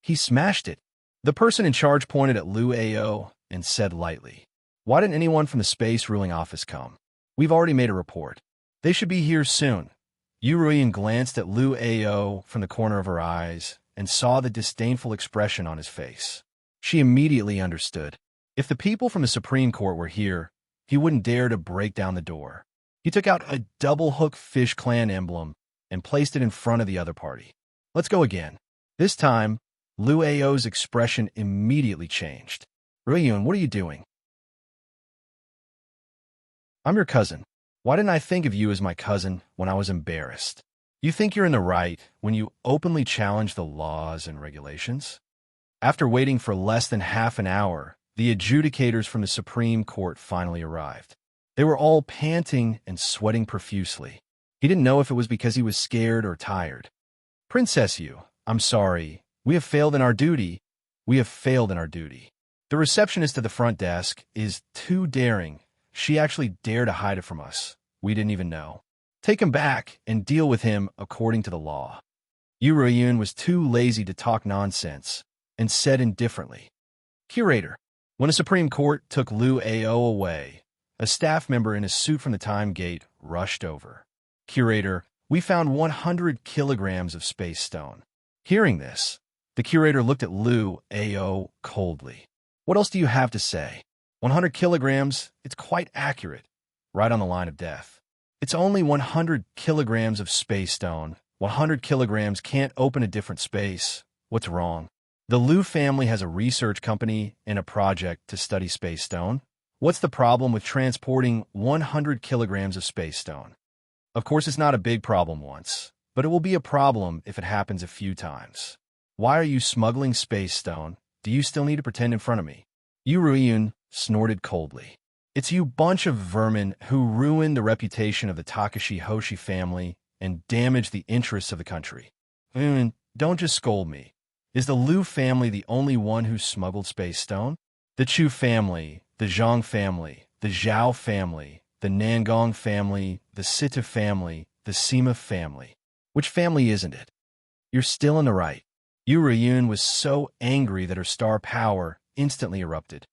He smashed it. The person in charge pointed at Liu Ao and said lightly, why didn't anyone from the space ruling office come? We've already made a report. They should be here soon. Yu Ruiyun glanced at Liu Ao from the corner of her eyes and saw the disdainful expression on his face. She immediately understood. If the people from the Supreme Court were here, he wouldn't dare to break down the door. He took out a double-hook Fish Clan emblem and placed it in front of the other party. Let's go again. This time, Liu Ao's expression immediately changed. Ruiyun, what are you doing? I'm your cousin. Why didn't I think of you as my cousin when I was embarrassed? You think you're in the right when you openly challenge the laws and regulations? After waiting for less than half an hour, the adjudicators from the Supreme Court finally arrived. They were all panting and sweating profusely. He didn't know if it was because he was scared or tired. Princess Yu, I'm sorry. We have failed in our duty. We have failed in our duty. The receptionist at the front desk is too daring. She actually dared to hide it from us. We didn't even know. Take him back and deal with him according to the law. Yu Ruiyun was too lazy to talk nonsense and said indifferently, Curator, when the Supreme Court took Liu Ao away, a staff member in a suit from the time gate rushed over. Curator, we found 100 kilograms of space stone. Hearing this, the curator looked at Liu Ao coldly. What else do you have to say? 100 kilograms, it's quite accurate, right on the line of death. It's only 100 kilograms of space stone. 100 kilograms can't open a different space. What's wrong? The Liu family has a research company and a project to study space stone. What's the problem with transporting 100 kilograms of space stone? Of course, it's not a big problem once, but it will be a problem if it happens a few times. Why are you smuggling space stone? Do you still need to pretend in front of me? Yu Ruiyun snorted coldly. It's you bunch of vermin who ruined the reputation of the Takashi Hoshi family and damaged the interests of the country. Don't just scold me. Is the Liu family the only one who smuggled space stone? The Chu family, the Zhang family, the Zhao family, the Nangong family, the Sita family, the Sima family. Which family isn't it? You're still in the right. Yu Ruiyun was so angry that her star power instantly erupted.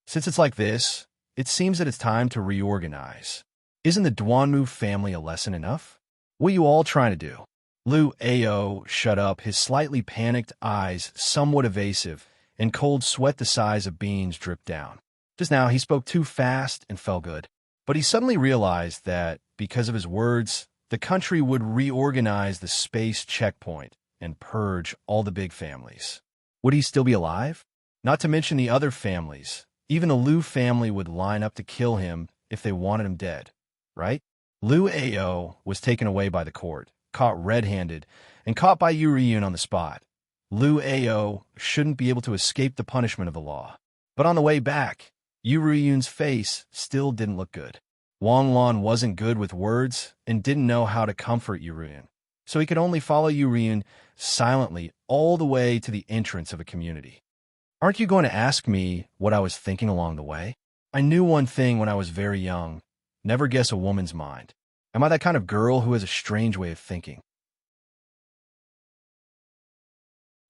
Since it's like this, it seems that it's time to reorganize. Isn't the Duanmu family a lesson enough? What are you all trying to do? Liu Ao shut up, his slightly panicked eyes somewhat evasive, and cold sweat the size of beans dripped down. Just now, he spoke too fast and felt good. But he suddenly realized that, because of his words, the country would reorganize the space checkpoint and purge all the big families. Would he still be alive? Not to mention the other families. Even the Liu family would line up to kill him if they wanted him dead, right? Liu Ao was taken away by the court, caught red-handed, and caught by Yu Ruiyun on the spot. Liu Ao shouldn't be able to escape the punishment of the law. But on the way back, Yu Ruyun's face still didn't look good. Wang Lan wasn't good with words and didn't know how to comfort Yu Ruyun, so he could only follow Yu Ruyun silently all the way to the entrance of a community. Aren't you going to ask me what I was thinking along the way? I knew one thing when I was very young. Never guess a woman's mind. Am I that kind of girl who has a strange way of thinking?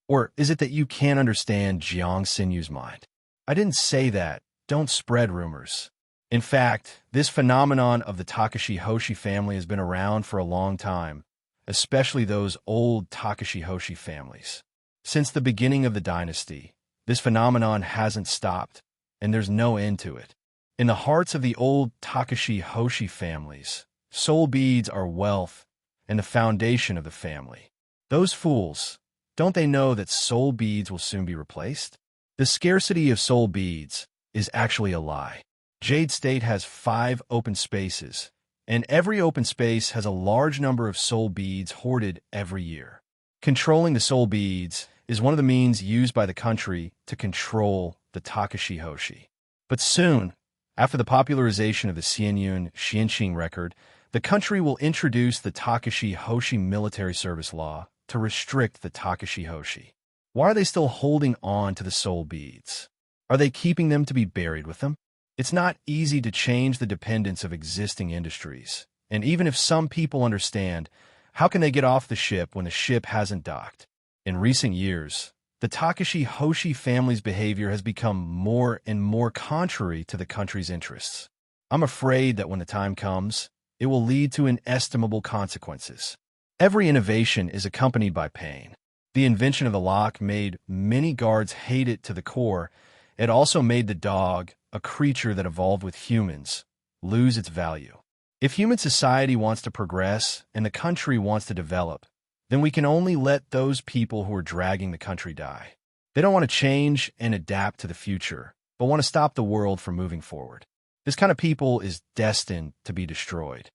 Or is it that you can't understand Jiang Sinyu's mind? I didn't say that. Don't spread rumors. In fact, this phenomenon of the Takashi Hoshi family has been around for a long time, especially those old Takashi Hoshi families. Since the beginning of the dynasty, this phenomenon hasn't stopped, and there's no end to it. In the hearts of the old Takashi Hoshi families, soul beads are wealth and the foundation of the family. Those fools, don't they know that soul beads will soon be replaced? The scarcity of soul beads is actually a lie. Jade State has 5 open spaces, and every open space has a large number of soul beads hoarded every year. Controlling the soul beads is one of the means used by the country to control the Takashi Hoshi. But soon, after the popularization of the Xianyun Xianxing record, the country will introduce the Takashi Hoshi military service law to restrict the Takashi Hoshi. Why are they still holding on to the soul beads? Are they keeping them to be buried with them? It's not easy to change the dependence of existing industries, and even if some people understand, how can they get off the ship when the ship hasn't docked? In recent years, the Takashi Hoshi family's behavior has become more and more contrary to the country's interests. I'm afraid that when the time comes, it will lead to inestimable consequences. Every innovation is accompanied by pain. The invention of the lock made many guards hate it to the core. It also made the dog, a creature that evolved with humans, lose its value. If human society wants to progress and the country wants to develop, then we can only let those people who are dragging the country die. They don't want to change and adapt to the future, but want to stop the world from moving forward. This kind of people is destined to be destroyed.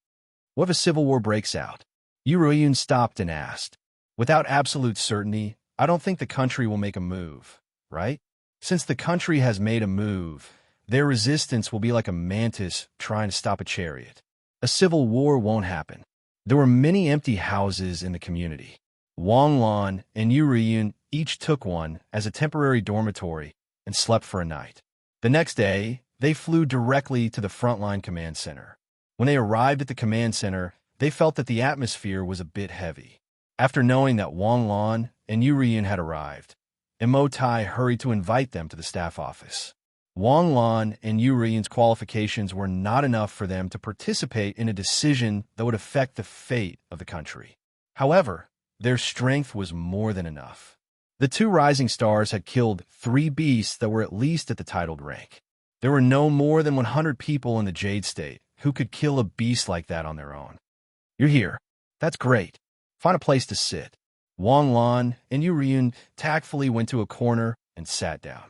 What if a civil war breaks out? Yu Ruyun stopped and asked. Without absolute certainty, I don't think the country will make a move, right? Since the country has made a move, their resistance will be like a mantis trying to stop a chariot. A civil war won't happen. There were many empty houses in the community. Wang Lan and Yu Ruyun each took one as a temporary dormitory and slept for a night. The next day, they flew directly to the frontline command center. When they arrived at the command center, they felt that the atmosphere was a bit heavy. After knowing that Wang Lan and Yu Ruyun had arrived, Emotai hurried to invite them to the staff office. Wang Lan and Yu Ruyun's qualifications were not enough for them to participate in a decision that would affect the fate of the country. However, their strength was more than enough. The 2 rising stars had killed 3 beasts that were at least at the titled rank. There were no more than 100 people in the Jade State who could kill a beast like that on their own. You're here. That's great. Find a place to sit. Wang Lan and Yu Ruyun tactfully went to a corner and sat down.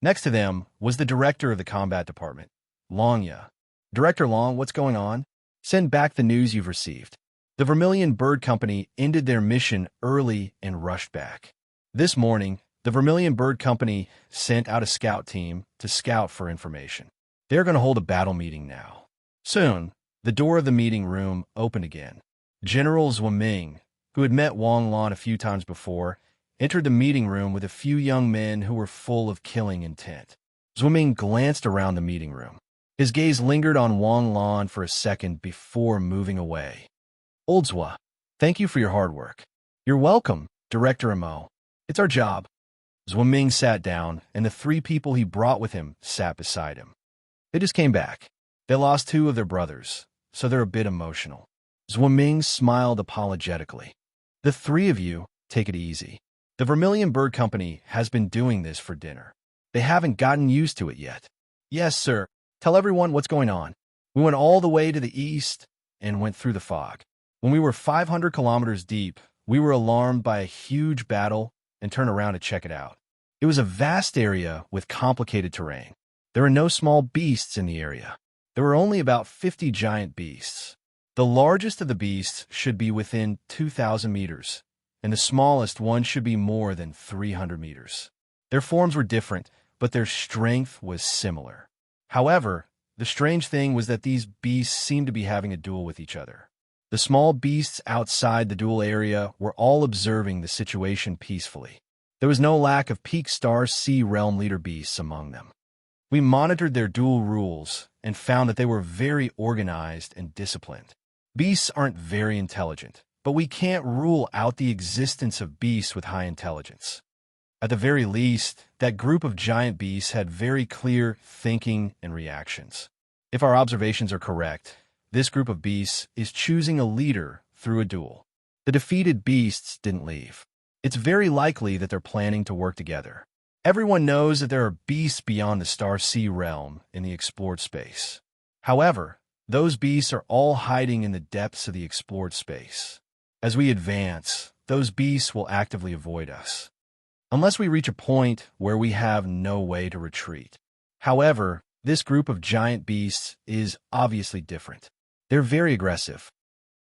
Next to them was the director of the combat department, Longya. Director Long, what's going on? Send back the news you've received. The Vermilion Bird Company ended their mission early and rushed back. This morning, the Vermilion Bird Company sent out a scout team to scout for information. They're going to hold a battle meeting now. Soon, the door of the meeting room opened again. General Zhuaming, who had met Wang Lan a few times before, entered the meeting room with a few young men who were full of killing intent. Zhuaming glanced around the meeting room. His gaze lingered on Wang Lan for a second before moving away. Old Zhua, thank you for your hard work. You're welcome, Director Mo. It's our job. Zhuaming sat down, and the 3 people he brought with him sat beside him. They just came back. They lost 2 of their brothers, so they're a bit emotional. Zhuaming smiled apologetically. The 3 of you, take it easy. The Vermilion Bird Company has been doing this for dinner. They haven't gotten used to it yet. Yes, sir. Tell everyone what's going on. We went all the way to the east and went through the fog. When we were 500 kilometers deep, we were alarmed by a huge battle and turned around to check it out. It was a vast area with complicated terrain. There were no small beasts in the area. There were only about 50 giant beasts. The largest of the beasts should be within 2,000 meters, and the smallest one should be more than 300 meters. Their forms were different, but their strength was similar. However, the strange thing was that these beasts seemed to be having a duel with each other. The small beasts outside the duel area were all observing the situation peacefully. There was no lack of peak star sea realm leader beasts among them. We monitored their duel rules and found that they were very organized and disciplined. Beasts aren't very intelligent, but we can't rule out the existence of beasts with high intelligence. At the very least, that group of giant beasts had very clear thinking and reactions. If our observations are correct, this group of beasts is choosing a leader through a duel. The defeated beasts didn't leave. It's very likely that they're planning to work together. Everyone knows that there are beasts beyond the star sea realm in the explored space. However, those beasts are all hiding in the depths of the explored space. As we advance, those beasts will actively avoid us, unless we reach a point where we have no way to retreat. However, this group of giant beasts is obviously different. They're very aggressive.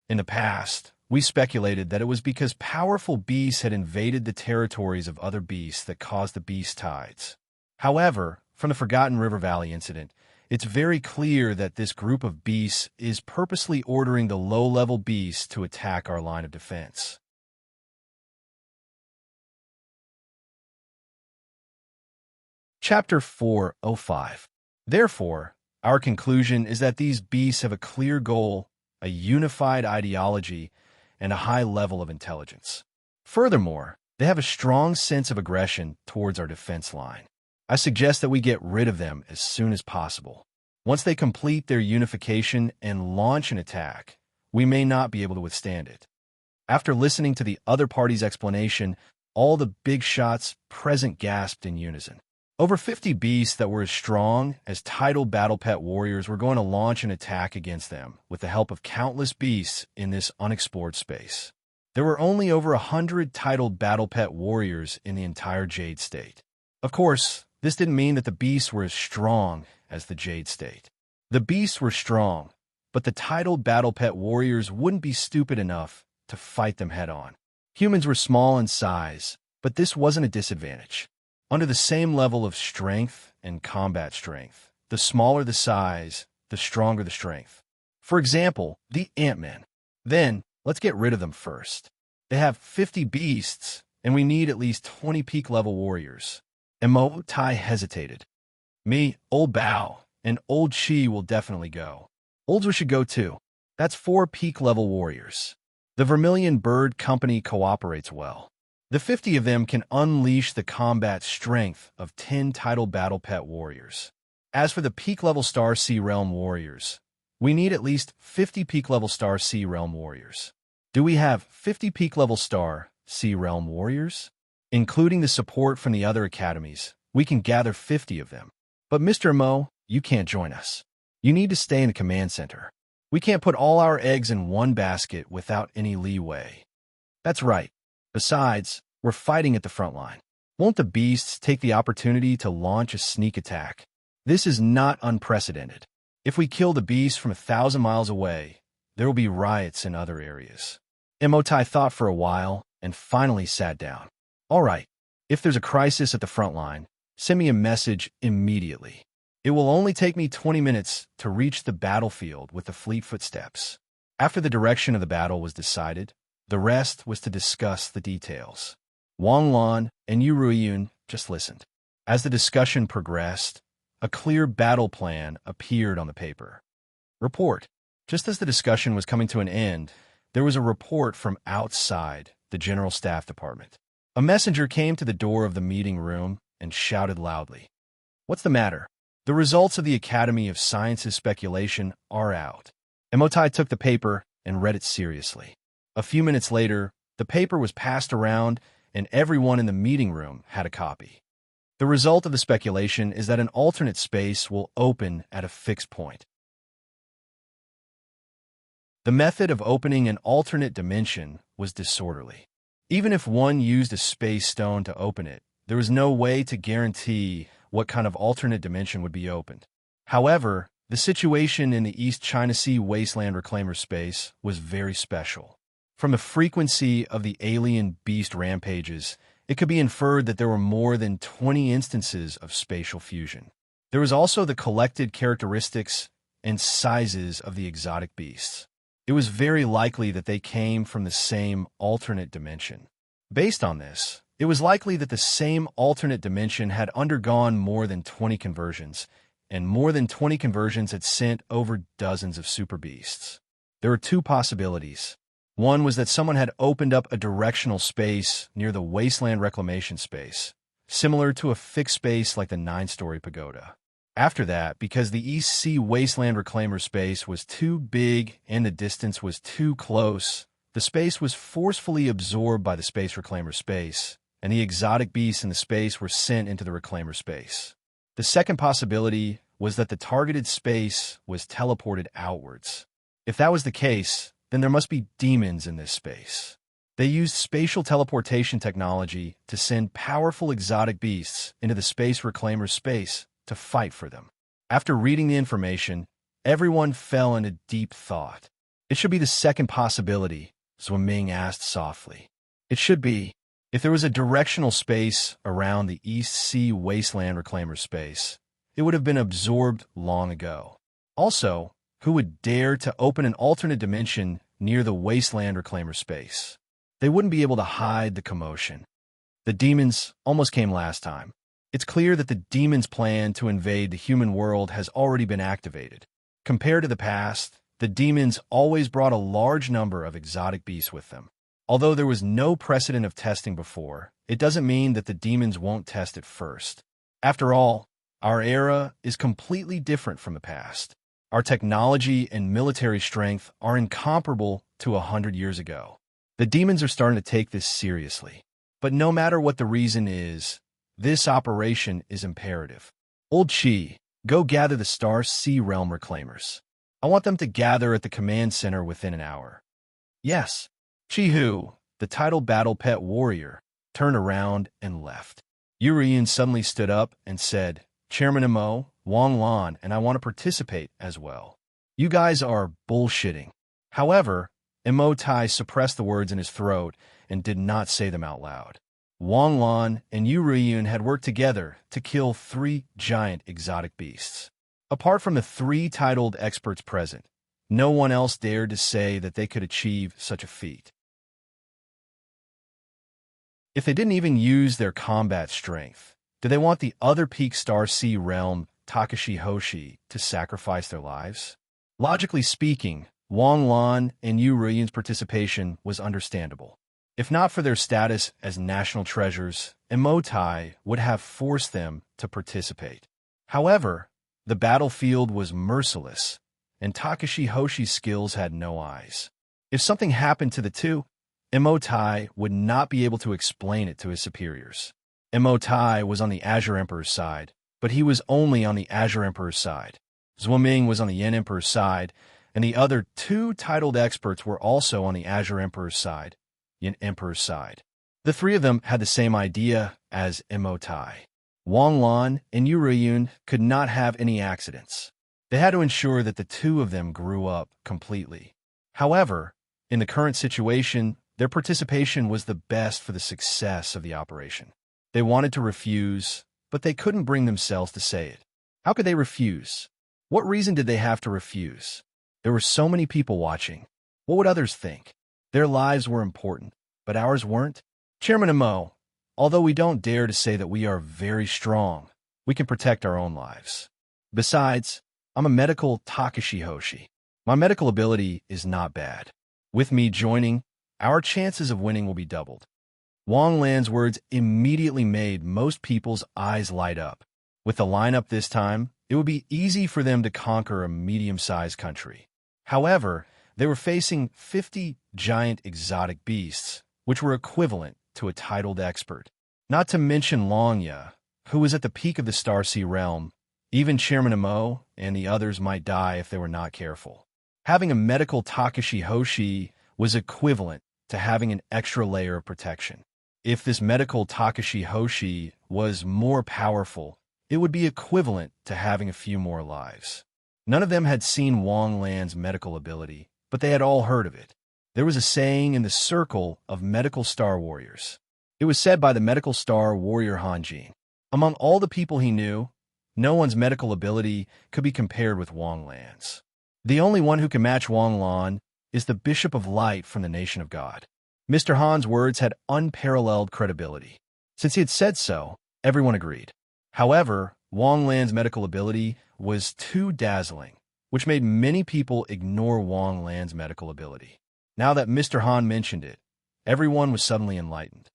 In the past, we speculated that it was because powerful beasts had invaded the territories of other beasts that caused the beast tides. However, from the Forgotten River Valley incident, it's very clear that this group of beasts is purposely ordering the low-level beasts to attack our line of defense. Chapter 4:05. Therefore, our conclusion is that these beasts have a clear goal, a unified ideology, and a high level of intelligence. Furthermore, they have a strong sense of aggression towards our defense line. I suggest that we get rid of them as soon as possible. Once they complete their unification and launch an attack, we may not be able to withstand it. After listening to the other party's explanation, all the big shots present gasped in unison. Over 50 beasts that were as strong as titled battle pet warriors were going to launch an attack against them with the help of countless beasts in this unexplored space. There were only over 100 titled battle pet warriors in the entire Jade State. Of course, this didn't mean that the beasts were as strong as the Jade State. The beasts were strong, but the titled battle pet warriors wouldn't be stupid enough to fight them head-on. Humans were small in size, but this wasn't a disadvantage. Under the same level of strength and combat strength, the smaller the size, the stronger the strength. For example, the Ant-Men. Then, let's get rid of them first. They have 50 beasts, and we need at least 20 peak-level warriors. Emotai hesitated. Me, Old Bao, and Old Chi will definitely go. Oldra should go too. That's 4 peak-level warriors. The Vermilion Bird Company cooperates well. The 50 of them can unleash the combat strength of 10 titled battle pet warriors. As for the peak-level Star Sea Realm warriors, we need at least 50 peak-level Star Sea Realm warriors. Do we have 50 peak-level Star Sea Realm warriors? Including the support from the other academies, we can gather 50 of them. But Mr. Mo, you can't join us. You need to stay in the command center. We can't put all our eggs in one basket without any leeway. That's right. Besides, we're fighting at the front line. Won't the beasts take the opportunity to launch a sneak attack? This is not unprecedented. If we kill the beasts from 1,000 miles away, there will be riots in other areas. Emotai thought for a while and finally sat down. All right, if there's a crisis at the front line, send me a message immediately. It will only take me 20 minutes to reach the battlefield with the fleet footsteps. After the direction of the battle was decided, the rest was to discuss the details. Wang Lan and Yu Ruiyun just listened. As the discussion progressed, a clear battle plan appeared on the paper. Report. Just as the discussion was coming to an end, there was a report from outside the General Staff Department. A messenger came to the door of the meeting room and shouted loudly. What's the matter? The results of the Academy of Sciences speculation are out. Emotai took the paper and read it seriously. A few minutes later, the paper was passed around and everyone in the meeting room had a copy. The result of the speculation is that an alternate space will open at a fixed point. The method of opening an alternate dimension was disorderly. Even if one used a space stone to open it, there was no way to guarantee what kind of alternate dimension would be opened. However, the situation in the East China Sea Wasteland Reclaimer space was very special. From the frequency of the alien beast rampages, It could be inferred that there were more than 20 instances of spatial fusion. There was also the collected characteristics and sizes of the exotic beasts. It was very likely that they came from the same alternate dimension. Based on this, it was likely that the same alternate dimension had undergone more than 20 conversions, and more than 20 conversions had sent over dozens of super beasts. There were two possibilities. One was that someone had opened up a directional space near the wasteland reclamation space, similar to a fixed space like the 9-story pagoda. After that, because the East Sea Wasteland Reclaimer space was too big and the distance was too close, the space was forcefully absorbed by the Space Reclaimer space, and the exotic beasts in the space were sent into the Reclaimer space. The second possibility was that the targeted space was teleported outwards. If that was the case, then there must be demons in this space. They used spatial teleportation technology to send powerful exotic beasts into the Space Reclaimer space to fight for them. After reading the information, everyone fell into deep thought. It should be the second possibility, Zhuoming asked softly. It should be. If there was a directional space around the East Sea Wasteland Reclaimer space, it would have been absorbed long ago. Also, who would dare to open an alternate dimension near the Wasteland Reclaimer space? They wouldn't be able to hide the commotion. The demons almost came last time. It's clear that the demons' plan to invade the human world has already been activated. Compared to the past, the demons always brought a large number of exotic beasts with them. Although there was no precedent of testing before, it doesn't mean that the demons won't test it first. After all, our era is completely different from the past. Our technology and military strength are incomparable to 100 years ago. The demons are starting to take this seriously. But no matter what the reason is, this operation is imperative. Old Chi, go gather the Star Sea Realm Reclaimers. I want them to gather at the command center within an hour. Yes. Chi-Hu, the titled battle pet warrior, turned around and left. Yurian suddenly stood up and said, Chairman Mo, Wang Lan, and I want to participate as well. You guys are bullshitting. However, Mo Tai suppressed the words in his throat and did not say them out loud. Wang Lan and Yurian had worked together to kill 3 giant exotic beasts. Apart from the 3 titled experts present, no one else dared to say that they could achieve such a feat. If they didn't even use their combat strength, do they want the other peak Star Sea Realm, Takashi Hoshi, to sacrifice their lives? Logically speaking, Wang Lan and Yu Ruyan's participation was understandable. If not for their status as national treasures, Emotai would have forced them to participate. However, the battlefield was merciless, and Takashi Hoshi's skills had no eyes. If something happened to the two, Emotai would not be able to explain it to his superiors. Emotai was on the Azure Emperor's side, but he was only on the Azure Emperor's side. Zhuoming was on the Yen Emperor's side, and the other 2 titled experts were also on the Azure Emperor's side, Yen Emperor's side. The 3 of them had the same idea as Emotai. Wang Lan and Yu Ruyun could not have any accidents. They had to ensure that the 2 of them grew up completely. However, in the current situation, their participation was the best for the success of the operation. They wanted to refuse, but they couldn't bring themselves to say it. How could they refuse? What reason did they have to refuse? There were so many people watching. What would others think? Their lives were important, but ours weren't. Chairman Mo, although we don't dare to say that we are very strong, we can protect our own lives. Besides, I'm a medical Takashi Hoshi. My medical ability is not bad. With me joining, our chances of winning will be doubled. Wang Lan's words immediately made most people's eyes light up. With the lineup this time, it would be easy for them to conquer a medium-sized country. However, they were facing 50 giant exotic beasts, which were equivalent to a titled expert. Not to mention Longya, who was at the peak of the Star Sea Realm. Even Chairman Mo and the others might die if they were not careful. Having a medical Takashi Hoshi was equivalent to having an extra layer of protection. If this medical Takashi Hoshi was more powerful, it would be equivalent to having a few more lives. None of them had seen Wang Lan's medical ability, but they had all heard of it. There was a saying in the circle of medical Star Warriors. It was said by the medical star warrior Han Jin. Among all the people he knew, no one's medical ability could be compared with Wang Lan's. The only one who can match Wang Lan is the Bishop of Light from the Nation of God. Mr. Han's words had unparalleled credibility. Since he had said so, everyone agreed. However, Wang Lan's medical ability was too dazzling, which made many people ignore Wang Lan's medical ability. Now that Mr. Han mentioned it, everyone was suddenly enlightened.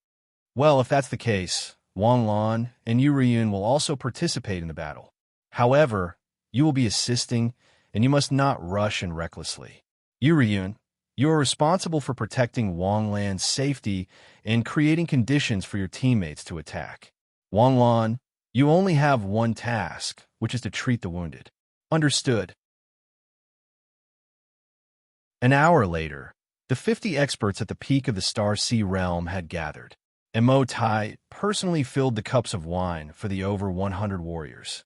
Well, if that's the case, Wang Lan and Yu Riyun will also participate in the battle. However, you will be assisting, and you must not rush in recklessly. Yu Riyun, you are responsible for protecting Wang Lan's safety and creating conditions for your teammates to attack. Wang Lan, you only have one task, which is to treat the wounded. Understood. An hour later, the 50 experts at the peak of the Star Sea realm had gathered, and Mo Tai personally filled the cups of wine for the over 100 warriors.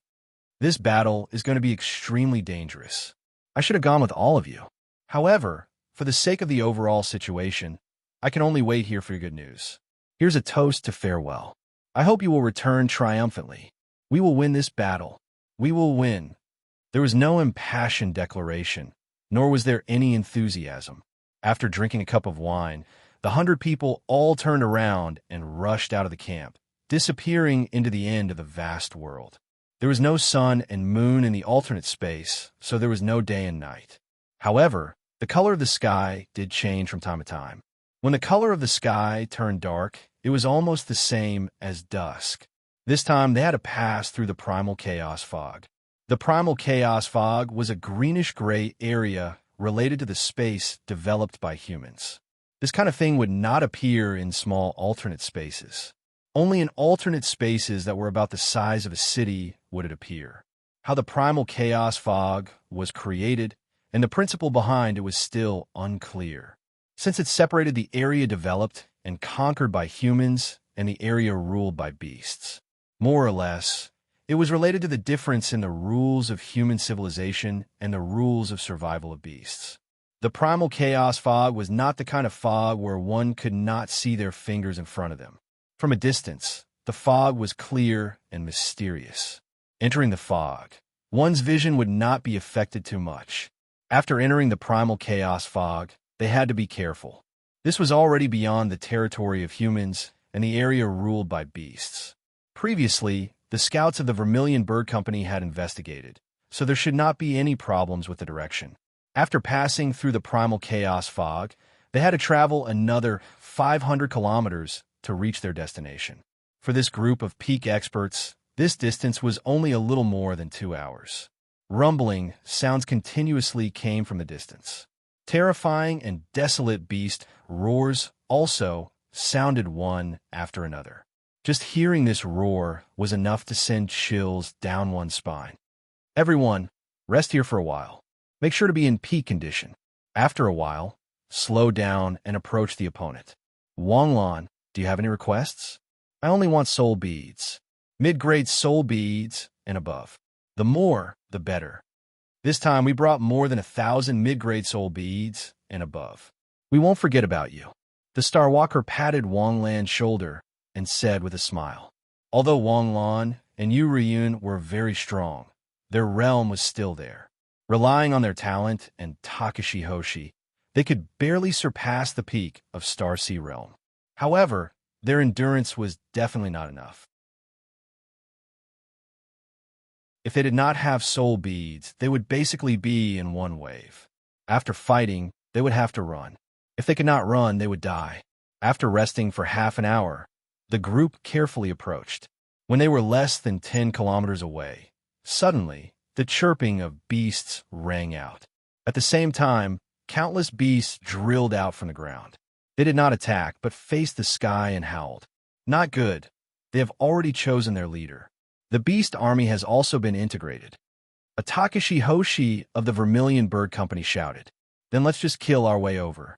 This battle is going to be extremely dangerous. I should have gone with all of you. However, for the sake of the overall situation, I can only wait here for your good news. Here's a toast to farewell. I hope you will return triumphantly. We will win this battle. We will win. There was no impassioned declaration, nor was there any enthusiasm. After drinking a cup of wine, the 100 people all turned around and rushed out of the camp, disappearing into the end of the vast world. There was no sun and moon in the alternate space, so there was no day and night. However, the color of the sky did change from time to time. When the color of the sky turned dark, it was almost the same as dusk. This time, they had to pass through the primal chaos fog. The primal chaos fog was a greenish-gray area related to the space developed by humans. This kind of thing would not appear in small alternate spaces. Only in alternate spaces that were about the size of a city would it appear. How the primal chaos fog was created and the principle behind it was still unclear, since it separated the area developed and conquered by humans and the area ruled by beasts. More or less, it was related to the difference in the rules of human civilization and the rules of survival of beasts. The primal chaos fog was not the kind of fog where one could not see their fingers in front of them. From a distance, the fog was clear and mysterious. Entering the fog, one's vision would not be affected too much. After entering the primal chaos fog, they had to be careful. This was already beyond the territory of humans and the area ruled by beasts. Previously, the scouts of the Vermilion Bird Company had investigated, so there should not be any problems with the direction. After passing through the primal chaos fog, they had to travel another 500 kilometers to reach their destination. For this group of peak experts, this distance was only a little more than 2 hours. Rumbling sounds continuously came from the distance. Terrifying and desolate beast roars also sounded one after another. Just hearing this roar was enough to send chills down one's spine. Everyone, rest here for a while. Make sure to be in peak condition. After a while, slow down and approach the opponent. Wang Lan, do you have any requests? I only want soul beads. Mid-grade soul beads and above. The more, the better. This time we brought more than 1,000 mid-grade soul beads and above. We won't forget about you. The Starwalker patted Wang Lan's shoulder and said with a smile. Although Wang Lan and Yu Riyun were very strong, their realm was still there. Relying on their talent and Takashi Hoshi, they could barely surpass the peak of Star Sea Realm. However, their endurance was definitely not enough. If they did not have soul beads, they would basically be in one wave. After fighting, they would have to run. If they could not run, they would die. After resting for half an hour, the group carefully approached. When they were less than 10 kilometers away, suddenly, the chirping of beasts rang out. At the same time, countless beasts drilled out from the ground. They did not attack, but faced the sky and howled. Not good. They have already chosen their leader. The beast army has also been integrated. A Takashi Hoshi of the Vermilion Bird Company shouted. Then let's just kill our way over.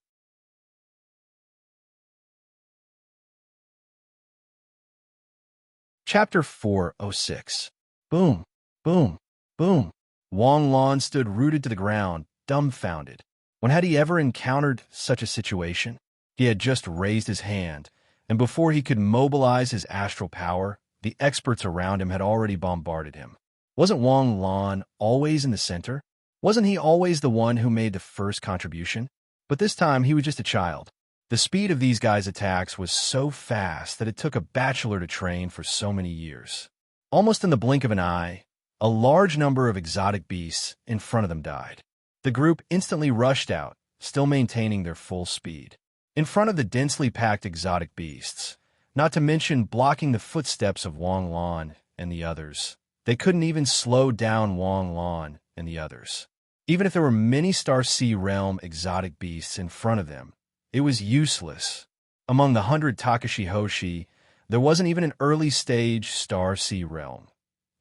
Chapter 406. Boom, boom, boom. Wang Lan stood rooted to the ground, dumbfounded. When had he ever encountered such a situation? He had just raised his hand, and before he could mobilize his astral power, the experts around him had already bombarded him. Wasn't Wang Lan always in the center? Wasn't he always the one who made the first contribution? But this time he was just a child. The speed of these guys' attacks was so fast that it took a bachelor to train for so many years. Almost in the blink of an eye, a large number of exotic beasts in front of them died. The group instantly rushed out, still maintaining their full speed. In front of the densely packed exotic beasts, not to mention blocking the footsteps of Wang Lan and the others, they couldn't even slow down Wang Lan and the others. Even if there were many Star Sea Realm exotic beasts in front of them, it was useless. Among the 100 Takashi Hoshi, there wasn't even an early-stage Star Sea Realm.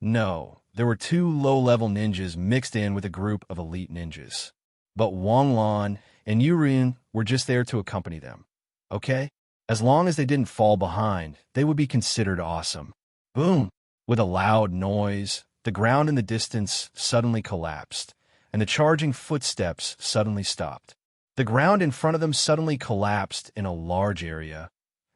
No, there were 2 low-level ninjas mixed in with a group of elite ninjas. But Wang Lan and Yurien were just there to accompany them. Okay? As long as they didn't fall behind, they would be considered awesome. Boom! With a loud noise, the ground in the distance suddenly collapsed, and the charging footsteps suddenly stopped. The ground in front of them suddenly collapsed in a large area,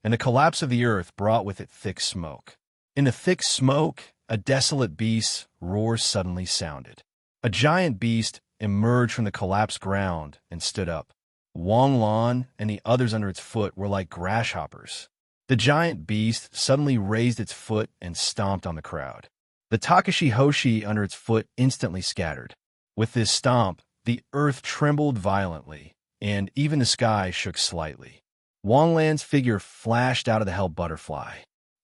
and the collapse of the earth brought with it thick smoke. In the thick smoke, a desolate beast's roar suddenly sounded. A giant beast emerged from the collapsed ground and stood up. Wang Lan and the others under its foot were like grasshoppers. The giant beast suddenly raised its foot and stomped on the crowd. The Takashi Hoshi under its foot instantly scattered. With this stomp, the earth trembled violently, and even the sky shook slightly. Wang Lan's figure flashed out of the hell butterfly.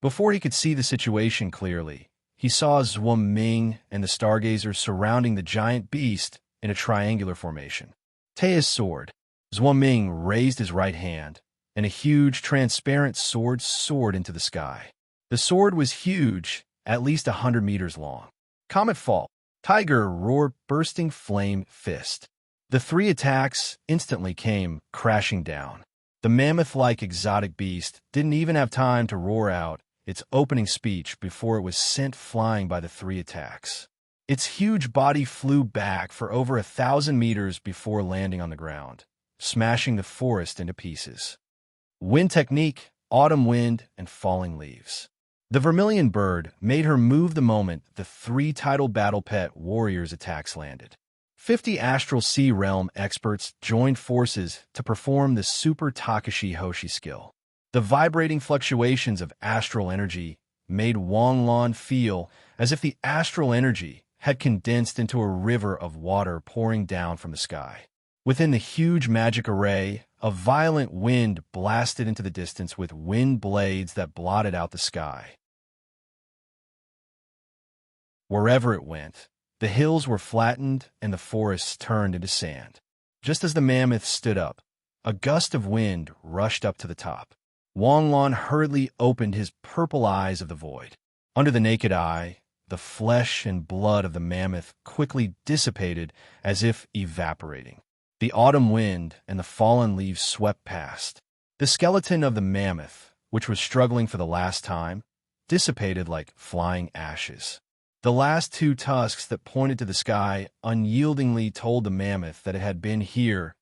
Before he could see the situation clearly, he saw Zhuo Ming and the stargazers surrounding the giant beast in a triangular formation. Teia's sword. Zhuo Ming raised his right hand, and a huge, transparent sword soared into the sky. The sword was huge, at least 100 meters long. Comet Fall. Tiger roar, bursting flame fist. The 3 attacks instantly came crashing down. The mammoth-like exotic beast didn't even have time to roar out its opening speech before it was sent flying by the 3 attacks. Its huge body flew back for over 1,000 meters before landing on the ground, smashing the forest into pieces. Wind technique, autumn wind, and falling leaves. The vermilion bird made her move the moment the 3 Tidal Battle Pet Warriors' attacks landed. 50 Astral Sea Realm experts joined forces to perform the Super Takashi Hoshi skill. The vibrating fluctuations of astral energy made Wang Lan feel as if the astral energy had condensed into a river of water pouring down from the sky. Within the huge magic array, a violent wind blasted into the distance with wind blades that blotted out the sky. Wherever it went, the hills were flattened and the forests turned into sand. Just as the mammoth stood up, a gust of wind rushed up to the top. Wang Lan hurriedly opened his purple eyes of the void. Under the naked eye, the flesh and blood of the mammoth quickly dissipated as if evaporating. The autumn wind and the fallen leaves swept past. The skeleton of the mammoth, which was struggling for the last time, dissipated like flying ashes. The last 2 tusks that pointed to the sky unyieldingly told the mammoth that it had been here.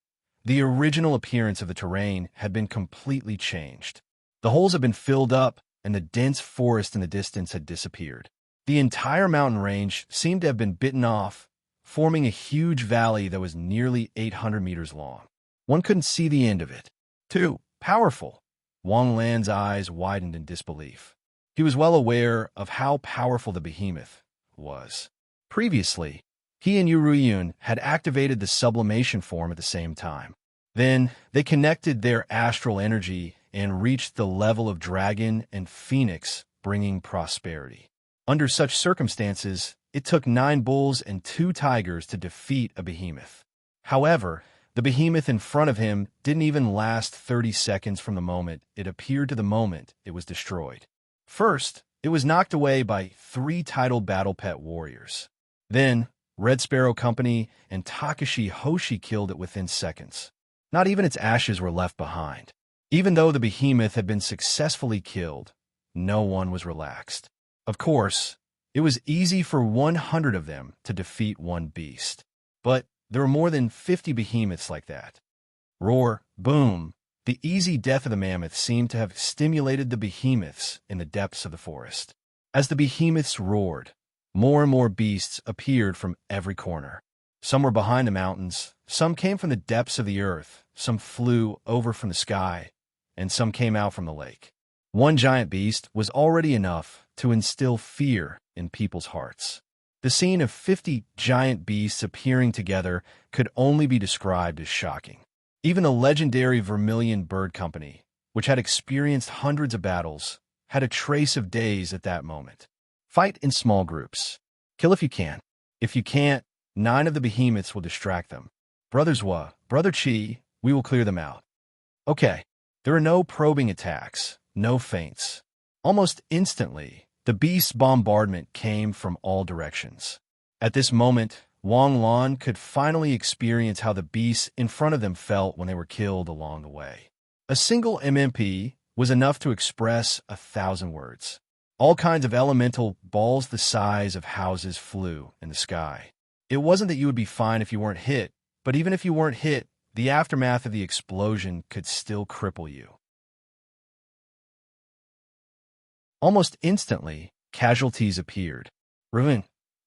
The original appearance of the terrain had been completely changed. The holes had been filled up, and the dense forest in the distance had disappeared. The entire mountain range seemed to have been bitten off, forming a huge valley that was nearly 800 meters long. One couldn't see the end of it. Too powerful. Wang Lan's eyes widened in disbelief. He was well aware of how powerful the behemoth was. Previously, he and Yurien had activated the sublimation form at the same time. Then, they connected their astral energy and reached the level of dragon and phoenix, bringing prosperity. Under such circumstances, it took 9 bulls and 2 tigers to defeat a behemoth. However, the behemoth in front of him didn't even last 30 seconds from the moment it appeared to the moment it was destroyed. First, it was knocked away by 3 Tidal Battle Pet Warriors. Then, Red Sparrow Company and Takashi Hoshi killed it within seconds. Not even its ashes were left behind. Even though the behemoth had been successfully killed, no one was relaxed. Of course, it was easy for 100 of them to defeat one beast. But there were more than 50 behemoths like that. Roar, boom, The easy death of the mammoth seemed to have stimulated the behemoths in the depths of the forest. As the behemoths roared, more and more beasts appeared from every corner. Some were behind the mountains, some came from the depths of the earth, some flew over from the sky, and some came out from the lake. One giant beast was already enough to instill fear in people's hearts. The scene of 50 giant beasts appearing together could only be described as shocking. Even the legendary Vermilion Bird Company, which had experienced hundreds of battles, had a trace of days at that moment. Fight in small groups. Kill if you can. If you can't, 9 of the behemoths will distract them. Brothers Wa, Brother Chi, we will clear them out. Okay, there are no probing attacks, no feints. Almost instantly, the beast's bombardment came from all directions. At this moment, Wang Lan could finally experience how the beasts in front of them felt when they were killed along the way. A single MMP was enough to express 1,000 words. All kinds of elemental balls the size of houses flew in the sky. It wasn't that you would be fine if you weren't hit, but even if you weren't hit, the aftermath of the explosion could still cripple you. Almost instantly, casualties appeared. Ruin,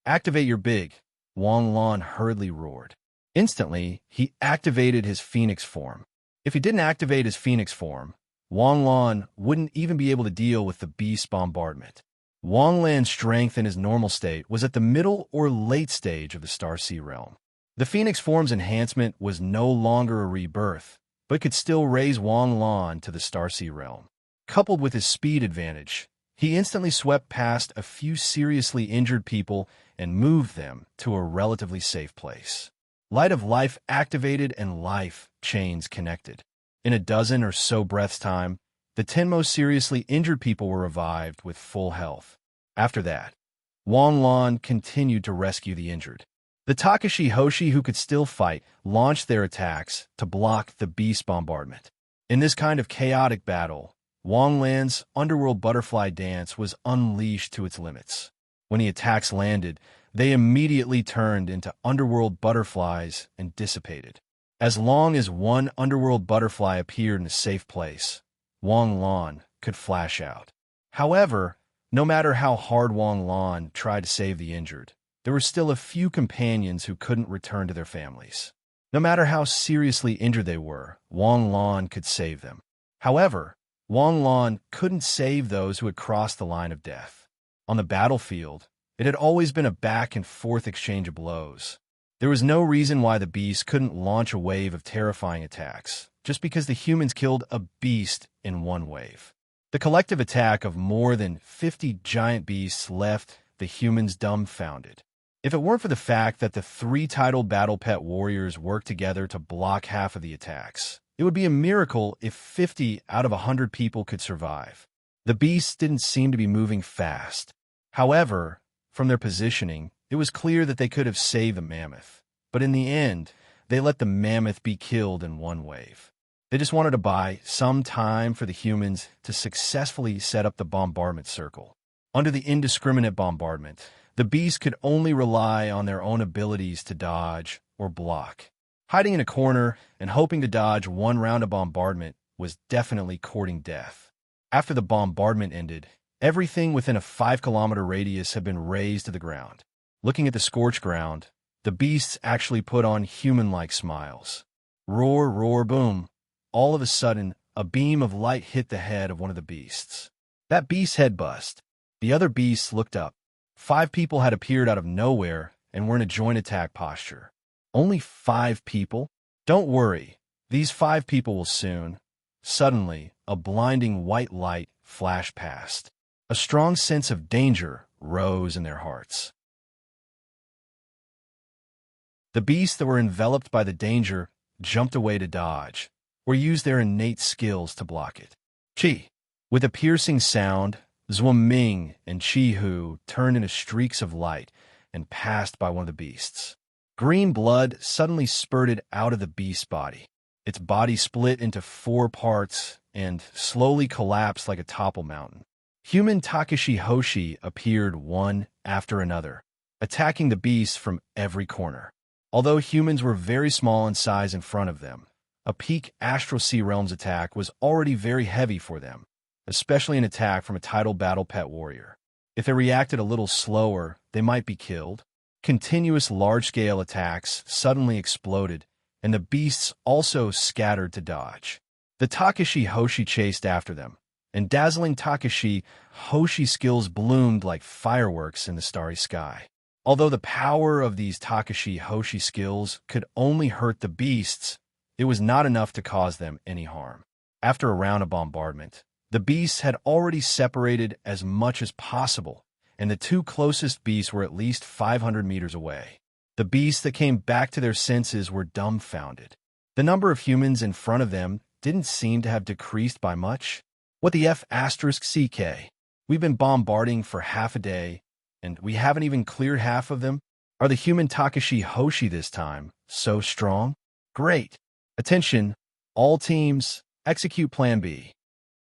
activate your big, Wang Lan hurriedly roared. Instantly, he activated his phoenix form. If he didn't activate his phoenix form, Wang Lan wouldn't even be able to deal with the beast's bombardment. Wang Lan's strength in his normal state was at the middle or late stage of the Starseed realm. The Phoenix form's enhancement was no longer a rebirth, but could still raise Wang Lan to the Starseed realm. Coupled with his speed advantage, he instantly swept past a few seriously injured people and moved them to a relatively safe place. Light of Life activated and life chains connected. In a dozen or so breaths' time, the 10 most seriously injured people were revived with full health. After that, Wang Lan continued to rescue the injured. The Takashi Hoshi, who could still fight, launched their attacks to block the beast bombardment. In this kind of chaotic battle, Wang Lan's underworld butterfly dance was unleashed to its limits. When the attacks landed, they immediately turned into underworld butterflies and dissipated. As long as one underworld butterfly appeared in a safe place, Wang Lan could flash out. However, no matter how hard Wang Lan tried to save the injured, there were still a few companions who couldn't return to their families. No matter how seriously injured they were, Wang Lan could save them. However, Wang Lan couldn't save those who had crossed the line of death. On the battlefield, it had always been a back-and-forth exchange of blows. There was no reason why the beast couldn't launch a wave of terrifying attacks, just because the humans killed a beast in one wave. The collective attack of more than 50 giant beasts left the humans dumbfounded. If it weren't for the fact that the 3 titled battle pet warriors worked together to block half of the attacks, it would be a miracle if 50 out of 100 people could survive. The beasts didn't seem to be moving fast. However, from their positioning, it was clear that they could have saved the mammoth. But in the end, they let the mammoth be killed in one wave. They just wanted to buy some time for the humans to successfully set up the bombardment circle. Under the indiscriminate bombardment, the beasts could only rely on their own abilities to dodge or block. Hiding in a corner and hoping to dodge one round of bombardment was definitely courting death. After the bombardment ended, everything within a 5-kilometer radius had been razed to the ground. Looking at the scorched ground, the beasts actually put on human-like smiles. Roar, roar, boom. All of a sudden, a beam of light hit the head of one of the beasts. That beast's head bust. The other beasts looked up. 5 people had appeared out of nowhere and were in a joint attack posture. Only 5 people? Don't worry, these 5 people will soon. Suddenly, a blinding white light flashed past. A strong sense of danger rose in their hearts. The beasts that were enveloped by the danger jumped away to dodge, or used their innate skills to block it. Chi. With a piercing sound, Zhuang and Chi Hu turned into streaks of light and passed by one of the beasts. Green blood suddenly spurted out of the beast's body. Its body split into 4 parts and slowly collapsed like a topple mountain. Human Takashi Hoshi appeared one after another, attacking the beasts from every corner. Although humans were very small in size in front of them, A peak Astral Sea Realms attack was already very heavy for them, especially an attack from a tidal battle pet warrior. If they reacted a little slower, they might be killed. Continuous large-scale attacks suddenly exploded, and the beasts also scattered to dodge. The Takashi Hoshi chased after them, and dazzling Takashi Hoshi skills bloomed like fireworks in the starry sky. Although the power of these Takashi Hoshi skills could only hurt the beasts, it was not enough to cause them any harm. After a round of bombardment, the beasts had already separated as much as possible, and the two closest beasts were at least 500 meters away. The beasts that came back to their senses were dumbfounded. The number of humans in front of them didn't seem to have decreased by much. What the F***CK? We've been bombarding for half a day, and we haven't even cleared half of them? Are the human Takashi Hoshi this time so strong? Great! Attention, all teams, execute Plan B.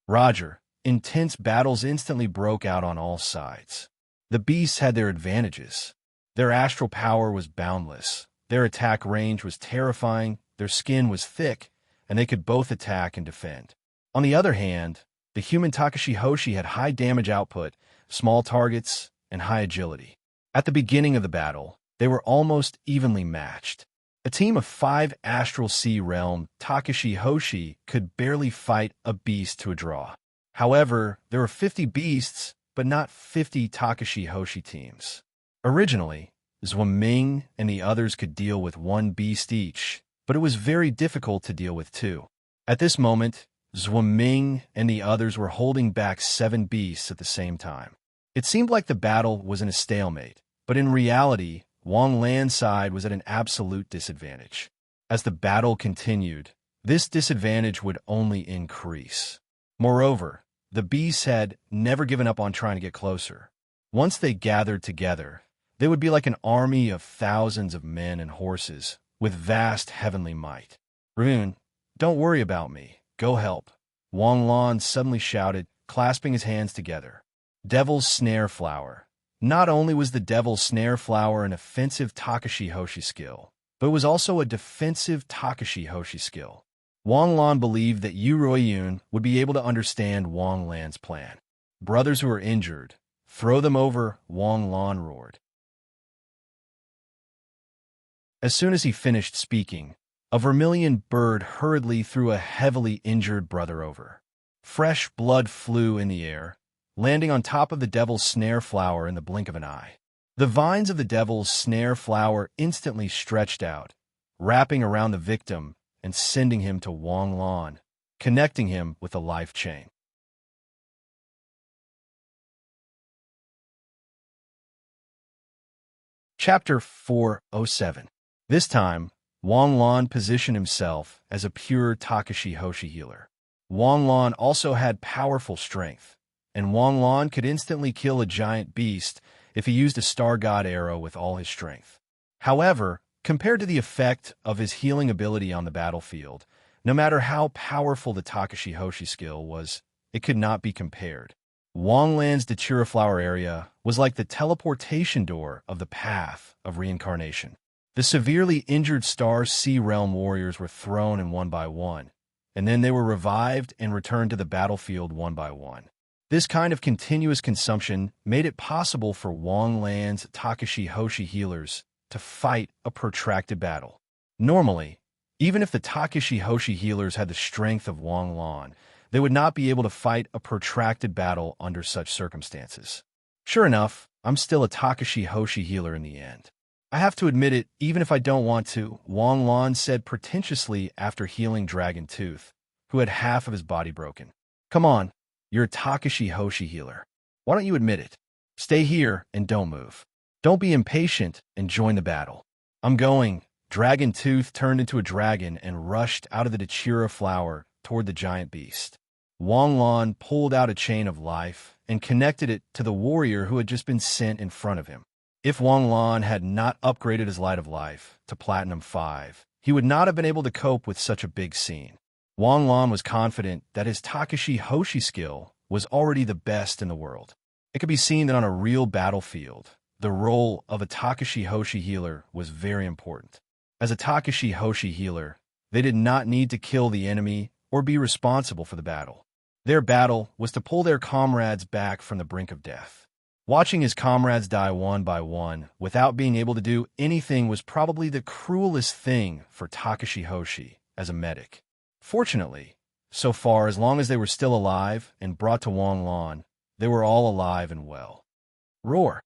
Roger. Intense battles instantly broke out on all sides. The beasts had their advantages. Their astral power was boundless, their attack range was terrifying, their skin was thick, and they could both attack and defend. On the other hand, the human Takashi Hoshi had high damage output, small targets, and high agility. At the beginning of the battle, they were almost evenly matched. A team of 5 Astral Sea Realm Takashi Hoshi could barely fight a beast to a draw. However, there were 50 beasts, but not 50 Takashi Hoshi teams. Originally, Zhuangming and the others could deal with 1 beast each, but it was very difficult to deal with 2. At this moment, Zhuangming and the others were holding back 7 beasts at the same time. It seemed like the battle was in a stalemate, but in reality, Wang Lan's side was at an absolute disadvantage. As the battle continued, this disadvantage would only increase. Moreover, the beasts had never given up on trying to get closer. Once they gathered together, they would be like an army of thousands of men and horses with vast heavenly might. Rune, don't worry about me. Go help. Wang Lan suddenly shouted, clasping his hands together. Devil's Snare Flower. Not only was the Devil's Snare Flower an offensive Takashi Hoshi skill, but it was also a defensive Takashi Hoshi skill. Wang Lan believed that Yu Ruiyun would be able to understand Wang Lan's plan. Brothers who are injured, throw them over, Wang Lan roared. As soon as he finished speaking, a vermilion bird hurriedly threw a heavily injured brother over. Fresh blood flew in the air, landing on top of the Devil's Snare Flower in the blink of an eye. The vines of the Devil's Snare Flower instantly stretched out, wrapping around the victim and sending him to Wang Lan, connecting him with a life chain. Chapter 407. This time, Wang Lan positioned himself as a pure Takashi Hoshi healer. Wang Lan also had powerful strength, and Wang Lan could instantly kill a giant beast if he used a Star God arrow with all his strength. However, compared to the effect of his healing ability on the battlefield, no matter how powerful the Takashi Hoshi skill was, it could not be compared. Wang Lan's Datura Flower area was like the teleportation door of the path of reincarnation. The severely injured Star Sea Realm warriors were thrown in one by one, and then they were revived and returned to the battlefield one by one. This kind of continuous consumption made it possible for Wang Lan's Takashi Hoshi healers to fight a protracted battle. Normally, even if the Takashi Hoshi healers had the strength of Wang Lan, they would not be able to fight a protracted battle under such circumstances. Sure enough, I'm still a Takashi Hoshi healer in the end. I have to admit it, even if I don't want to, Wang Lan said pretentiously after healing Dragon Tooth, who had half of his body broken. Come on, you're a Takashi Hoshi healer. Why don't you admit it? Stay here and don't move. Don't be impatient and join the battle. I'm going. Dragon Tooth turned into a dragon and rushed out of the Datura Flower toward the giant beast. Wang Lan pulled out a chain of life and connected it to the warrior who had just been sent in front of him. If Wang Lan had not upgraded his Light of Life to Platinum 5, he would not have been able to cope with such a big scene. Wang Lan was confident that his Takashi Hoshi skill was already the best in the world. It could be seen that on a real battlefield, the role of a Takashi Hoshi healer was very important. As a Takashi Hoshi healer, They did not need to kill the enemy or be responsible for the battle. Their battle was to pull their comrades back from the brink of death. Watching his comrades die one by one without being able to do anything was probably the cruelest thing for Takashi Hoshi as a medic. Fortunately, so far as long as they were still alive and brought to Wanglan, they were all alive and well. Roar!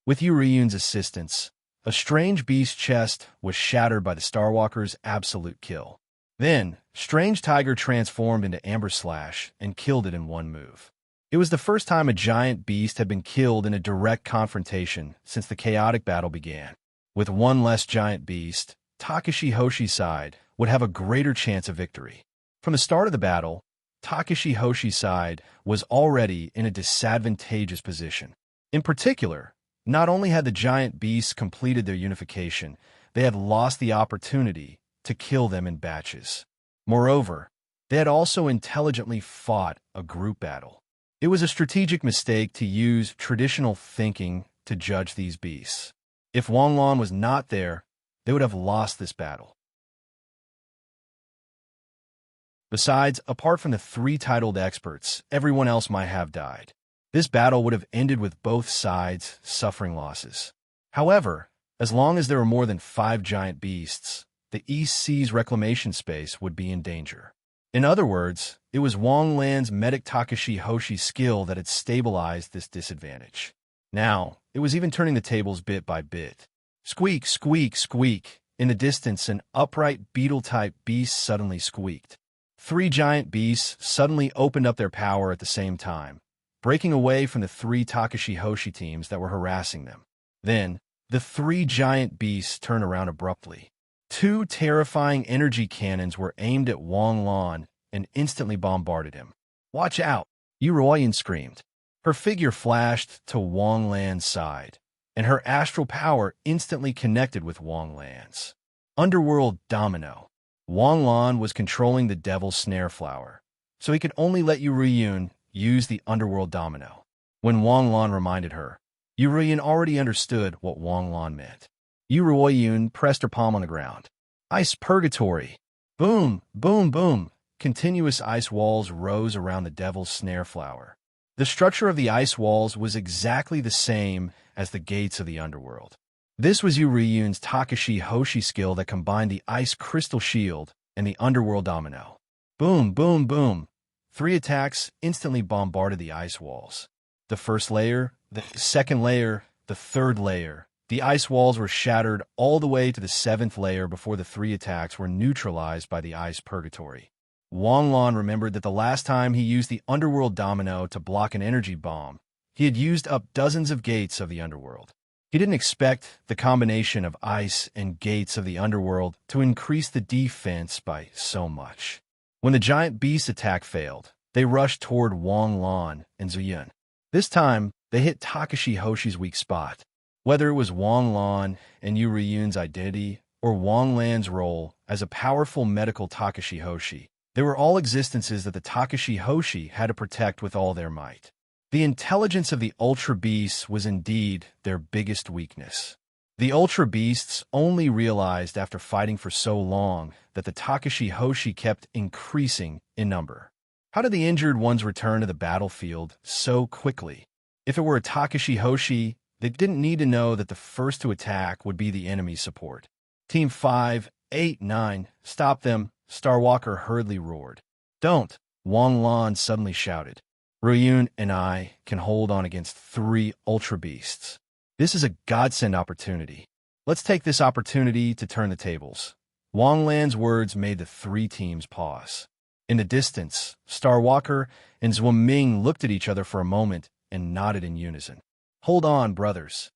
With Yuryun's assistance, a strange beast chest was shattered by the Starwalker's absolute kill. Then, Strange Tiger transformed into Amber Slash and killed it in one move. It was the first time a giant beast had been killed in a direct confrontation since the chaotic battle began. With one less giant beast, Takashi Hoshi's side would have a greater chance of victory. From the start of the battle, Takashi Hoshi's side was already in a disadvantageous position. In particular, not only had the giant beasts completed their unification, they had lost the opportunity to kill them in batches. Moreover, they had also intelligently fought a group battle. It was a strategic mistake to use traditional thinking to judge these beasts. If Wanglan was not there, they would have lost this battle. Besides, apart from the 3 titled experts, everyone else might have died. This battle would have ended with both sides suffering losses. However, as long as there were more than 5 giant beasts, the East Sea's reclamation space would be in danger. In other words, it was Wanglan's medic Takashi Hoshi's skill that had stabilized this disadvantage. Now, it was even turning the tables bit by bit. Squeak, squeak, squeak. In the distance, an upright beetle-type beast suddenly squeaked. 3 giant beasts suddenly opened up their power at the same time, breaking away from the 3 Takashi Hoshi teams that were harassing them. Then, the 3 giant beasts turned around abruptly. 2 terrifying energy cannons were aimed at Wanglan and instantly bombarded him. "Watch out!" Yuroyan screamed. Her figure flashed to Wanglan's side, and her astral power instantly connected with Wanglan's. Underworld Domino. Wanglan was controlling the Devil's Snare Flower, so he could only let Yuryun use the Underworld Domino. When Wanglan reminded her, Yuryun already understood what Wanglan meant. Yuryun pressed her palm on the ground. Ice Purgatory. Boom, boom, boom. Continuous ice walls rose around the Devil's Snare Flower. The structure of the ice walls was exactly the same as the gates of the underworld. This was Yuryun's Takashi Hoshi skill that combined the Ice Crystal Shield and the Underworld Domino. Boom, boom, boom. 3 attacks instantly bombarded the ice walls. The first layer, the second layer, the third layer. The ice walls were shattered all the way to the 7th layer before the 3 attacks were neutralized by the Ice Purgatory. Wanglan remembered that the last time he used the Underworld Domino to block an energy bomb, he had used up dozens of gates of the underworld. He didn't expect the combination of ice and gates of the underworld to increase the defense by so much. When the giant beast attack failed, they rushed toward Wanglan and Zuyun. This time, they hit Takashi Hoshi's weak spot. Whether it was Wanglan and Yuryun's identity or Wanglan's role as a powerful medical Takashi Hoshi, they were all existences that the Takashi Hoshi had to protect with all their might. The intelligence of the Ultra Beasts was indeed their biggest weakness. The Ultra Beasts only realized after fighting for so long that the Takashi Hoshi kept increasing in number. How did the injured ones return to the battlefield so quickly? If it were a Takashi Hoshi, they didn't need to know that the first to attack would be the enemy support. Team 5, 8, 9, stop them, Starwalker hurriedly roared. Don't, Wanglan suddenly shouted. Ryun and I can hold on against 3 Ultra Beasts. This is a godsend opportunity. Let's take this opportunity to turn the tables. Wanglan's words made the 3 teams pause. In the distance, Starwalker and Zwaming looked at each other for a moment and nodded in unison. Hold on, brothers.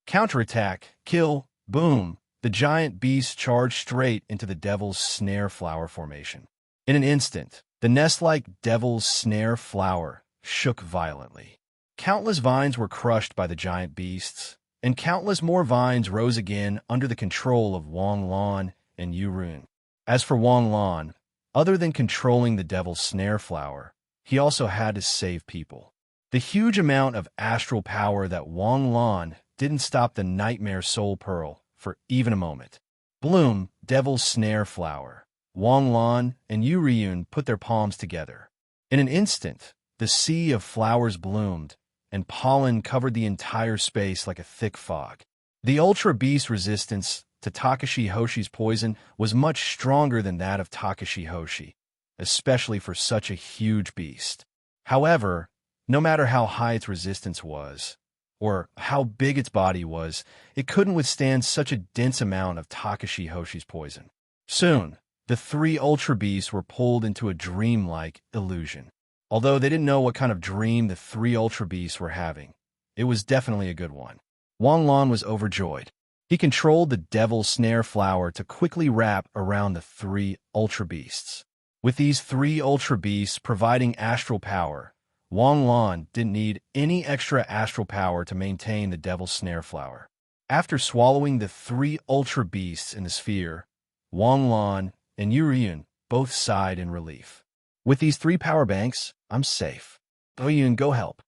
Counterattack, kill, boom. The giant beast charged straight into the Devil's Snare Flower formation. In an instant, the nest-like Devil's Snare Flower shook violently. Countless vines were crushed by the giant beasts, and countless more vines rose again under the control of Wanglan and Yuryun. As for Wanglan, other than controlling the Devil's Snare Flower, he also had to save people. The huge amount of astral power that Wanglan didn't stop the Nightmare Soul Pearl for even a moment. Bloom, Devil's Snare Flower. Wang Lan and Yu Riyun put their palms together. In an instant, the sea of flowers bloomed, and pollen covered the entire space like a thick fog. The Ultra Beast resistance to Takashi Hoshi's poison was much stronger than that of Takashi Hoshi, especially for such a huge beast. However, no matter how high its resistance was, or how big its body was, it couldn't withstand such a dense amount of Takashi Hoshi's poison. Soon, the three Ultra Beasts were pulled into a dreamlike illusion. Although they didn't know what kind of dream the three Ultra Beasts were having, it was definitely a good one. Wang Lan was overjoyed. He controlled the Devil's Snare Flower to quickly wrap around the three Ultra Beasts. With these three Ultra Beasts providing astral power, Wang Lan didn't need any extra astral power to maintain the Devil's Snare Flower. After swallowing the three Ultra Beasts in the sphere, Wang Lan and Yu Riyun both sighed in relief. With these three power banks, I'm safe. Riyun, go help.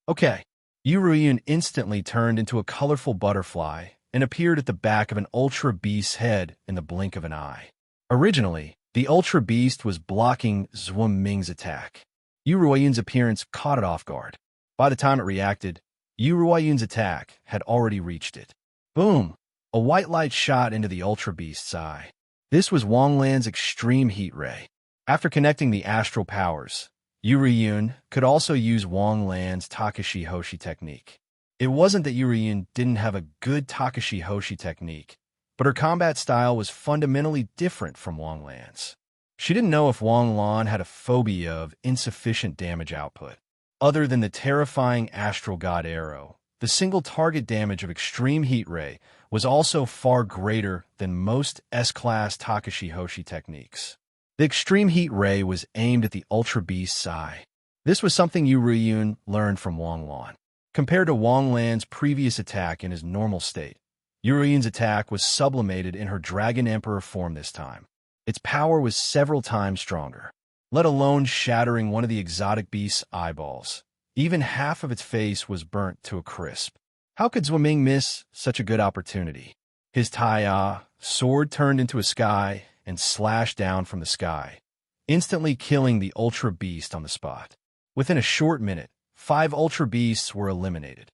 Okay. Yu Riyun instantly turned into a colorful butterfly and appeared at the back of an Ultra Beast's head in the blink of an eye. Originally, the Ultra Beast was blocking Zhuo Ming's attack. Yu Ruiyun's appearance caught it off guard. By the time it reacted, Yu Ruiyun's attack had already reached it. Boom! A white light shot into the Ultra Beast's eye. This was Wang Lan's extreme heat ray. After connecting the astral powers, Yu Riyun could also use Wang Lan's Takashi Hoshi technique. It wasn't that Yu Riyun didn't have a good Takashi Hoshi technique, but her combat style was fundamentally different from Wang Lan's. She didn't know if Wang Lan had a phobia of insufficient damage output. Other than the terrifying Astral God Arrow, the single target damage of Extreme Heat Ray was also far greater than most S-Class Takashi Hoshi techniques. The Extreme Heat Ray was aimed at the Ultra Beast's eye. This was something Yu Riyun learned from Wang Lan. Compared to Wang Lan's previous attack in his normal state, Yu Riyun's attack was sublimated in her Dragon Emperor form this time. Its power was several times stronger, let alone shattering one of the exotic beast's eyeballs. Even half of its face was burnt to a crisp. How could Zhuo Ming miss such a good opportunity? His Taiya sword turned into a sky and slashed down from the sky, instantly killing the Ultra Beast on the spot. Within a short minute, 5 Ultra Beasts were eliminated.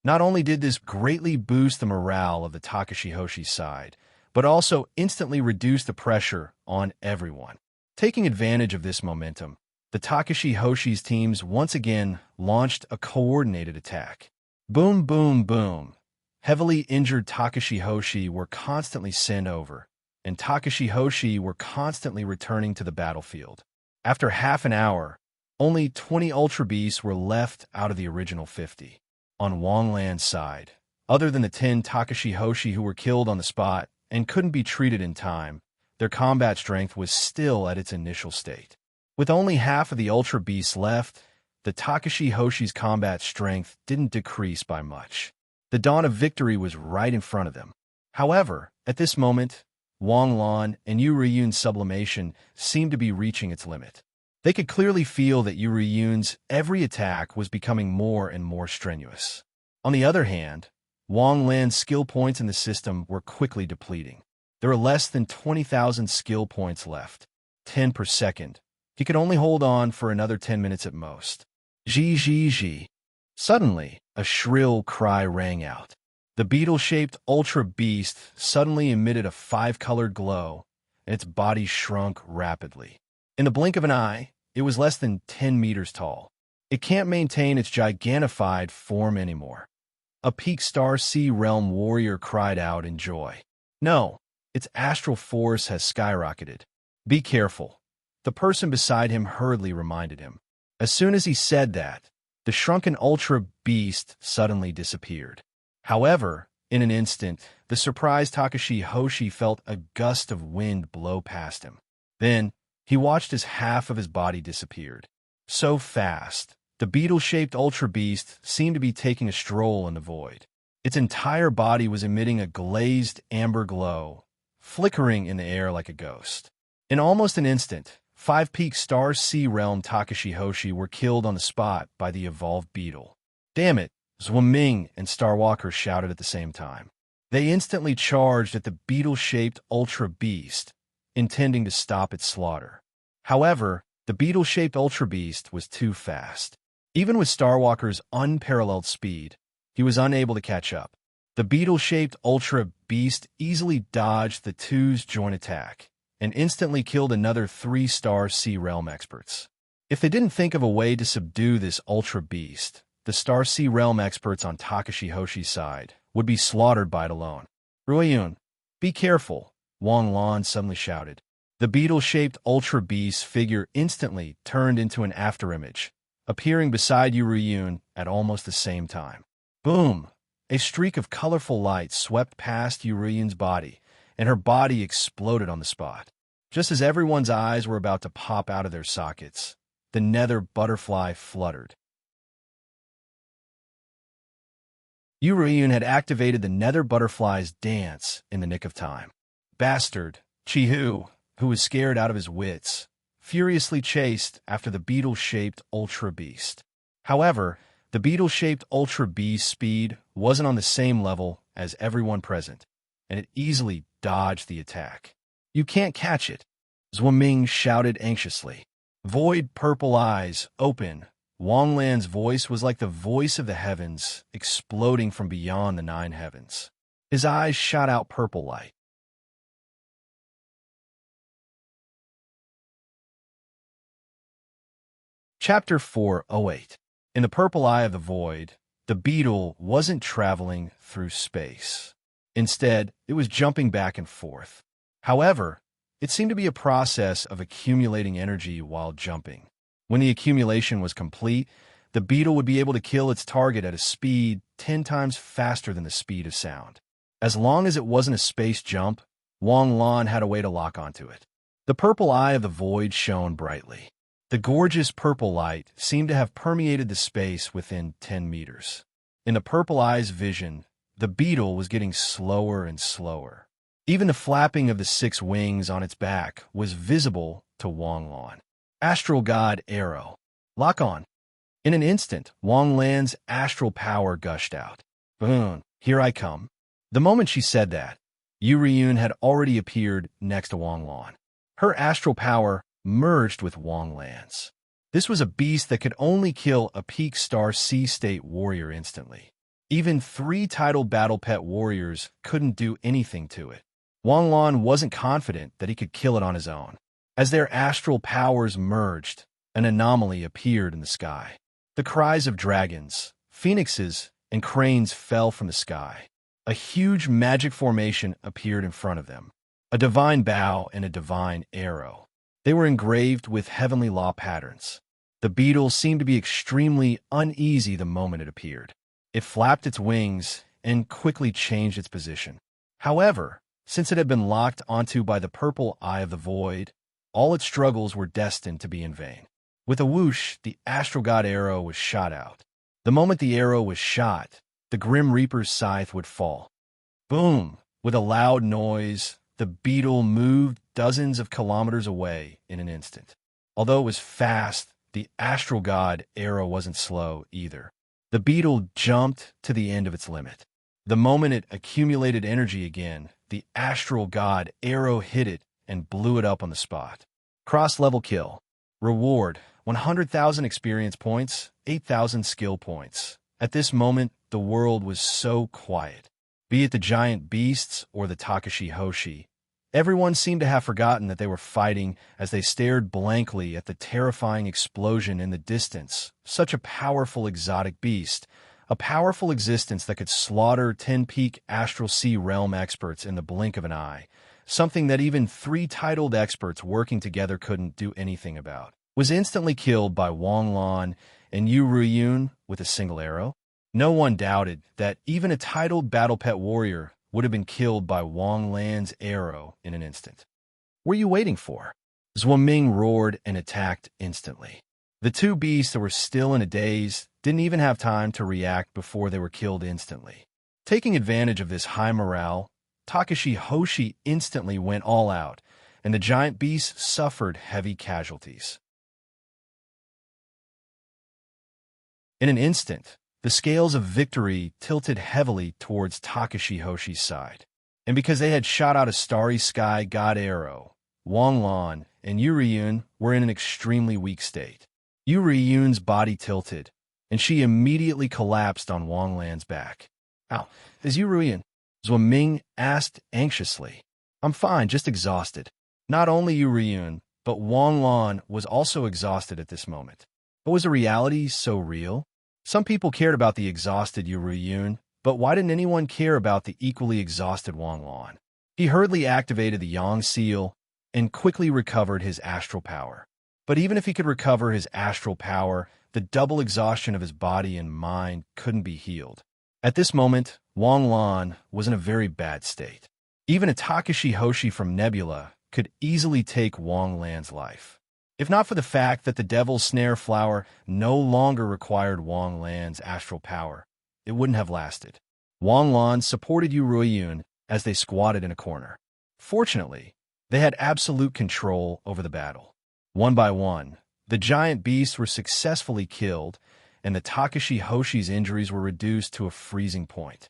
Not only did this greatly boost the morale of the Takashi Hoshi side, but also instantly reduced the pressure on everyone. Taking advantage of this momentum, the Takashi Hoshi's teams once again launched a coordinated attack. Boom, boom, boom. Heavily injured Takashi Hoshi were constantly sent over, and Takashi Hoshi were constantly returning to the battlefield. After half an hour, only 20 Ultra Beasts were left out of the original 50. On Wang Lan's side, other than the 10 Takashi Hoshi who were killed on the spot and couldn't be treated in time, their combat strength was still at its initial state. With only half of the Ultra Beasts left, the Takashi Hoshi's combat strength didn't decrease by much. The dawn of victory was right in front of them. However, at this moment, Wang Lan and Yu Riyun's sublimation seemed to be reaching its limit. They could clearly feel that Yu Riyun's every attack was becoming more and more strenuous. On the other hand, Wang Lan's skill points in the system were quickly depleting. There were less than 20,000 skill points left, 10 per second. He could only hold on for another 10 minutes at most. Zhi. Suddenly, a shrill cry rang out. The beetle-shaped Ultra Beast suddenly emitted a 5-colored glow, and its body shrunk rapidly. In the blink of an eye, it was less than 10 meters tall. It can't maintain its gigantified form anymore. A peak Star Sea Realm warrior cried out in joy. No, its astral force has skyrocketed. Be careful. The person beside him hurriedly reminded him. As soon as he said that, the shrunken Ultra Beast suddenly disappeared. However, in an instant, the surprised Takashi Hoshi felt a gust of wind blow past him. Then, he watched as half of his body disappeared. So fast, the beetle-shaped Ultra Beast seemed to be taking a stroll in the void. Its entire body was emitting a glazed amber glow, flickering in the air like a ghost. In almost an instant, 5 Peak Star Sea Realm Takashi Hoshi were killed on the spot by the evolved beetle. Damn it, Ming and Starwalker shouted at the same time. They instantly charged at the beetle-shaped Ultra Beast, intending to stop its slaughter. However, the beetle-shaped Ultra Beast was too fast. Even with Starwalker's unparalleled speed, he was unable to catch up. The beetle-shaped Ultra Beast easily dodged the two's joint attack and instantly killed another 3-star Sea Realm experts. If they didn't think of a way to subdue this Ultra Beast, the Star Sea Realm experts on Takashi Hoshi's side would be slaughtered by it alone. Ruiyun, be careful, Wang Lan suddenly shouted. The beetle-shaped Ultra Beast figure instantly turned into an afterimage, appearing beside Ruiyun at almost the same time. Boom! A streak of colorful light swept past Ruiyun's body, and her body exploded on the spot. Just as everyone's eyes were about to pop out of their sockets, the nether butterfly fluttered. Ruiyun had activated the nether butterfly's dance in the nick of time. Bastard, Chihu, who was scared out of his wits, furiously chased after the beetle-shaped Ultra Beast. However, the beetle-shaped Ultra Beast's speed wasn't on the same level as everyone present, and it easily dodged the attack. You can't catch it, Ming shouted anxiously. Void purple eyes open. Wang Lan's voice was like the voice of the heavens, exploding from beyond the 9 heavens. His eyes shot out purple light. Chapter 408. In the purple eye of the void, the beetle wasn't traveling through space. Instead, it was jumping back and forth. However, it seemed to be a process of accumulating energy while jumping. When the accumulation was complete, the beetle would be able to kill its target at a speed 10 times faster than the speed of sound. As long as it wasn't a space jump, Wang Lan had a way to lock onto it. The purple eye of the void shone brightly. The gorgeous purple light seemed to have permeated the space within 10 meters. In the purple eye's vision, the beetle was getting slower and slower. Even the flapping of the 6 wings on its back was visible to Wang Lan. Astral God Arrow. Lock on. In an instant, Wang Lan's astral power gushed out. Boom, here I come. The moment she said that, Ruiyun had already appeared next to Wang Lan. Her astral power merged with Wang Lan's. This was a beast that could only kill a peak star sea state warrior instantly. Even 3 titled battle pet warriors couldn't do anything to it. Wang Lan wasn't confident that he could kill it on his own. As their astral powers merged, an anomaly appeared in the sky. The cries of dragons, phoenixes, and cranes fell from the sky. A huge magic formation appeared in front of them, a divine bow and a divine arrow. They were engraved with heavenly law patterns. The beetle seemed to be extremely uneasy the moment it appeared. It flapped its wings and quickly changed its position. However, since it had been locked onto by the purple eye of the void, all its struggles were destined to be in vain. With a whoosh, the Astral God arrow was shot out. The moment the arrow was shot, the Grim Reaper's scythe would fall. Boom! With a loud noise, the beetle moved dozens of kilometers away in an instant. Although it was fast, the Astral God arrow wasn't slow either. The beetle jumped to the end of its limit. The moment it accumulated energy again, the Astral God arrow hit it and blew it up on the spot. Cross-level kill. Reward, 100,000 experience points, 8,000 skill points. At this moment, the world was so quiet. Be it the giant beasts or the Takashi Hoshi, everyone seemed to have forgotten that they were fighting as they stared blankly at the terrifying explosion in the distance. Such a powerful exotic beast, a powerful existence that could slaughter 10 peak Astral Sea Realm experts in the blink of an eye. Something that even 3 titled experts working together couldn't do anything about, was instantly killed by Wang Lan and Ruiyun with a single arrow. No one doubted that even a titled battle pet warrior would have been killed by Wang Lan's arrow in an instant. What were you waiting for? Ming roared and attacked instantly. The 2 beasts that were still in a daze didn't even have time to react before they were killed instantly. Taking advantage of this high morale, Takashi Hoshi instantly went all out, and the giant beast suffered heavy casualties. In an instant, The scales of victory tilted heavily towards Takashi Hoshi's side. And because they had shot out a starry sky god arrow, Wang Lan and Yu Riyun were in an extremely weak state. Yu Riyun's body tilted, and she immediately collapsed on Wang Lan's back. "Ow, is Yu Riyun?" Zhuan Ming asked anxiously. "I'm fine, just exhausted." Not only Yu Riyun, but Wang Lan was also exhausted at this moment. But was the reality so real? Some people cared about the exhausted Yu Riyun, but why didn't anyone care about the equally exhausted Wang Lan? He hurriedly activated the Yang Seal and quickly recovered his astral power. But even if he could recover his astral power, the double exhaustion of his body and mind couldn't be healed. At this moment, Wang Lan was in a very bad state. Even a Takashi Hoshi from Nebula could easily take Wang Lan's life. If not for the fact that the Devil's Snare Flower no longer required Wang Lan's astral power, it wouldn't have lasted. Wang Lan supported Yu Ruiyun as they squatted in a corner. Fortunately, they had absolute control over the battle. One by one, the giant beasts were successfully killed, and the Takashi Hoshi's injuries were reduced to a freezing point.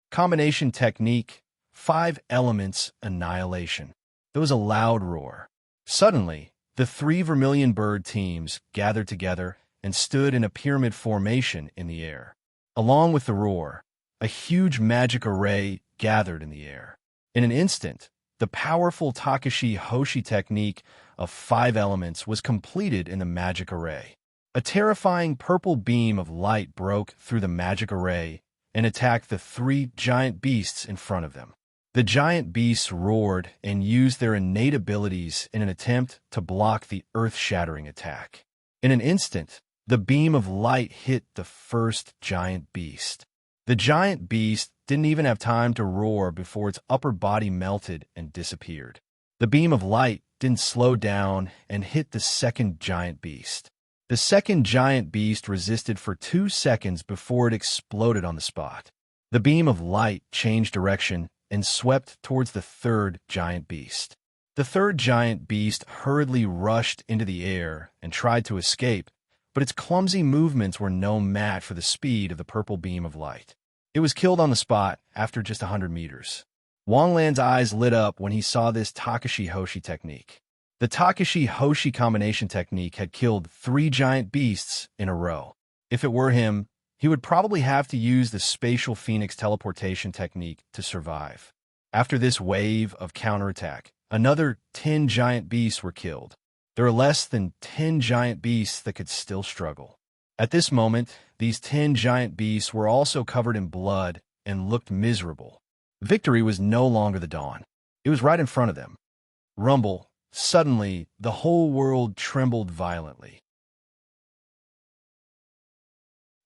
Combination technique, 5 elements, annihilation. There was a loud roar. Suddenly, the 3 vermilion bird teams gathered together and stood in a pyramid formation in the air. Along with the roar, a huge magic array gathered in the air. In an instant, the powerful Takashi Hoshi technique of 5 elements was completed in the magic array. A terrifying purple beam of light broke through the magic array and attacked the 3 giant beasts in front of them. The giant beasts roared and used their innate abilities in an attempt to block the earth-shattering attack. In an instant, the beam of light hit the first giant beast. The giant beast didn't even have time to roar before its upper body melted and disappeared. The beam of light didn't slow down and hit the second giant beast. The second giant beast resisted for 2 seconds before it exploded on the spot. The beam of light changed direction and swept towards the third giant beast. The third giant beast hurriedly rushed into the air and tried to escape, but its clumsy movements were no match for the speed of the purple beam of light. It was killed on the spot after just 100 meters. Wang Lan's eyes lit up when he saw this Takashi Hoshi technique. The Takashi Hoshi combination technique had killed 3 giant beasts in a row. If it were him, he would probably have to use the spatial phoenix teleportation technique to survive. After this wave of counterattack, another 10 giant beasts were killed. There are less than 10 giant beasts that could still struggle. At this moment, these 10 giant beasts were also covered in blood and looked miserable. Victory was no longer the dawn. It was right in front of them. Rumble. Suddenly, the whole world trembled violently.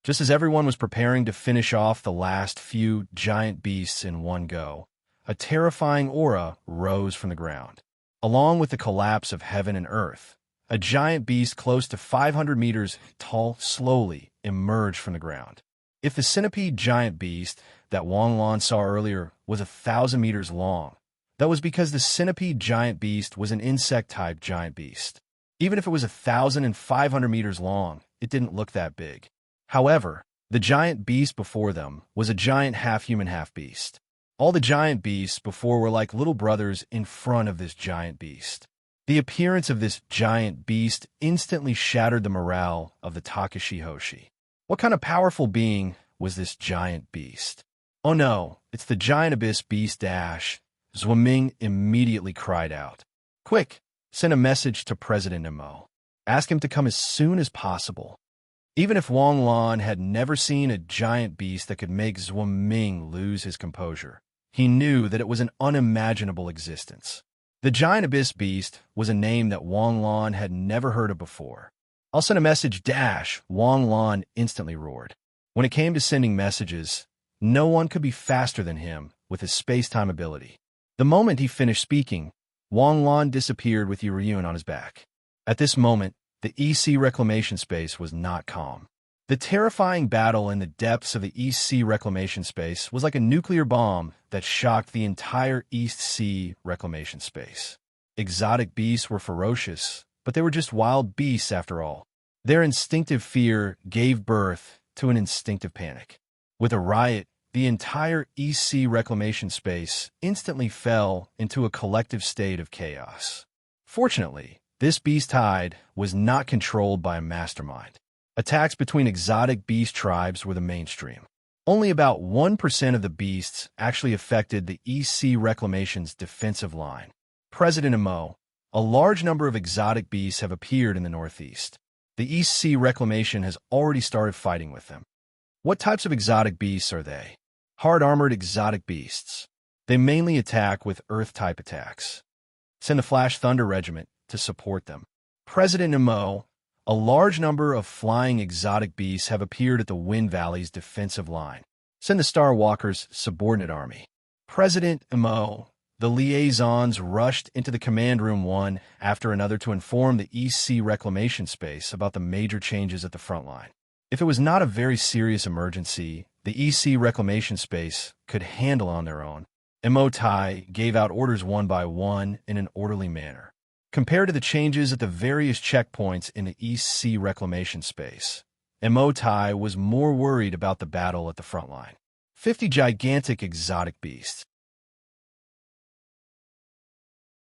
Just as everyone was preparing to finish off the last few giant beasts in one go, a terrifying aura rose from the ground. Along with the collapse of heaven and earth, a giant beast close to 500 meters tall slowly emerged from the ground. If the centipede giant beast that Wang Lan saw earlier was 1,000 meters long, that was because the centipede giant beast was an insect-type giant beast. Even if it was 1,500 meters long, it didn't look that big. However, the giant beast before them was a giant half-human, half-beast. All the giant beasts before were like little brothers in front of this giant beast. The appearance of this giant beast instantly shattered the morale of the Takashi Hoshi. What kind of powerful being was this giant beast? "Oh no, it's the giant abyss beast dash," Zhuaming immediately cried out. "Quick, send a message to President Nemo. Ask him to come as soon as possible." Even if Wang Lan had never seen a giant beast that could make Zhuaming lose his composure, he knew that it was an unimaginable existence. The giant abyss beast was a name that Wang Lan had never heard of before. "I'll send a message dash," Wang Lan instantly roared. When it came to sending messages, no one could be faster than him with his space-time ability. The moment he finished speaking, Wang Lan disappeared with Yu Riyun on his back. At this moment, the EC reclamation space was not calm. The terrifying battle in the depths of the East Sea reclamation space was like a nuclear bomb that shocked the entire East Sea reclamation space. Exotic beasts were ferocious, but they were just wild beasts after all. Their instinctive fear gave birth to an instinctive panic. With a riot, the entire East Sea reclamation space instantly fell into a collective state of chaos. Fortunately, this beast tide was not controlled by a mastermind. Attacks between exotic beast tribes were the mainstream. Only about 1% of the beasts actually affected the East Sea Reclamation's defensive line. President Mo, a large number of exotic beasts have appeared in the Northeast. The East Sea Reclamation has already started fighting with them. What types of exotic beasts are they? Hard-armored exotic beasts. They mainly attack with Earth-type attacks. Send the Flash Thunder Regiment to support them. President Mo, a large number of flying exotic beasts have appeared at the Wind Valley's defensive line. Send the Star Walker's subordinate army. President Mo, the liaisons rushed into the command room one after another to inform the East Sea Reclamation Space about the major changes at the front line. If it was not a very serious emergency, the East Sea Reclamation Space could handle on their own. Emotai gave out orders one by one in an orderly manner. Compared to the changes at the various checkpoints in the East Sea Reclamation Space, Emotai was more worried about the battle at the front line. 50 gigantic exotic beasts.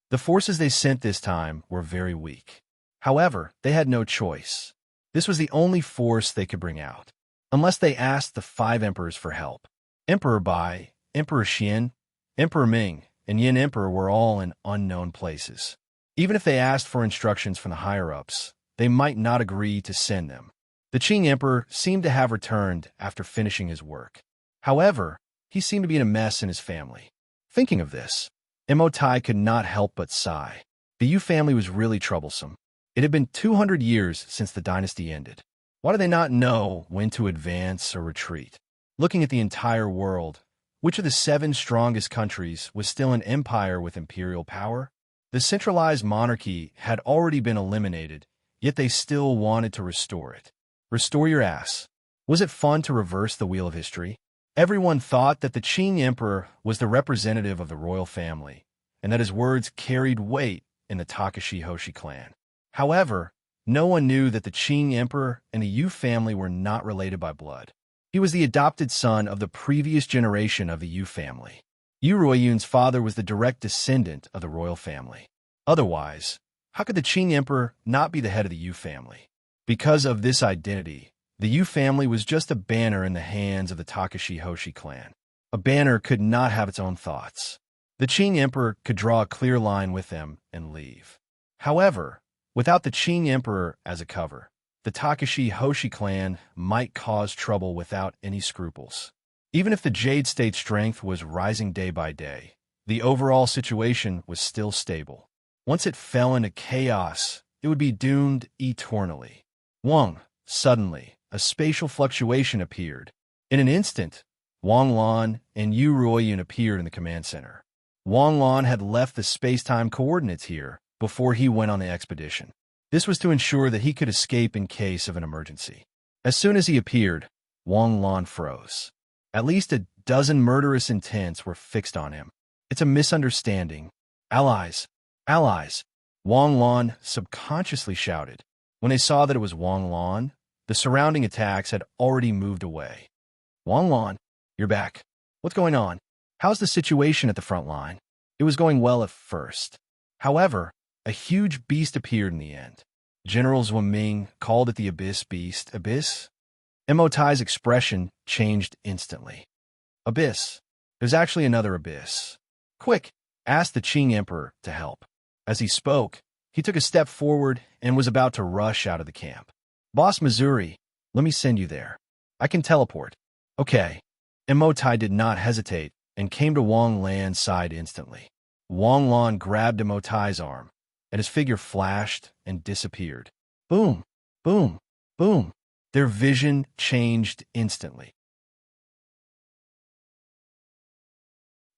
The forces they sent this time were very weak. However, they had no choice. This was the only force they could bring out, unless they asked the 5 emperors for help. Emperor Bai, Emperor Xian, Emperor Ming, and Yin Emperor were all in unknown places. Even if they asked for instructions from the higher-ups, they might not agree to send them. The Qing Emperor seemed to have returned after finishing his work. However, he seemed to be in a mess in his family. Thinking of this, Emotai could not help but sigh. The Yu family was really troublesome. It had been 200 years since the dynasty ended. Why do they not know when to advance or retreat? Looking at the entire world, which of the 7 strongest countries was still an empire with imperial power? The centralized monarchy had already been eliminated, yet they still wanted to restore it. Restore your ass. Was it fun to reverse the wheel of history? Everyone thought that the Qing emperor was the representative of the royal family, and that his words carried weight in the Takashi Hoshi clan. However, no one knew that the Qing emperor and the Yu family were not related by blood. He was the adopted son of the previous generation of the Yu family. Yu Ruiyun's father was the direct descendant of the royal family. Otherwise, how could the Qing emperor not be the head of the Yu family? Because of this identity, the Yu family was just a banner in the hands of the Takashi Hoshi clan. A banner could not have its own thoughts. The Qing emperor could draw a clear line with them and leave. However, without the Qing emperor as a cover, the Takashi Hoshi clan might cause trouble without any scruples. Even if the Jade State strength was rising day by day, the overall situation was still stable. Once it fell into chaos, it would be doomed eternally. Suddenly, a spatial fluctuation appeared. In an instant, Wang Lan and Yu Ruoyun appeared in the command center. Wang Lan had left the space-time coordinates here before he went on the expedition. This was to ensure that he could escape in case of an emergency. As soon as he appeared, Wang Lan froze. At least a dozen murderous intents were fixed on him. It's a misunderstanding. Allies! Allies! Wang Lan subconsciously shouted. When they saw that it was Wang Lan, the surrounding attacks had already moved away. Wang Lan, you're back. What's going on? How's the situation at the front line? It was going well at first. However, a huge beast appeared in the end. General Zhuo Ming called it the Abyss Beast. Abyss? Emotai's expression changed instantly. Abyss. There's actually another abyss. Quick, ask the Qing Emperor to help. As he spoke, he took a step forward and was about to rush out of the camp. Boss Missouri, let me send you there. I can teleport. Okay. Emotai did not hesitate and came to Wang Lan's side instantly. Wang Lan grabbed Emotai's arm, and his figure flashed and disappeared. Boom, boom, boom. Their vision changed instantly.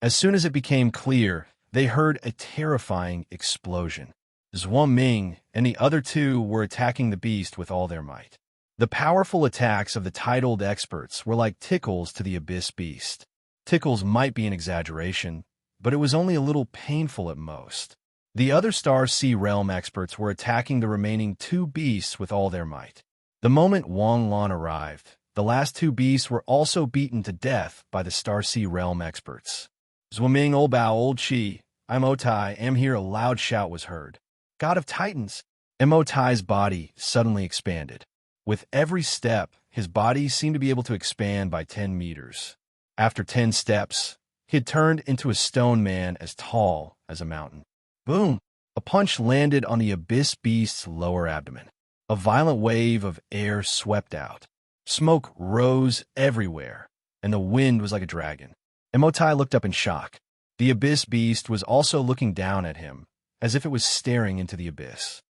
As soon as it became clear, they heard a terrifying explosion. Zhuo Ming and the other 2 were attacking the beast with all their might. The powerful attacks of the titled experts were like tickles to the Abyss Beast. Tickles might be an exaggeration, but it was only a little painful at most. The other Star Sea Realm experts were attacking the remaining 2 beasts with all their might. The moment Wang Lan arrived, The last two beasts were also beaten to death by the Starsea Realm experts. Zwaming Olbao Old Chi, Imotai am here. A loud shout was heard. God of Titans! Imotai's body suddenly expanded. With every step, his body seemed to be able to expand by 10 meters. After 10 steps, he had turned into a stone man as tall as a mountain. Boom! A punch landed on the abyss beast's lower abdomen. A violent wave of air swept out. Smoke rose everywhere, and the wind was like a dragon. Emotai looked up in shock. The abyss beast was also looking down at him, as if it was staring into the abyss.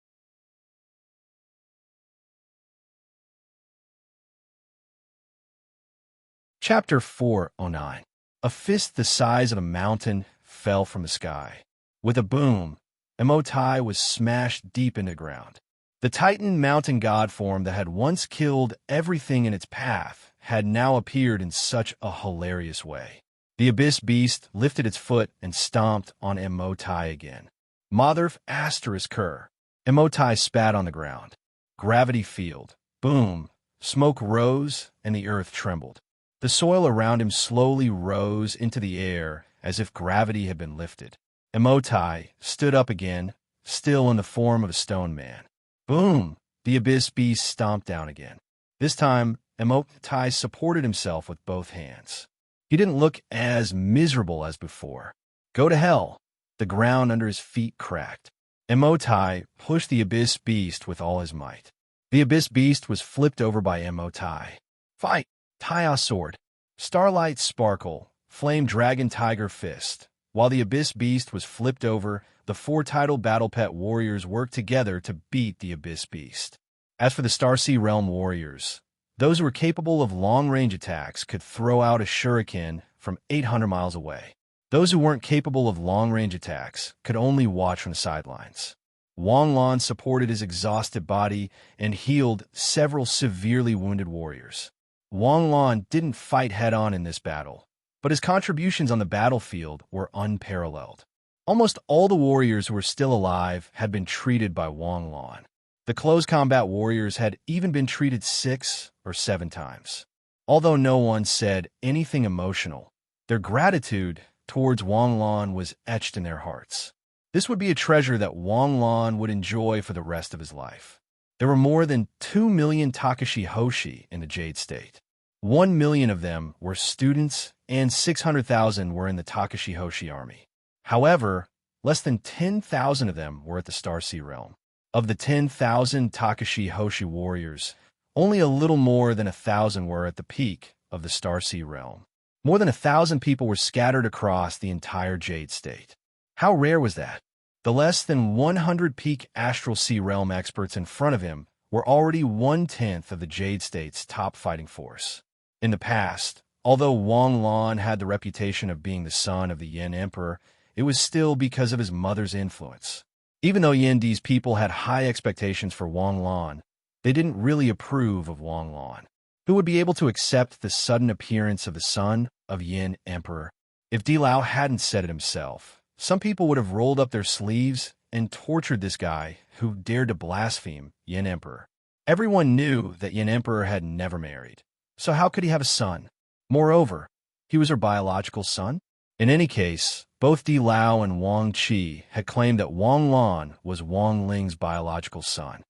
Chapter 409. A fist the size of a mountain fell from the sky. With a boom, Emotai was smashed deep into the ground. The Titan mountain god form that had once killed everything in its path had now appeared in such a hilarious way. The abyss beast lifted its foot and stomped on Emotai again. Motherf asterisk her. Emotai spat on the ground. Gravity field. Boom. Smoke rose and the earth trembled. The soil around him slowly rose into the air as if gravity had been lifted. Emotai stood up again, still in the form of a stone man. Boom! The abyss beast stomped down again. This time, Emotai supported himself with both hands. He didn't look as miserable as before. Go to hell! The ground under his feet cracked. Emotai pushed the abyss beast with all his might. The abyss beast was flipped over by Emotai. Fight! Taiya sword, starlight sparkle, flame dragon tiger fist. While the abyss beast was flipped over, the 4 title battle pet warriors worked together to beat the abyss beast. As for the Starsea Realm warriors, those who were capable of long-range attacks could throw out a shuriken from 800 miles away. Those who weren't capable of long-range attacks could only watch from the sidelines. Wang Lan supported his exhausted body and healed several severely wounded warriors. Wang Lan didn't fight head-on in this battle, but his contributions on the battlefield were unparalleled. Almost all the warriors who were still alive had been treated by Wang Lan. The close combat warriors had even been treated 6 or 7 times. Although no one said anything emotional, their gratitude towards Wang Lan was etched in their hearts. This would be a treasure that Wang Lan would enjoy for the rest of his life. There were more than 2 million Takashi Hoshi in the Jade State. 1 million of them were students, and 600,000 were in the Takashi Hoshi army. However, less than 10,000 of them were at the Starsea Realm. Of the 10,000 Takashi Hoshi warriors, only a little more than 1,000 were at the peak of the Starsea Realm. More than 1,000 people were scattered across the entire Jade State. How rare was that? The less than 100 peak Astral Sea Realm experts in front of him were already 1/10 of the Jade State's top fighting force. In the past, although Wang Lan had the reputation of being the son of the Yin Emperor, it was still because of his mother's influence. Even though Yandi's people had high expectations for Wang Lan, they didn't really approve of Wang Lan. Who would be able to accept the sudden appearance of the son of Yin Emperor? If Di Lao hadn't said it himself, some people would have rolled up their sleeves and tortured this guy who dared to blaspheme Yin Emperor. Everyone knew that Yin Emperor had never married, so how could he have a son? Moreover, he was her biological son? In any case, both Di Lao and Wang Qi had claimed that Wang Lan was Wang Ling's biological son.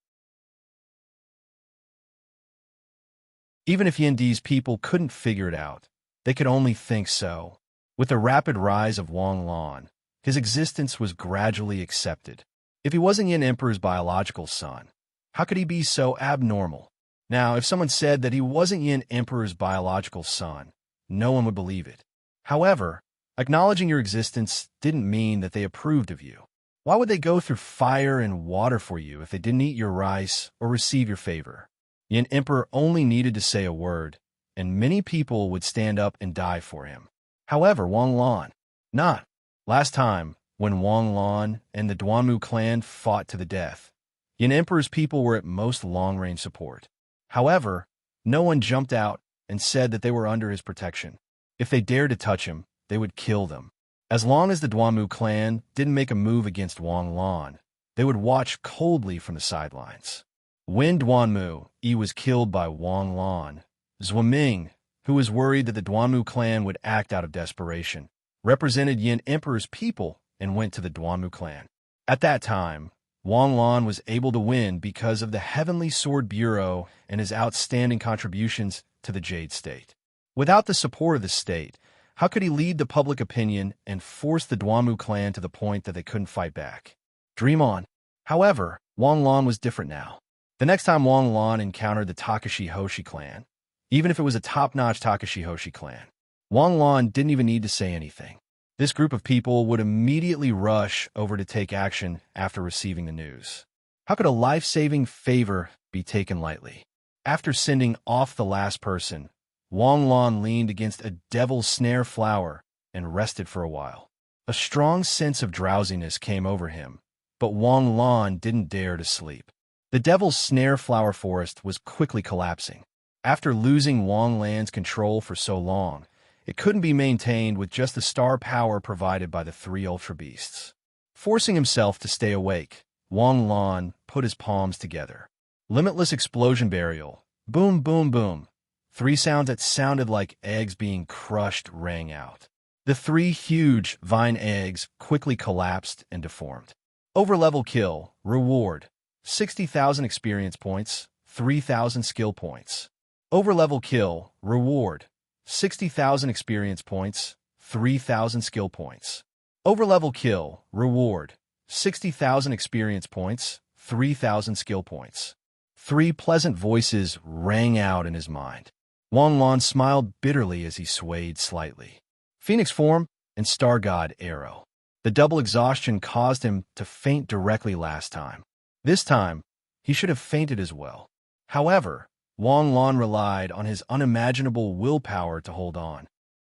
Even if Yandi's people couldn't figure it out, they could only think so. With the rapid rise of Wang Lan, his existence was gradually accepted. If he wasn't Yin Emperor's biological son, how could he be so abnormal? Now, if someone said that he wasn't Yin Emperor's biological son, no one would believe it. However, acknowledging your existence didn't mean that they approved of you. Why would they go through fire and water for you if they didn't eat your rice or receive your favor? Yin Emperor only needed to say a word, and many people would stand up and die for him. However, Wang Lan, not. Last time, when Wang Lan and the Duanmu clan fought to the death, Yin Emperor's people were at most long-range support. However, no one jumped out and said that they were under his protection. If they dared to touch him, they would kill them. As long as the Duanmu clan didn't make a move against Wang Lan, they would watch coldly from the sidelines. When Duanmu was killed by Wang Lan, Ming, who was worried that the Duanmu clan would act out of desperation, represented Yin Emperor's people and went to the Duanmu clan. At that time, Wang Lan was able to win because of the Heavenly Sword Bureau and his outstanding contributions to the Jade State. Without the support of the state, how could he lead the public opinion and force the Duanmu clan to the point that they couldn't fight back? Dream on. However, Wang Lan was different now. The next time Wang Lan encountered the Takashi Hoshi clan, even if it was a top-notch Takashi Hoshi clan, Wang Lan didn't even need to say anything. This group of people would immediately rush over to take action after receiving the news. How could a life-saving favor be taken lightly? After sending off the last person, Wang Lan leaned against a devil's snare flower and rested for a while. A strong sense of drowsiness came over him, but Wang Lan didn't dare to sleep. The devil's snare flower forest was quickly collapsing. After losing Wang Lan's control for so long, it couldn't be maintained with just the star power provided by the three Ultra Beasts. Forcing himself to stay awake, Wang Lan put his palms together. Limitless explosion burial. Boom, boom, boom. Three sounds that sounded like eggs being crushed rang out. The three huge vine eggs quickly collapsed and deformed. Overlevel kill. Reward. 60,000 experience points, 3,000 skill points. Overlevel kill. Reward. 60,000 experience points, 3,000 skill points. Overlevel kill. Reward. 60,000 experience points, 3,000 skill points. Three pleasant voices rang out in his mind. Wang Lan smiled bitterly as he swayed slightly. Phoenix form and Star God arrow. The double exhaustion caused him to faint directly last time. This time, he should have fainted as well. However, Wang Lan relied on his unimaginable willpower to hold on.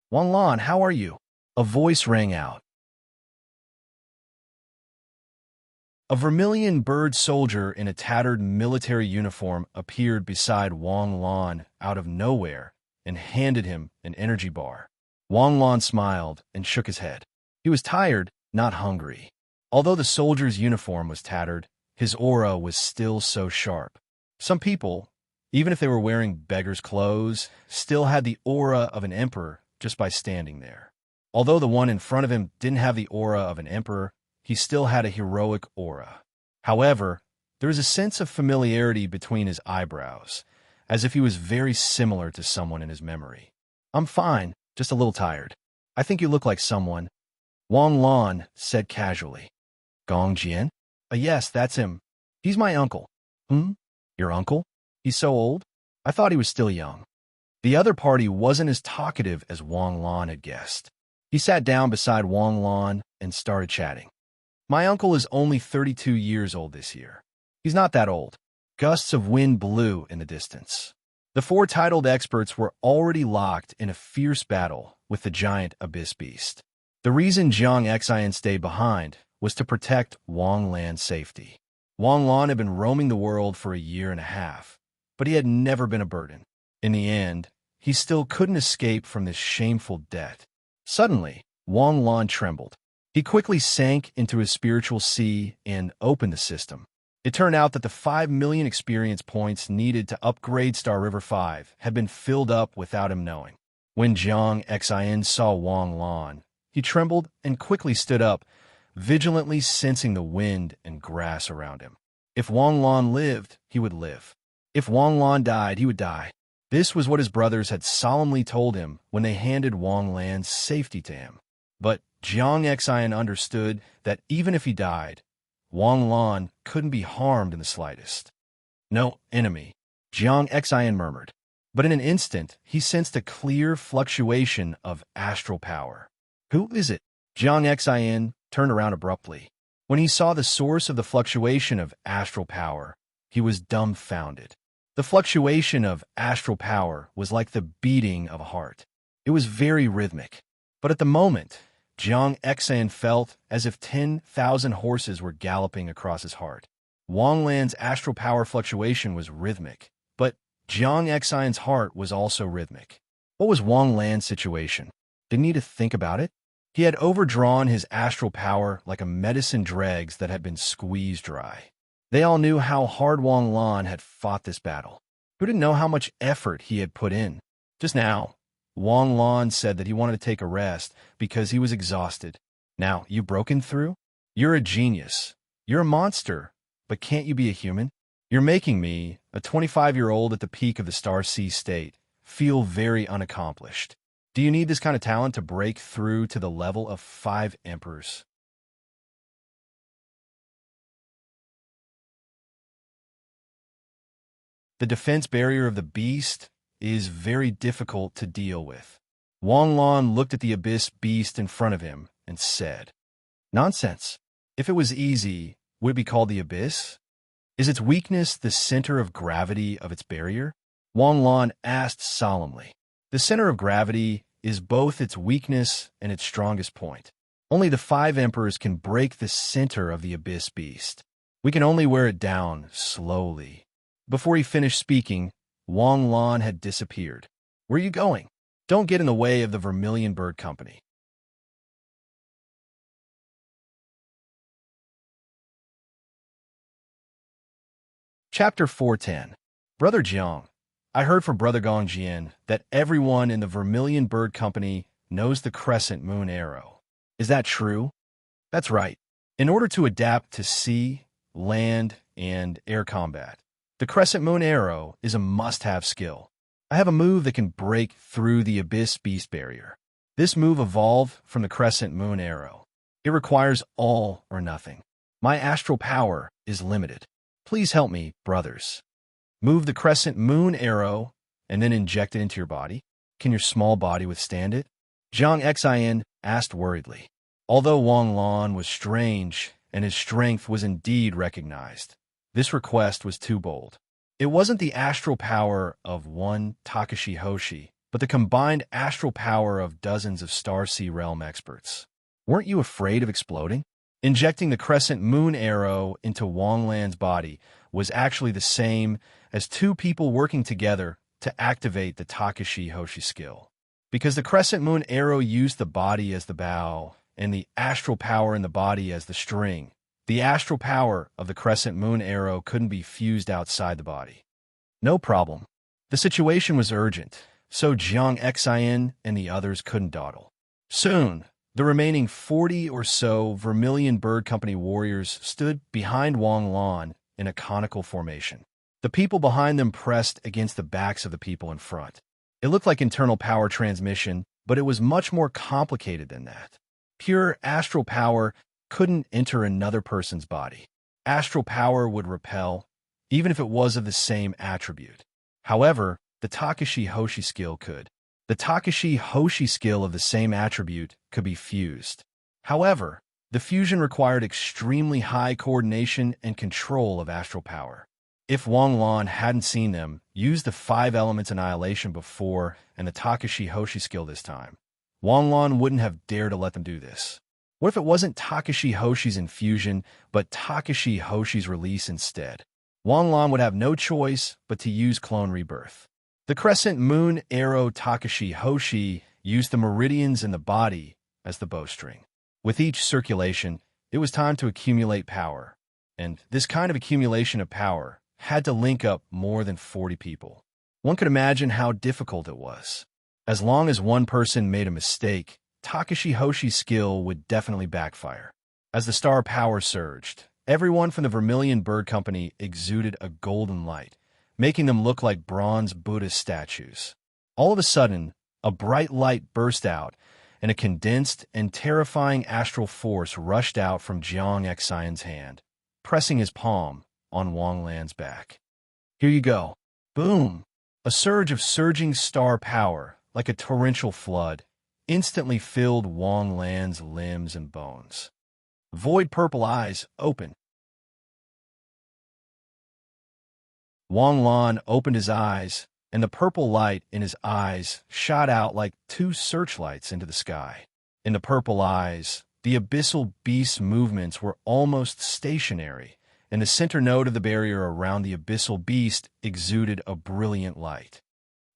Wang Lan, how are you? A voice rang out. A vermilion bird soldier in a tattered military uniform appeared beside Wang Lan out of nowhere and handed him an energy bar. Wang Lan smiled and shook his head. He was tired, not hungry. Although the soldier's uniform was tattered, his aura was still so sharp. Some people, even if they were wearing beggar's clothes, still had the aura of an emperor just by standing there. Although the one in front of him didn't have the aura of an emperor, he still had a heroic aura. However, there was a sense of familiarity between his eyebrows, as if he was very similar to someone in his memory. I'm fine, just a little tired. I think you look like someone. Wang Lan said casually. Gong Jian? Yes, that's him. He's my uncle. Your uncle? He's so old? I thought he was still young. The other party wasn't as talkative as Wang Lan had guessed. He sat down beside Wang Lan and started chatting. My uncle is only 32 years old this year. He's not that old. Gusts of wind blew in the distance. The four titled experts were already locked in a fierce battle with the giant abyss beast. The reason Jiang Xian stayed behind was to protect Wang Lan's safety. Wang Lan had been roaming the world for a year and a half, but he had never been a burden. In the end, he still couldn't escape from this shameful debt. Suddenly, Wang Lan trembled. He quickly sank into his spiritual sea and opened the system. It turned out that the 5 million experience points needed to upgrade Star River 5 had been filled up without him knowing. When Jiang Xian saw Wang Lan, he trembled and quickly stood up, vigilantly sensing the wind and grass around him. If Wang Lan lived, he would live. If Wang Lan died, he would die. This was what his brothers had solemnly told him when they handed Wang Lan's safety to him. But Jiang Xian understood that even if he died, Wang Lan couldn't be harmed in the slightest. No enemy, Jiang Xian murmured. But in an instant, he sensed a clear fluctuation of astral power. Who is it? Jiang Xian turned around abruptly. When he saw the source of the fluctuation of astral power, he was dumbfounded. The fluctuation of astral power was like the beating of a heart. It was very rhythmic. But at the moment, Jiang Xian felt as if 10,000 horses were galloping across his heart. Wang Lan's astral power fluctuation was rhythmic, but Jiang Xian's heart was also rhythmic. What was Wang Lan's situation? Didn't he need to think about it? He had overdrawn his astral power like a medicine dregs that had been squeezed dry. They all knew how hard Wang Lan had fought this battle. who didn't know how much effort he had put in. Just now, Wang Lan said that he wanted to take a rest because he was exhausted. Now, you've broken through? You're a genius. You're a monster. But can't you be a human? You're making me, a 25-year-old at the peak of the Star Sea state, feel very unaccomplished. Do you need this kind of talent to break through to the level of 5 emperors? The defense barrier of the beast is very difficult to deal with. Wang Lan looked at the abyss beast in front of him and said, "Nonsense. If it was easy, would it be called the abyss? Is its weakness the center of gravity of its barrier?" Wang Lan asked solemnly. The center of gravity is both its weakness and its strongest point. Only the 5 emperors can break the center of the abyss beast. We can only wear it down slowly. Before he finished speaking, Wang Lan had disappeared. "Where are you going? Don't get in the way of the Vermilion Bird Company." Chapter 410. Brother Jiang, I heard from Brother Gongjian that everyone in the Vermilion Bird Company knows the crescent moon arrow. Is that true? That's right. In order to adapt to sea, land, and air combat, the crescent moon arrow is a must-have skill. I have a move that can break through the abyss beast barrier. This move evolved from the crescent moon arrow. It requires all or nothing. My astral power is limited. Please help me, brothers. Move the crescent moon arrow and then inject it into your body. Can your small body withstand it? Zhang Xian asked worriedly. Although Wang Lan was strange and his strength was indeed recognized, this request was too bold. It wasn't the astral power of one Takashi Hoshi, but the combined astral power of dozens of Star Sea Realm experts. Weren't you afraid of exploding? Injecting the crescent moon arrow into Wang Lan's body was actually the same as 2 people working together to activate the Takashi Hoshi skill. Because the crescent moon arrow used the body as the bow and the astral power in the body as the string, the astral power of the crescent moon arrow couldn't be fused outside the body. No problem. The situation was urgent, so Zhang Xian and the others couldn't dawdle. Soon, the remaining 40 or so Vermilion Bird Company warriors stood behind Wang Lan in a conical formation. The people behind them pressed against the backs of the people in front. It looked like internal power transmission, but it was much more complicated than that. Pure astral power couldn't enter another person's body. Astral power would repel, even if it was of the same attribute. However, the Takashi Hoshi skill could. The Takashi Hoshi skill of the same attribute could be fused. However, the fusion required extremely high coordination and control of astral power. If Wang Lan hadn't seen them use the 5 elements annihilation before and the Takashi Hoshi skill this time, Wang Lan wouldn't have dared to let them do this. What if it wasn't Takashi Hoshi's infusion, but Takashi Hoshi's release instead? Wang Lan would have no choice but to use clone rebirth. The crescent moon arrow Takashi Hoshi used the meridians in the body as the bowstring. With each circulation, it was time to accumulate power, and this kind of accumulation of power had to link up more than 40 people. One could imagine how difficult it was. As long as one person made a mistake, Takashi Hoshi's skill would definitely backfire. As the star power surged, everyone from the Vermilion Bird Company exuded a golden light, making them look like bronze Buddhist statues. All of a sudden, a bright light burst out, and a condensed and terrifying astral force rushed out from Jiang Xian's hand, pressing his palm on Wang Lan's back. "Here you go." Boom! A surge of surging star power, like a torrential flood, instantly filled Wang Lan's limbs and bones. Void purple eyes open. Wang Lan opened his eyes, and the purple light in his eyes shot out like 2 searchlights into the sky. In the purple eyes, the abyssal beast's movements were almost stationary, and the center node of the barrier around the abyssal beast exuded a brilliant light.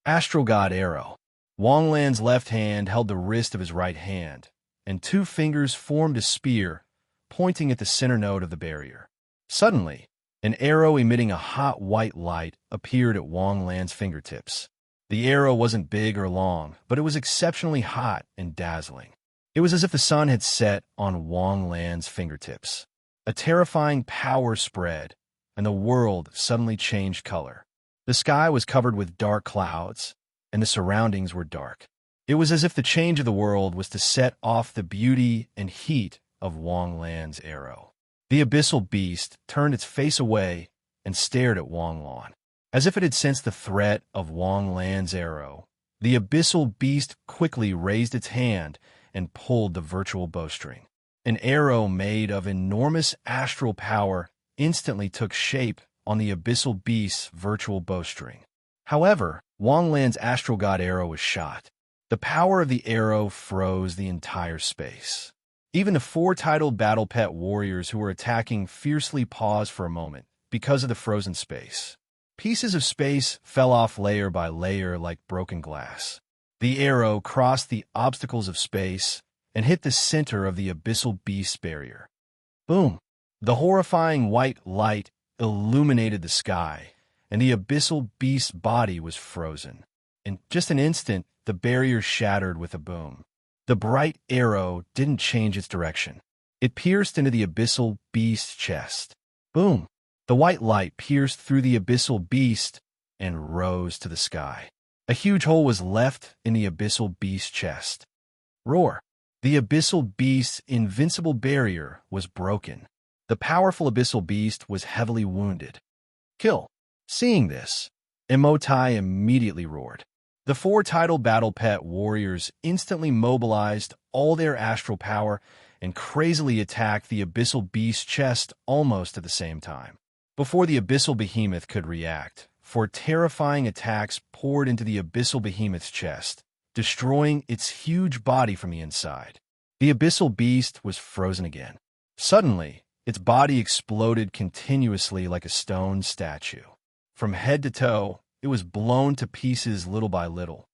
Astral God Arrow. Wang Lan's left hand held the wrist of his right hand, and 2 fingers formed a spear, pointing at the center node of the barrier. Suddenly, An arrow emitting a hot white light appeared at Wang Lan's fingertips. The arrow wasn't big or long, but it was exceptionally hot and dazzling. It was as if the sun had set on Wang Lan's fingertips. A terrifying power spread, and the world suddenly changed color. The sky was covered with dark clouds, and the surroundings were dark. It was as if the change of the world was to set off the beauty and heat of Wang Lan's arrow. The abyssal beast turned its face away and stared at Wang Lan. As if it had sensed the threat of Wang Lan's arrow, the abyssal beast quickly raised its hand and pulled the virtual bowstring. An arrow made of enormous astral power instantly took shape on the abyssal beast's virtual bowstring. However, Wang Lan's astral god arrow was shot. The power of the arrow froze the entire space. Even the 4 titled battle pet warriors who were attacking fiercely paused for a moment because of the frozen space. Pieces of space fell off layer by layer like broken glass. The arrow crossed the obstacles of space and hit the center of the abyssal beast's barrier. Boom! The horrifying white light illuminated the sky, and the abyssal beast's body was frozen. In just an instant, the barrier shattered with a boom. The bright arrow didn't change its direction. It pierced into the abyssal beast's chest. Boom! The white light pierced through the abyssal beast and rose to the sky. A huge hole was left in the abyssal beast's chest. Roar! The abyssal beast's invincible barrier was broken. The powerful abyssal beast was heavily wounded. Kill! Seeing this, Emotai immediately roared. The 4 titled battle pet warriors instantly mobilized all their astral power and crazily attacked the abyssal beast's chest almost at the same time. Before the abyssal behemoth could react, 4 terrifying attacks poured into the abyssal behemoth's chest, destroying its huge body from the inside. The abyssal beast was frozen again. Suddenly, its body exploded continuously like a stone statue. From head to toe, it was blown to pieces little by little.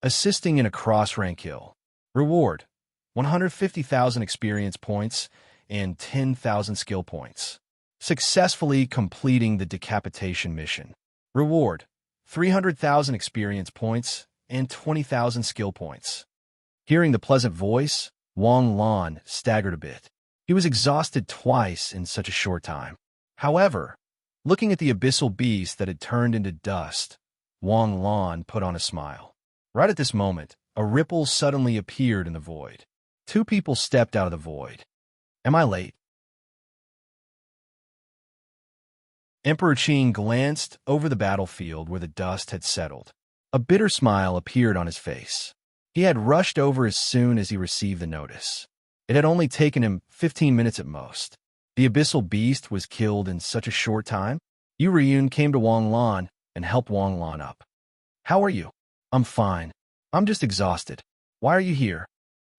Assisting in a cross-rank kill. Reward: 150,000 experience points and 10,000 skill points. Successfully completing the decapitation mission. Reward: 300,000 experience points and 20,000 skill points. Hearing the pleasant voice, Wang Lan staggered a bit. He was exhausted twice in such a short time. However, looking at the abyssal beast that had turned into dust, Wang Lan put on a smile. Right at this moment, a ripple suddenly appeared in the void. 2 people stepped out of the void. Am I late? Emperor Qing glanced over the battlefield where the dust had settled. A bitter smile appeared on his face. He had rushed over as soon as he received the notice. It had only taken him 15 minutes at most. The abyssal beast was killed in such a short time. Yu Riyun came to Wang Lan and helped Wang Lan up. How are you? I'm fine. I'm just exhausted. Why are you here?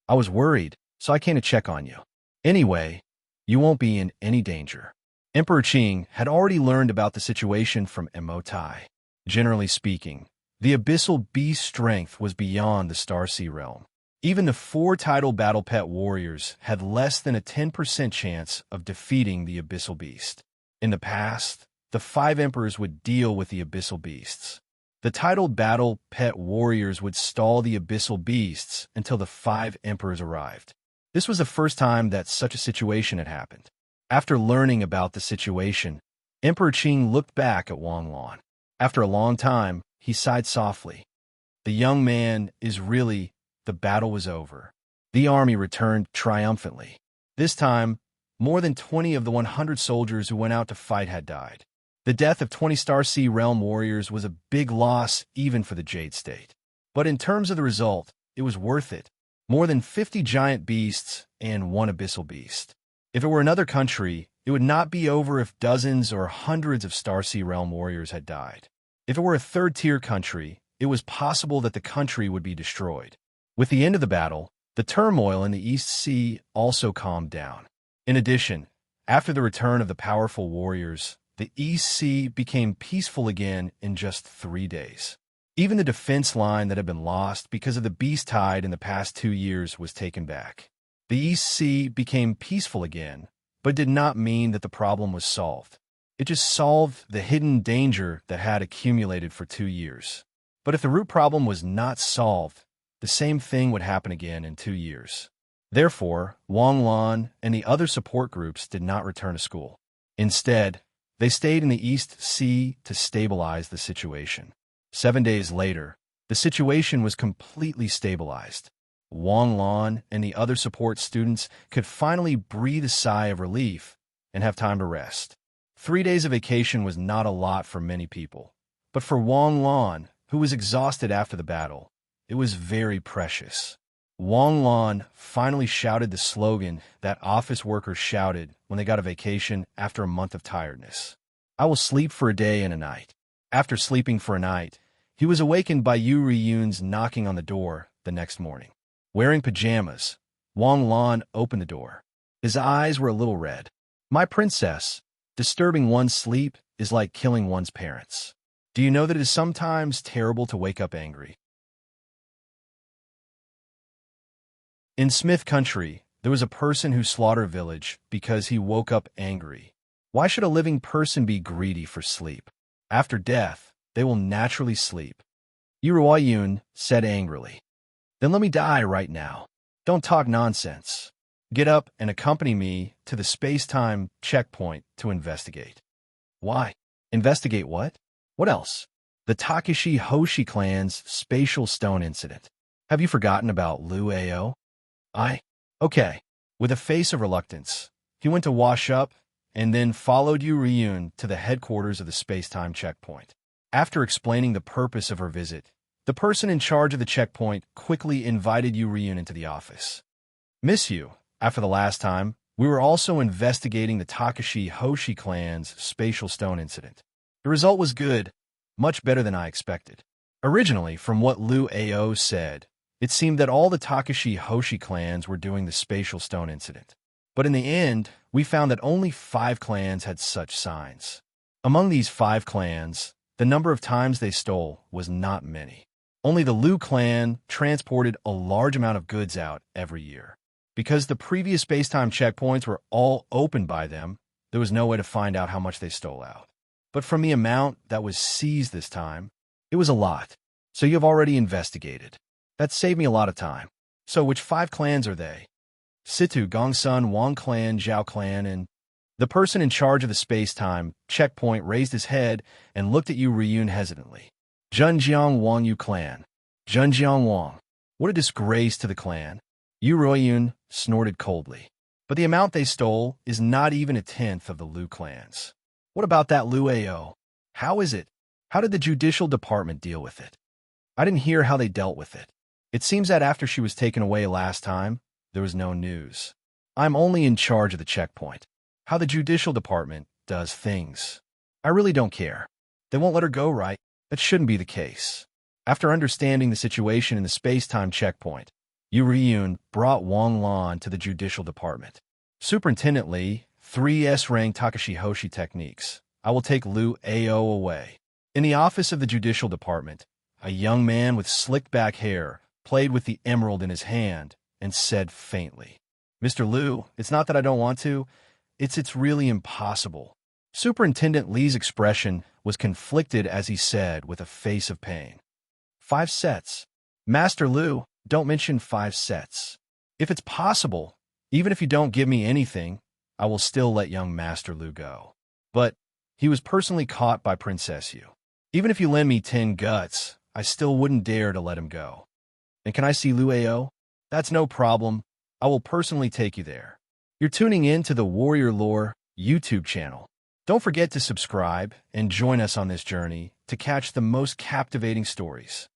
I was worried, so I came to check on you. Anyway, you won't be in any danger. Emperor Qing had already learned about the situation from Emotai. Generally speaking, the abyssal beast's strength was beyond the Starsea realm. Even the 4 titled battle pet warriors had less than a 10% chance of defeating the abyssal beast. In the past, the 5 emperors would deal with the abyssal beasts. The titled battle pet warriors would stall the abyssal beasts until the 5 emperors arrived. This was the first time that such a situation had happened. After learning about the situation, Emperor Qing looked back at Wang Lan. After a long time, he sighed softly. The young man is really... The battle was over. The army returned triumphantly. This time, more than 20 of the 100 soldiers who went out to fight had died. The death of 20 Starsea Realm warriors was a big loss even for the Jade State. But in terms of the result, it was worth it. More than 50 giant beasts and 1 abyssal beast. If it were another country, it would not be over if dozens or hundreds of Starsea Realm warriors had died. If it were a third-tier country, it was possible that the country would be destroyed. With the end of the battle, the turmoil in the East Sea also calmed down. In addition, after the return of the powerful warriors, the East Sea became peaceful again in just 3 days. Even the defense line that had been lost because of the beast tide in the past 2 years was taken back. The East Sea became peaceful again, but did not mean that the problem was solved. It just solved the hidden danger that had accumulated for 2 years. But if the root problem was not solved, the same thing would happen again in 2 years. Therefore, Wang Lan and the other support groups did not return to school. Instead, they stayed in the East Sea to stabilize the situation. 7 days later, the situation was completely stabilized. Wang Lan and the other support students could finally breathe a sigh of relief and have time to rest. 3 days of vacation was not a lot for many people, but for Wang Lan, who was exhausted after the battle, it was very precious. Wang Lan finally shouted the slogan that office workers shouted when they got a vacation after a month of tiredness. "I will sleep for a day and a night." After sleeping for a night, he was awakened by Yu Riyun's knocking on the door the next morning. Wearing pajamas, Wang Lan opened the door. His eyes were a little red. "My princess, disturbing one's sleep is like killing one's parents. Do you know that it is sometimes terrible to wake up angry?" In Smith Country, there was a person who slaughtered a village because he woke up angry. Why should a living person be greedy for sleep? After death, they will naturally sleep. Yu Ruoyun said angrily. "Then let me die right now. Don't talk nonsense. Get up and accompany me to the space-time checkpoint to investigate." "Why? Investigate what? What else?" "The Takeshi Hoshi clan's spatial stone incident. Have you forgotten about Liu Ao?" Okay. With a face of reluctance, he went to wash up and then followed Yu Riyun to the headquarters of the space-time checkpoint. After explaining the purpose of her visit, the person in charge of the checkpoint quickly invited Yu Riyun into the office. "Miss Yu, after the last time, we were also investigating the Takeshi Hoshi clan's spatial stone incident. The result was good, much better than I expected. Originally, from what Liu Ao said, it seemed that all the Takeshi Hoshi clans were doing the spatial stone incident. But in the end, we found that only 5 clans had such signs. Among these 5 clans, the number of times they stole was not many. Only the Liu clan transported a large amount of goods out every year. Because the previous space-time checkpoints were all opened by them, there was no way to find out how much they stole out. But from the amount that was seized this time, it was a lot. So you have already investigated. That saved me a lot of time. So which 5 clans are they?" "Situ, Gongsun, Wang clan, Zhao clan, and..." The person in charge of the space-time checkpoint raised his head and looked at Yu Riyun hesitantly. "Zhenjiang Wang Yu clan. Zhenjiang Wang. What a disgrace to the clan." Yu Riyun snorted coldly. "But the amount they stole is not even a tenth of the Liu clans. What about that Liu Ao? How is it? How did the judicial department deal with it?" "I didn't hear how they dealt with it. It seems that after she was taken away last time, there was no news. I'm only in charge of the checkpoint. How the judicial department does things, I really don't care. They won't let her go, right? That shouldn't be the case." After understanding the situation in the space-time checkpoint, Yu Riyun brought Wang Lan to the judicial department. "Superintendent Li, 3S rank Takeshi Hoshi techniques. I will take Liu Ao away." In the office of the judicial department, a young man with slicked back hair played with the emerald in his hand and said faintly, "Mr. Liu, it's not that I don't want to, it's really impossible." Superintendent Li's expression was conflicted as he said with a face of pain, "5 sets. Master Liu, don't mention 5 sets. If it's possible, even if you don't give me anything, I will still let young Master Liu go. But he was personally caught by Princess Yu. Even if you lend me 10 guts, I still wouldn't dare to let him go. And can I see Liu Ao? That's no problem. I will personally take you there." You're tuning in to the Warrior Lore YouTube channel. Don't forget to subscribe and join us on this journey to catch the most captivating stories.